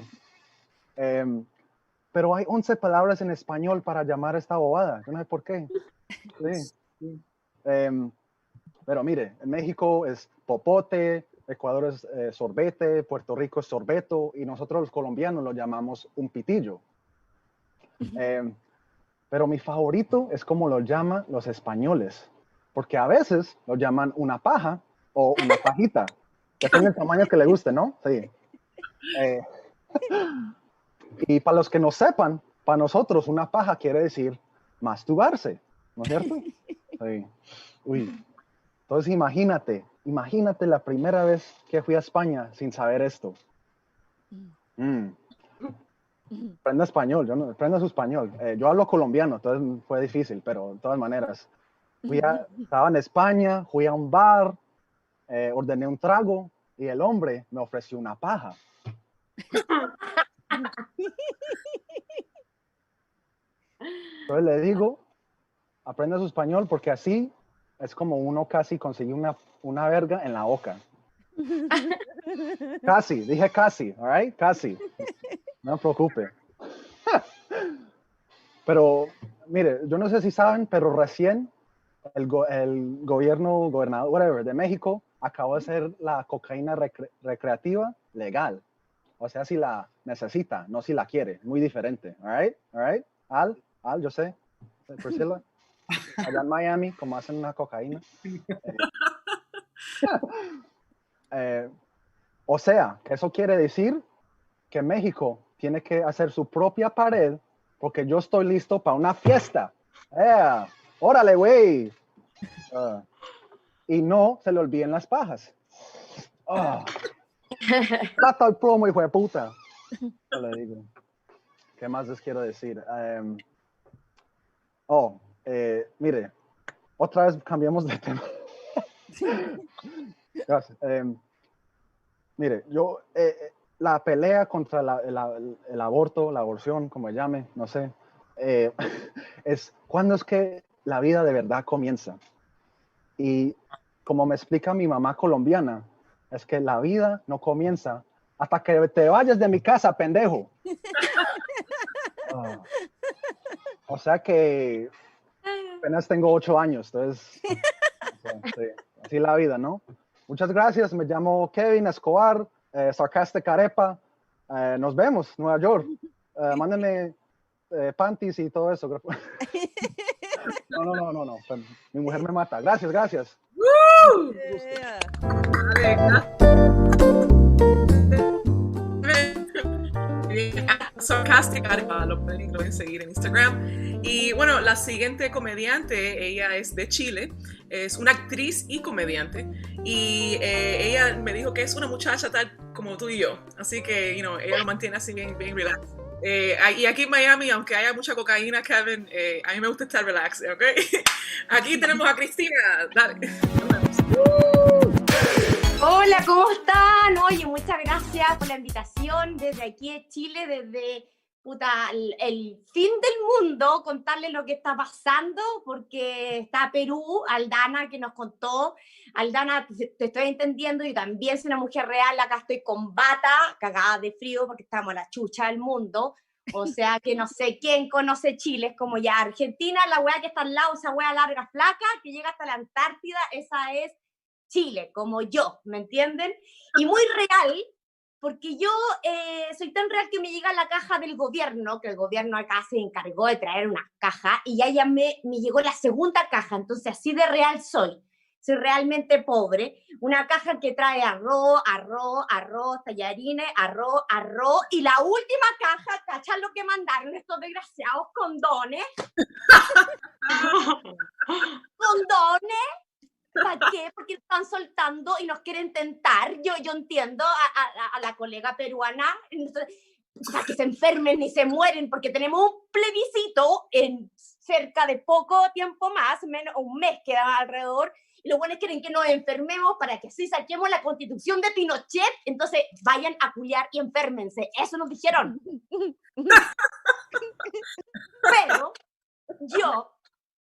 Pero hay 11 palabras en español para llamar esta bobada, yo no sé por qué. Sí. Pero mire, en México es popote, Ecuador es sorbete, Puerto Rico es sorbeto, y nosotros los colombianos lo llamamos un pitillo. Pero mi favorito es como lo llaman los españoles, porque a veces lo llaman una paja o una pajita. Depende del tamaño que le guste, ¿no? Sí. Y para los que no sepan, para nosotros una paja quiere decir masturbarse, ¿no es cierto? Sí. Uy. Entonces imagínate la primera vez que fui a España sin saber esto. Aprenda español, aprenda su español. Yo hablo colombiano, entonces fue difícil, pero de todas maneras. Estaba en España, fui a un bar, ordené un trago y el hombre me ofreció una paja. Entonces le digo, aprenda su español porque así es como uno casi consigue una verga en la boca. Casi, dije casi, all right? Casi. No se preocupe. Pero, mire, yo no sé si saben, pero recién el gobernador, whatever, de México acabó de hacer la cocaína recreativa legal. O sea, si la necesita, no si la quiere. Muy diferente. All right? Al, yo sé. Priscilla. Allá en Miami, como hacen una cocaína. O sea, que eso quiere decir que México tiene que hacer su propia pared porque yo estoy listo para una fiesta. Órale, güey. Y no se le olviden las pajas. Plata el plomo, hijo de puta. Yo le digo. ¿Qué más les quiero decir? Mire, otra vez cambiamos de tema. Gracias. Mire, yo, la pelea contra el aborto, la aborción, como llame, no sé, es cuándo es que la vida de verdad comienza. Y como me explica mi mamá colombiana, es que la vida no comienza hasta que te vayas de mi casa, pendejo. Oh. O sea que apenas tengo 8 años, entonces, sí, así la vida, ¿no? Muchas gracias, me llamo Kevin Escobar, Sarcastic Arepa. Nos vemos, Nueva York. Mándenme panties y todo eso. No. Mi mujer me mata. Gracias. ¡Woo! Sarcastic Arepa, lo pueden seguir en Instagram. Y bueno, la siguiente comediante, ella es de Chile, es una actriz y comediante, y ella me dijo que es una muchacha tal como tú y yo, así que ella lo mantiene así bien relax. Y aquí en Miami, aunque haya mucha cocaína, Kevin, a mí me gusta estar relax, ¿ok? Aquí tenemos a Cristina. Dale. Hola, ¿cómo están? Oye, muchas gracias por la invitación desde aquí de Chile, desde el fin del mundo, contarles lo que está pasando, porque está Perú, Aldana que nos contó. Aldana, te estoy entendiendo, y también soy una mujer real, acá estoy con bata, cagada de frío, porque estamos a la chucha del mundo. O sea que no sé quién conoce Chile, es como ya Argentina, la weá que está al lado, esa weá larga, flaca, que llega hasta la Antártida, esa es Chile, como yo, ¿me entienden? Y muy real, porque yo soy tan real que me llega la caja del gobierno, que el gobierno acá se encargó de traer una caja, y ya me llegó la segunda caja, entonces así de real soy realmente pobre, una caja que trae arroz, tallarines, arroz, y la última caja, ¿cachan lo que mandaron estos desgraciados condones? ¿Condones? ¿Para qué? Porque están soltando y nos quieren tentar. Yo entiendo a la colega peruana, para que se enfermen y se mueren, porque tenemos un plebiscito en cerca de poco tiempo más, menos un mes queda alrededor, y los buenos quieren que nos enfermemos para que así saquemos la constitución de Pinochet, entonces vayan a culiar y enfermense. Eso nos dijeron. Pero yo,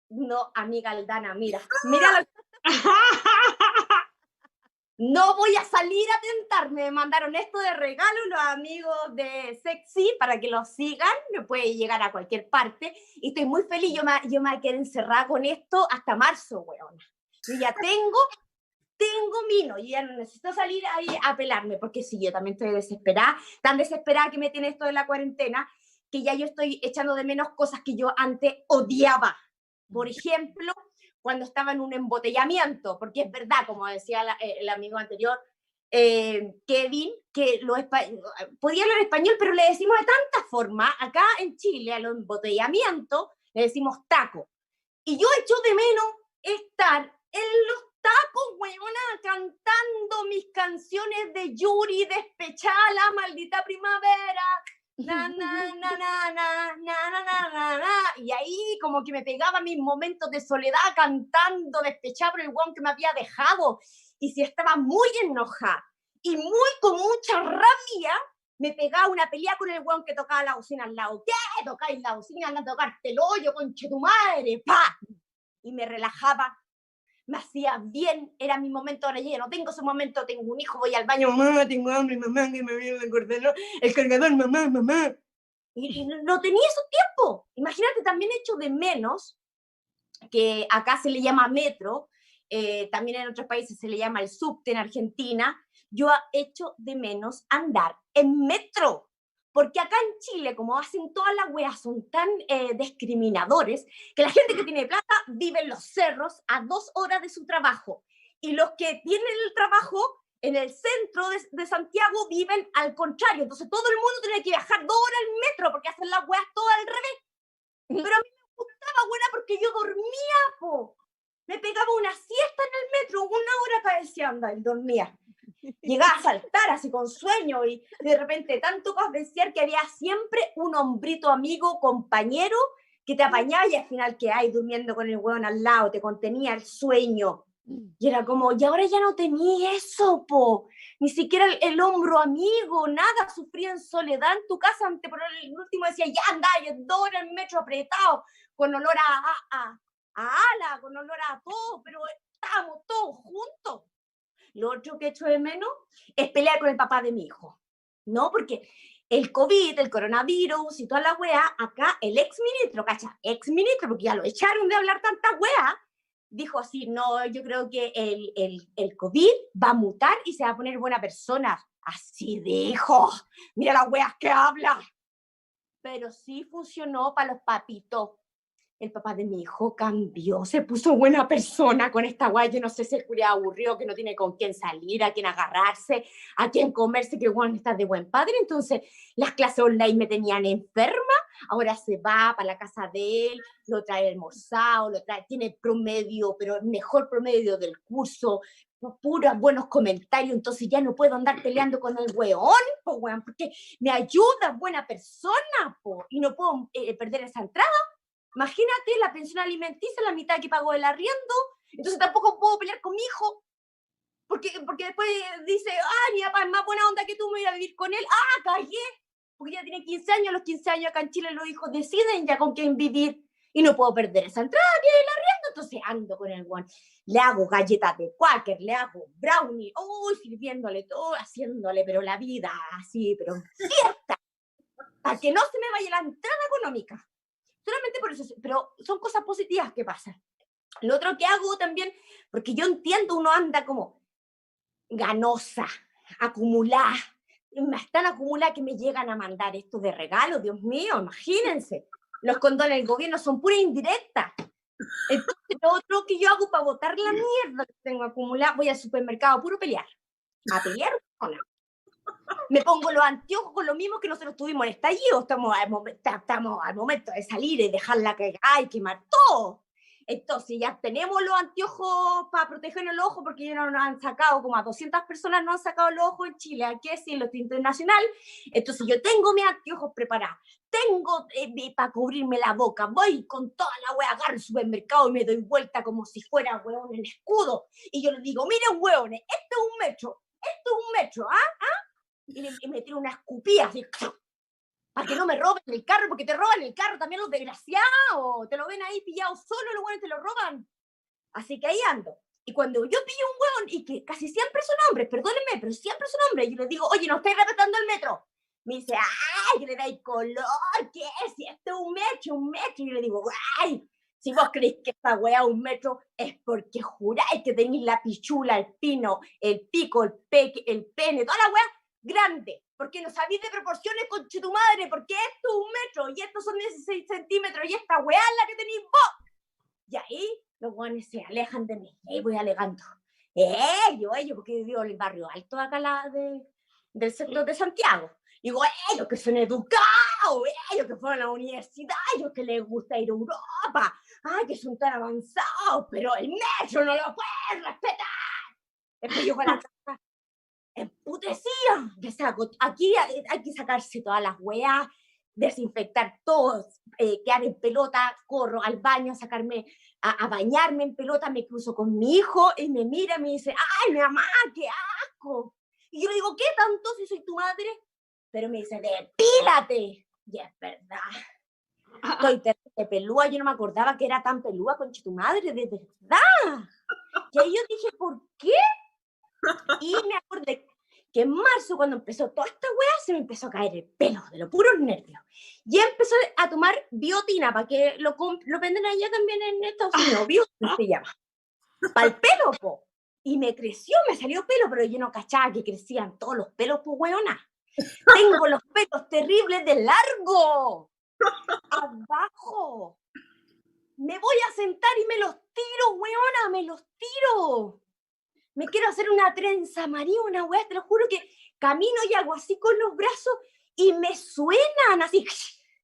no, amiga Aldana, mira, no voy a salir a tentarme. Me mandaron esto de regalo los amigos de Sexy para que los sigan. Me puede llegar a cualquier parte. Y estoy muy feliz. Yo me voy a quedar encerrada con esto hasta marzo, weona. Yo ya tengo vino. Y ya no necesito salir ahí a pelarme. Porque sí, yo también estoy desesperada. Tan desesperada que me tiene esto de la cuarentena, que ya yo estoy echando de menos cosas que yo antes odiaba. Por ejemplo, cuando estaba en un embotellamiento, porque es verdad, como decía el amigo anterior, Kevin, que podía hablar español, pero le decimos de tanta forma, acá en Chile, a los embotellamientos, le decimos taco. Y yo echo de menos estar en los tacos, weona, cantando mis canciones de Yuri, despechada, la maldita primavera, na, na, na, na, na, na, na, na, na. Y ahí como que me pegaba mis momentos de soledad cantando despechado por el weón que me había dejado, y si estaba muy enojada y con mucha rabia, me pegaba una pelea con el weón que tocaba la bocina al lado. ¿Qué? ¿Tocáis la bocina? Anda a tocarte el hoyo, conche tu madre, pa. Y me relajaba, me hacía bien, era mi momento. Ahora ya no tengo ese momento, tengo un hijo, voy al baño, mamá, tengo hambre, mamá, que me viene el cargador, mamá. Y no tenía esos tiempos. Imagínate, también echo de menos, que acá se le llama metro, también en otros países se le llama el subte en Argentina. Yo echo de menos andar en metro. Porque acá en Chile, como hacen todas las weas, son tan discriminadores, que la gente que tiene plata vive en los cerros a 2 horas de su trabajo. Y los que tienen el trabajo en el centro de Santiago viven al contrario. Entonces todo el mundo tiene que viajar 2 horas en metro porque hacen las weas todas al revés. Pero a mí me gustaba, buena, porque yo dormía, po. Me pegaba una siesta en el metro, 1 hora padeció, y dormía. Llegaba a saltar así con sueño, y de repente tanto cabecear que había siempre un hombrito amigo, compañero, que te apañaba, y al final que hay durmiendo con el hueón al lado, te contenía el sueño. Y era como, y ahora ya no tenía eso, po. Ni siquiera el hombro amigo, nada, sufría en soledad en tu casa. Por el último decía, ya anda, ya 2 horas en el metro apretado, con olor a ala, con olor a todo, pero estábamos todos juntos. Lo otro que echo de menos es pelear con el papá de mi hijo, ¿no? Porque el COVID, el coronavirus y toda la wea, acá el exministro, ¿cacha? Exministro, porque ya lo echaron de hablar tanta wea, dijo así, no, yo creo que el COVID va a mutar y se va a poner buena persona. Así dijo. Mira las weas que habla. Pero sí funcionó para los papitos. El papá de mi hijo cambió, se puso buena persona con esta guay. Yo no sé si el culiao aburrido, que no tiene con quién salir, a quién agarrarse, a quién comerse, que bueno, está de buen padre. Entonces, las clases online me tenían enferma. Ahora se va para la casa de él, lo trae almorzado, lo trae, tiene promedio, pero el mejor promedio del curso, puros buenos comentarios. Entonces ya no puedo andar peleando con el weón, po, weón, porque me ayuda, buena persona, po, y no puedo perder esa entrada. Imagínate la pensión alimenticia, la mitad que pago el arriendo, entonces tampoco puedo pelear con mi hijo, porque después dice, mi papá es más buena onda que tú, me voy a ir a vivir con él. Callé, porque ya tiene 15 años, a los 15 años acá en Chile los hijos deciden ya con quién vivir, y no puedo perder esa entrada que es el arriendo, entonces ando con el guan. Le hago galletas de Quaker, le hago brownie, sirviéndole todo, haciéndole, pero la vida así, pero cierta, para que no se me vaya la entrada económica. Solamente por eso, pero son cosas positivas que pasan. Lo otro que hago también, porque yo entiendo, uno anda como ganosa, acumulada, más tan acumulada que me llegan a mandar esto de regalo, Dios mío, imagínense. Los condones del gobierno son pura indirecta. Entonces, lo otro que yo hago para botar la mierda que tengo acumulada, voy al supermercado puro pelear. A pelear, no. Me pongo los anteojos con lo mismo que nosotros tuvimos en estallido. Estamos al momento de salir y dejarla cagar y quemar todo. Entonces ya tenemos los anteojos para protegernos los ojos, porque ya nos han sacado, como a 200 personas nos han sacado los ojos en Chile, aquí es en lo internacional. Entonces yo tengo mis anteojos preparados, tengo para cubrirme la boca, voy con toda la wea, agarro el supermercado y me doy vuelta como si fuera weón el escudo. Y yo les digo, miren weones, esto es un metro, y me tiro una escupida así, para que no me roben el carro, porque te roban el carro también los desgraciados, te lo ven ahí pillado solo, los buenos te lo roban. Así que ahí ando. Y cuando yo pillo un hueón, y que casi siempre son hombres, perdónenme, pero siempre son hombres, yo les digo, oye, no estáis respetando el metro. Me dice, que le dais color, ¿qué es? Si esto es un metro. Y yo le digo, si vos creéis que esta weá es un metro, es porque juráis que tenéis la pichula, el pino, el pico, el pene, toda la weá grande, porque no sabéis de proporciones, conche tu madre, porque esto es un metro, y estos son 16 centímetros, y esta weá es la que tenéis vos. Y ahí los weones se alejan de mí, y ahí voy alegando. Ellos, porque digo, el barrio alto acá del sector de Santiago. Digo, ellos que son educados, ellos que fueron a la universidad, ellos que les gusta ir a Europa, que son tan avanzados, pero el metro no lo pueden respetar. Después yo para la casa, emputecía, que saco, aquí hay que sacarse todas las weas, desinfectar todo, quedar en pelota, corro al baño, sacarme a bañarme en pelota, me cruzo con mi hijo, y me mira y me dice, ¡ay, mi mamá, qué asco! Y yo le digo, ¿qué tanto si soy tu madre? Pero me dice, depílate. Y es verdad. Estoy terrible pelúa, yo no me acordaba que era tan pelúa, concha tu madre, de verdad. Y ahí yo dije, ¿por qué? Y me acordé que en marzo, cuando empezó toda esta weá, se me empezó a caer el pelo de los puros nervios. Y empezó a tomar biotina, para que lo venden allá también en Estados Unidos, biotina se llama. Para el pelo, po. Y me creció, me salió pelo, pero yo no cachaba que crecían todos los pelos, po, weona. Tengo los pelos terribles de largo. Abajo. Me voy a sentar y me los tiro, weona, me los tiro. Me quiero hacer una trenza María, una weá, te lo juro que camino y hago así con los brazos y me suenan así.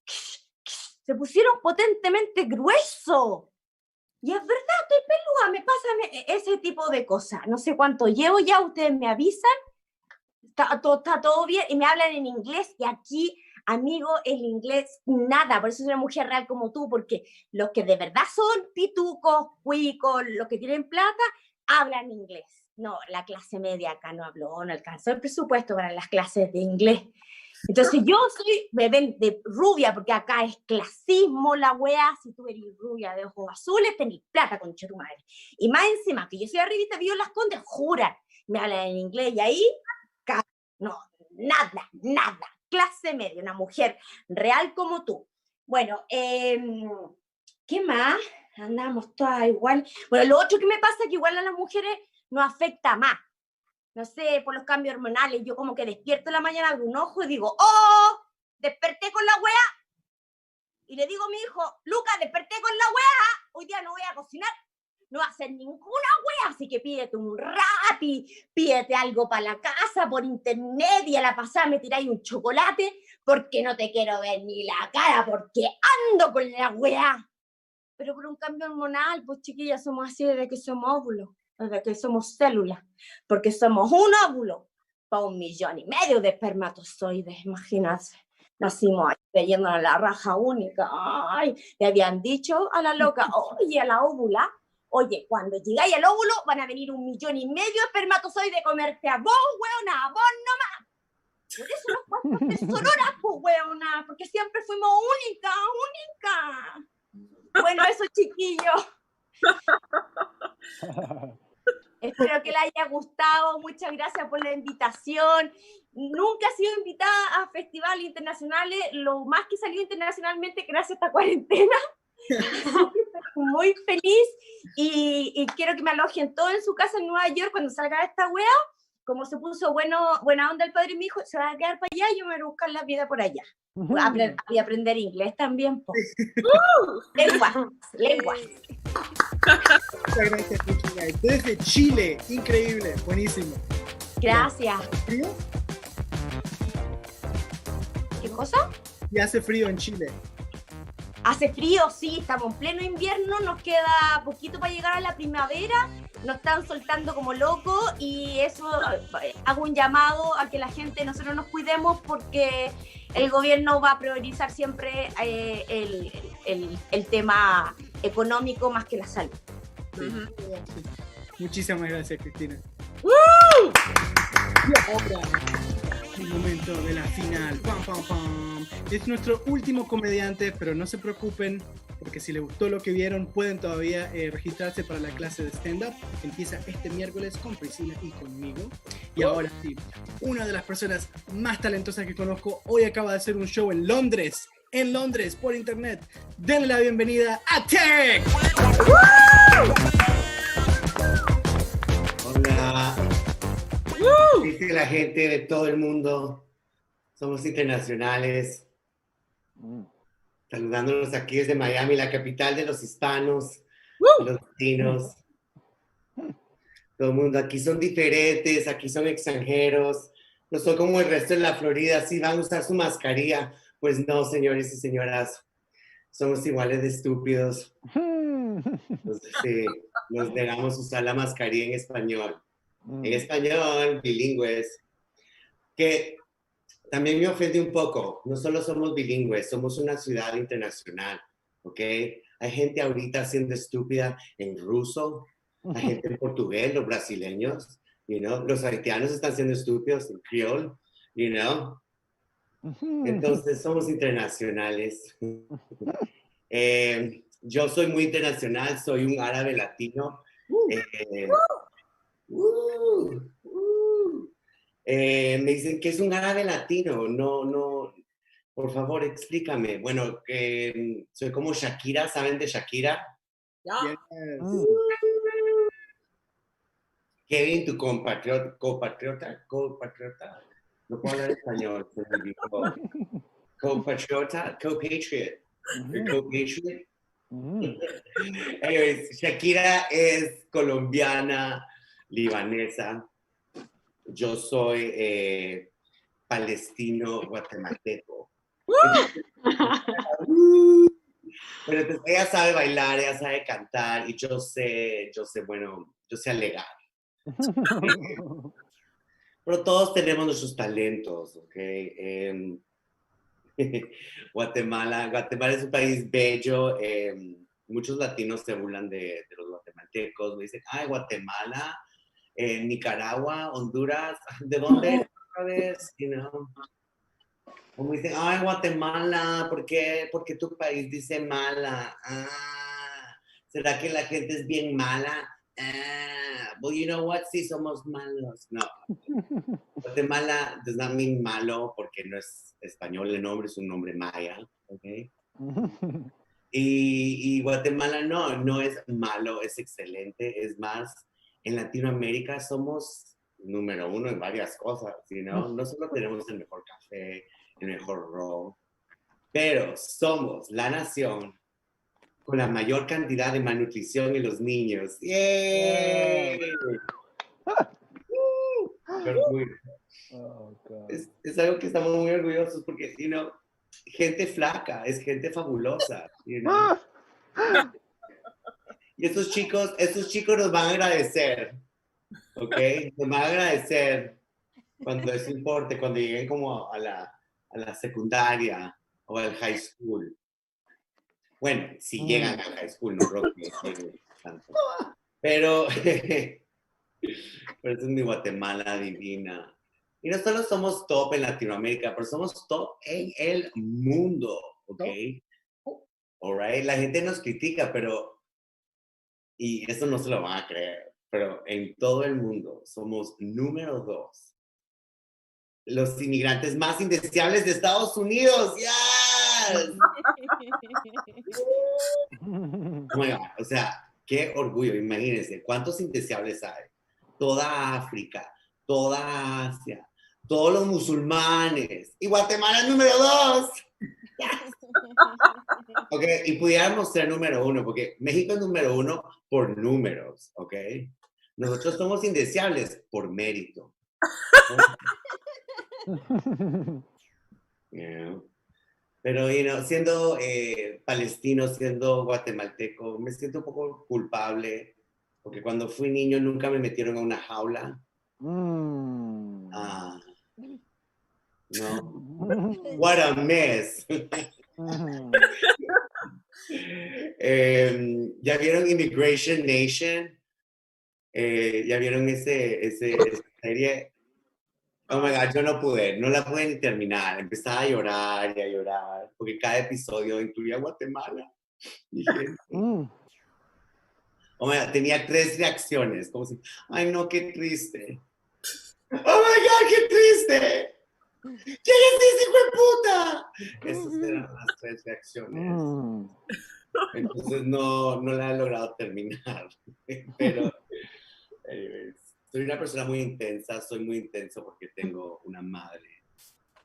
Se pusieron potentemente gruesos. Y es verdad, estoy pelúa, me pasan ese tipo de cosas. No sé cuánto llevo ya, ustedes me avisan. Está todo bien, y me hablan en inglés, y aquí, amigo, el inglés, nada. Por eso soy una mujer real como tú, porque los que de verdad son pitucos, cuicos, los que tienen plata, hablan inglés. No, la clase media acá no habló, no alcanzó el presupuesto para las clases de inglés. Entonces yo me ven de rubia, porque acá es clasismo la weá. Si tú eres rubia de ojos azules, tenés plata, concha tu madre. Y más encima, que yo soy arribita, vivo en Las Condes, juran, me hablan en inglés y ahí, no, nada. Clase media, una mujer real como tú. Bueno, ¿qué más? Andamos todas igual. Bueno, lo otro que me pasa es que igual a las mujeres nos afecta más. No sé, por los cambios hormonales, yo como que despierto en la mañana de un ojo y digo, ¡oh! Desperté con la weá. Y le digo a mi hijo, Lucas, desperté con la weá. Hoy día no voy a cocinar, no voy a hacer ninguna weá. Así que pídete un Rappi, pídete algo para la casa por internet y a la pasada me tiráis un chocolate porque no te quiero ver ni la cara porque ando con la weá. Pero por un cambio hormonal, pues chiquillas, somos así desde que somos óvulos. Desde que somos células, porque somos un óvulo para 1,5 millones de espermatozoides, imagínate. Nacimos ahí creyéndonos la raja única. Ay, le habían dicho a la loca, oye, a la óvula, oye, cuando llegáis al óvulo van a venir 1,5 millones de espermatozoides de comerte a vos, weona, a vos nomás. Por eso nos cuesta ser sororas, pues, weona, porque siempre fuimos única. Bueno, eso, chiquillos. Espero que les haya gustado. Muchas gracias por la invitación. Nunca he sido invitada a festivales internacionales. Lo más que he salido internacionalmente gracias a esta cuarentena. Estoy muy feliz y quiero que me alojen todos en su casa en Nueva York cuando salga esta wea. Como se puso buena onda el padre y mi hijo, se va a quedar para allá y yo me voy a buscar la vida por allá. Y aprender inglés también. Lenguas. Muchas gracias, Cristina. Desde Chile, increíble, buenísimo. Gracias. ¿Frío? ¿Qué cosa? Y hace frío en Chile. Hace frío, sí, estamos en pleno invierno, nos queda poquito para llegar a la primavera, nos están soltando como locos y eso hago un llamado a que la gente, nosotros nos cuidemos porque el gobierno va a priorizar siempre el tema económico más que la salud. Muchísimas gracias, Cristina. Y ahora, el momento de la final. ¡Pam, pam, pam! Es nuestro último comediante, pero no se preocupen, porque si les gustó lo que vieron, pueden todavía registrarse para la clase de stand-up. Empieza este miércoles con Priscila y conmigo. Y ahora sí, una de las personas más talentosas que conozco hoy acaba de hacer un show en Londres, por internet. Denle la bienvenida a Tech. Hola. Dice la gente de todo el mundo. Somos internacionales. Saludándonos aquí desde Miami, la capital de los hispanos, de los latinos. Todo el mundo aquí son diferentes, aquí son extranjeros. No son como el resto de la Florida, sí van a usar su mascarilla. Pues no, señores y señoras, somos iguales de estúpidos. Entonces, sí, nos negamos a usar la mascarilla en español. En español, bilingües. Que también me ofende un poco. No solo somos bilingües, somos una ciudad internacional, ¿ok? Hay gente ahorita siendo estúpida en ruso, hay gente en portugués, los brasileños, you know? Los haitianos están siendo estúpidos en criol, you know? Entonces somos internacionales. Yo soy muy internacional, soy un árabe latino. Me dicen que es un árabe latino. No, por favor, explícame. Bueno, soy como Shakira, ¿saben de Shakira? Kevin, tu compatriota. No puedo hablar español. Compatriot. Anyways, Shakira es colombiana, libanesa. Yo soy palestino guatemalteco. Pero entonces, ella sabe bailar, ella sabe cantar y yo sé alegar. Pero todos tenemos nuestros talentos, ¿ok? Guatemala es un país bello. Muchos latinos se burlan de los guatemaltecos. guatemaltecos, me dicen, ay, Guatemala, Nicaragua, Honduras, ¿de dónde eres otra vez? You know? O me dicen, ay, Guatemala, ¿por qué tu país dice mala? ¿Será que la gente es bien mala? Well, you know what? Sí, somos malos. No. Guatemala does not mean malo porque no es español, el nombre es un nombre maya, ¿ok? Y Guatemala no es malo, es excelente. Es más, en Latinoamérica somos número uno en varias cosas, ¿no? No solo tenemos el mejor café, el mejor roll, pero somos la nación con la mayor cantidad de malnutrición en los niños. ¡Yay! Es algo que estamos muy orgullosos porque, gente flaca es gente fabulosa, Y estos chicos nos van a agradecer, ¿ok? Nos van a agradecer cuando eso importe, cuando lleguen como a la secundaria o al high school. Bueno, si llegan al high school, no creo que lleguen tanto. Pero esa es mi Guatemala divina. Y no solo somos top en Latinoamérica, pero somos top en el mundo, ¿ok? All right? La gente nos critica, y eso no se lo van a creer, pero en todo el mundo somos número 2. Los inmigrantes más indeseables de Estados Unidos. ¡Yes! Oh my God. O sea, qué orgullo. Imagínense, ¿cuántos indeseables hay? Toda África, toda Asia, todos los musulmanes. Y Guatemala es número 2. Ok, y pudiéramos ser número 1, porque México es número 1 por números, ok. Nosotros somos indeseables por mérito. Yeah. Pero, siendo palestino, siendo guatemalteco, me siento un poco culpable, porque cuando fui niño nunca me metieron a una jaula. No. What a mess. ¿Ya vieron Immigration Nation? ¿Ya vieron esa serie? Oh my God, yo no la pude ni terminar. Empezaba a llorar y a llorar, porque cada episodio incluía Guatemala. Dije, oh my God, tenía 3 reacciones, como si, ay no, qué triste. Oh my God, qué triste. ¿Quién es ese hijo de puta? Esas eran las 3 reacciones. Entonces no la he logrado terminar. Pero, anyways, soy una persona muy intensa, soy muy intenso porque tengo una madre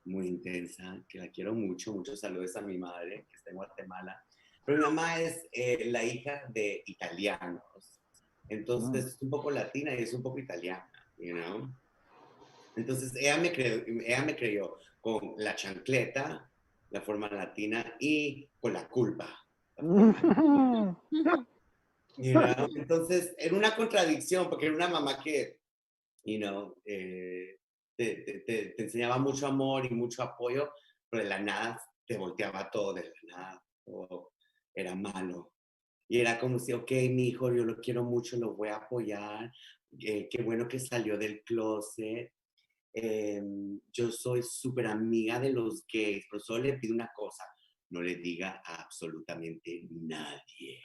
muy intensa, que la quiero mucho. Muchos saludos a mi madre, que está en Guatemala. Pero mi mamá es la hija de italianos. Entonces es un poco latina y es un poco italiana, Entonces ella me creyó con la chancleta, la forma latina, y con la culpa. Entonces era una contradicción, porque era una mamá que, te enseñaba mucho amor y mucho apoyo, pero de la nada te volteaba todo, de la nada todo era malo. Y era como si, ok, mi hijo, yo lo quiero mucho, lo voy a apoyar, qué bueno que salió del closet. Yo soy súper amiga de los gays, pero solo le pido una cosa, no le diga a absolutamente nadie.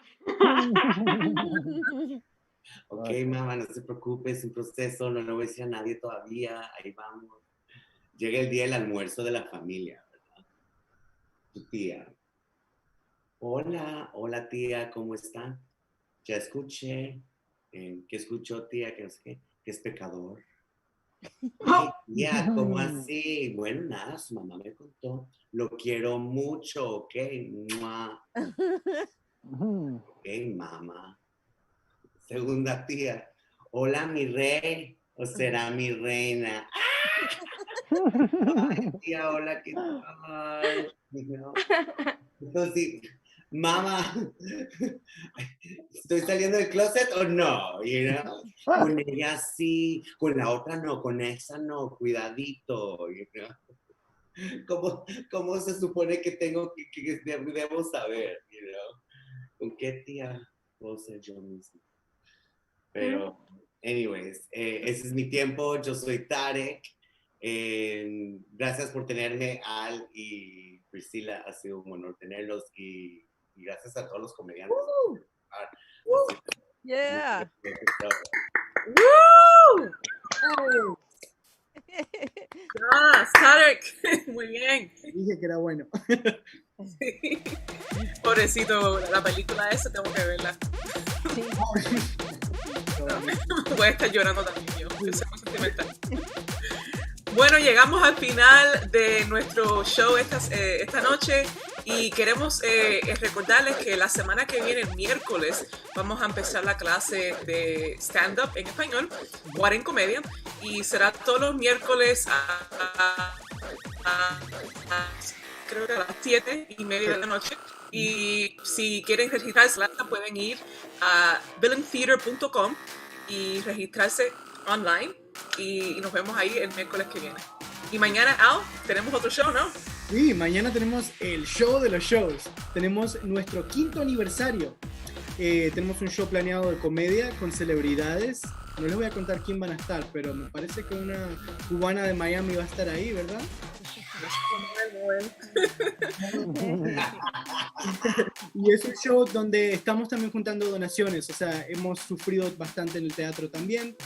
Ok, mamá, no se preocupe, es un proceso, no lo voy a decir a nadie todavía, ahí vamos. Llega el día del almuerzo de la familia, ¿verdad? Tu tía. Hola tía, ¿cómo está? Ya escuché. ¿Qué escuchó tía? Que no sé qué, que es pecador. Ay, tía, ¿cómo así? Bueno, nada, su mamá me contó. Lo quiero mucho, ¿ok? ¡Mua! Ok, mamá. Segunda tía. Hola, mi rey. ¿O será mi reina? Ay, tía, hola, ¿qué tal? Entonces, mamá, ¿estoy saliendo del closet o no? Con ella sí, con la otra no, con esa no, cuidadito. ¿Cómo se supone que debo saber? ¿Con qué tía puedo ser yo misma? Pero, anyways, ese es mi tiempo. Yo soy Tarek. Gracias por tenerme, Al y Priscila. Ha sido un honor tenerlos y gracias a todos los comediantes. Yeah. ¡Woo! Tarek, muy bien. Dije que era bueno. Sí. Pobrecito, la película esa tengo que verla. Voy a estar llorando también yo soy muy sentimental. Bueno, llegamos al final de nuestro show esta noche y queremos recordarles que la semana que viene, el miércoles, vamos a empezar la clase de stand-up en español, Quarencomedia, y será todos los miércoles creo que a las 7:30 de la noche. Y si quieren registrarse, pueden ir a billingtheater.com y registrarse online. Y nos vemos ahí el miércoles que viene. Y mañana, Al, tenemos otro show, ¿no? Sí, mañana tenemos el show de los shows. Tenemos nuestro 5º aniversario. Tenemos un show planeado de comedia con celebridades. No les voy a contar quién van a estar, pero me parece que una cubana de Miami va a estar ahí, ¿verdad? Y es un show donde estamos también juntando donaciones, o sea, hemos sufrido bastante en el teatro también,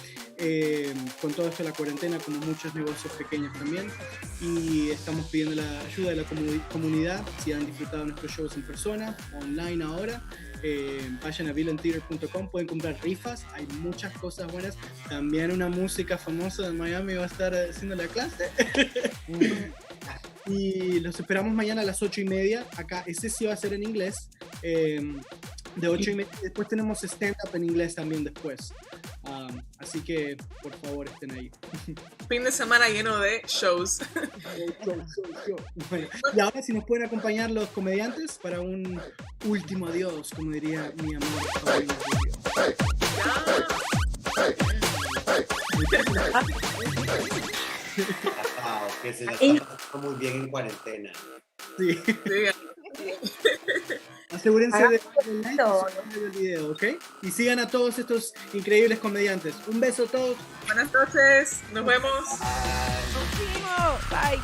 con todo esto de la cuarentena, como muchos negocios pequeños también, y estamos pidiendo la ayuda de la comunidad. Si han disfrutado nuestros shows en persona, online ahora, vayan a billingtheater.com, pueden comprar rifas, hay muchas cosas buenas, también una música famosa de Miami va a estar haciendo la clase. Y los esperamos mañana a las 8:30. Acá, ese sí va a ser en inglés. De 8:30. Después tenemos stand-up en inglés también después. Así que, por favor, estén ahí. Fin de semana lleno de shows. Bueno, y ahora si nos pueden acompañar los comediantes para un último adiós, como diría mi amor. Que se la está pasando muy bien en cuarentena. Sí. Asegúrense de darle like y el video, ¿ok? Y sigan a todos estos increíbles comediantes. Un beso a todos. Buenas noches. Nos vemos. Bye.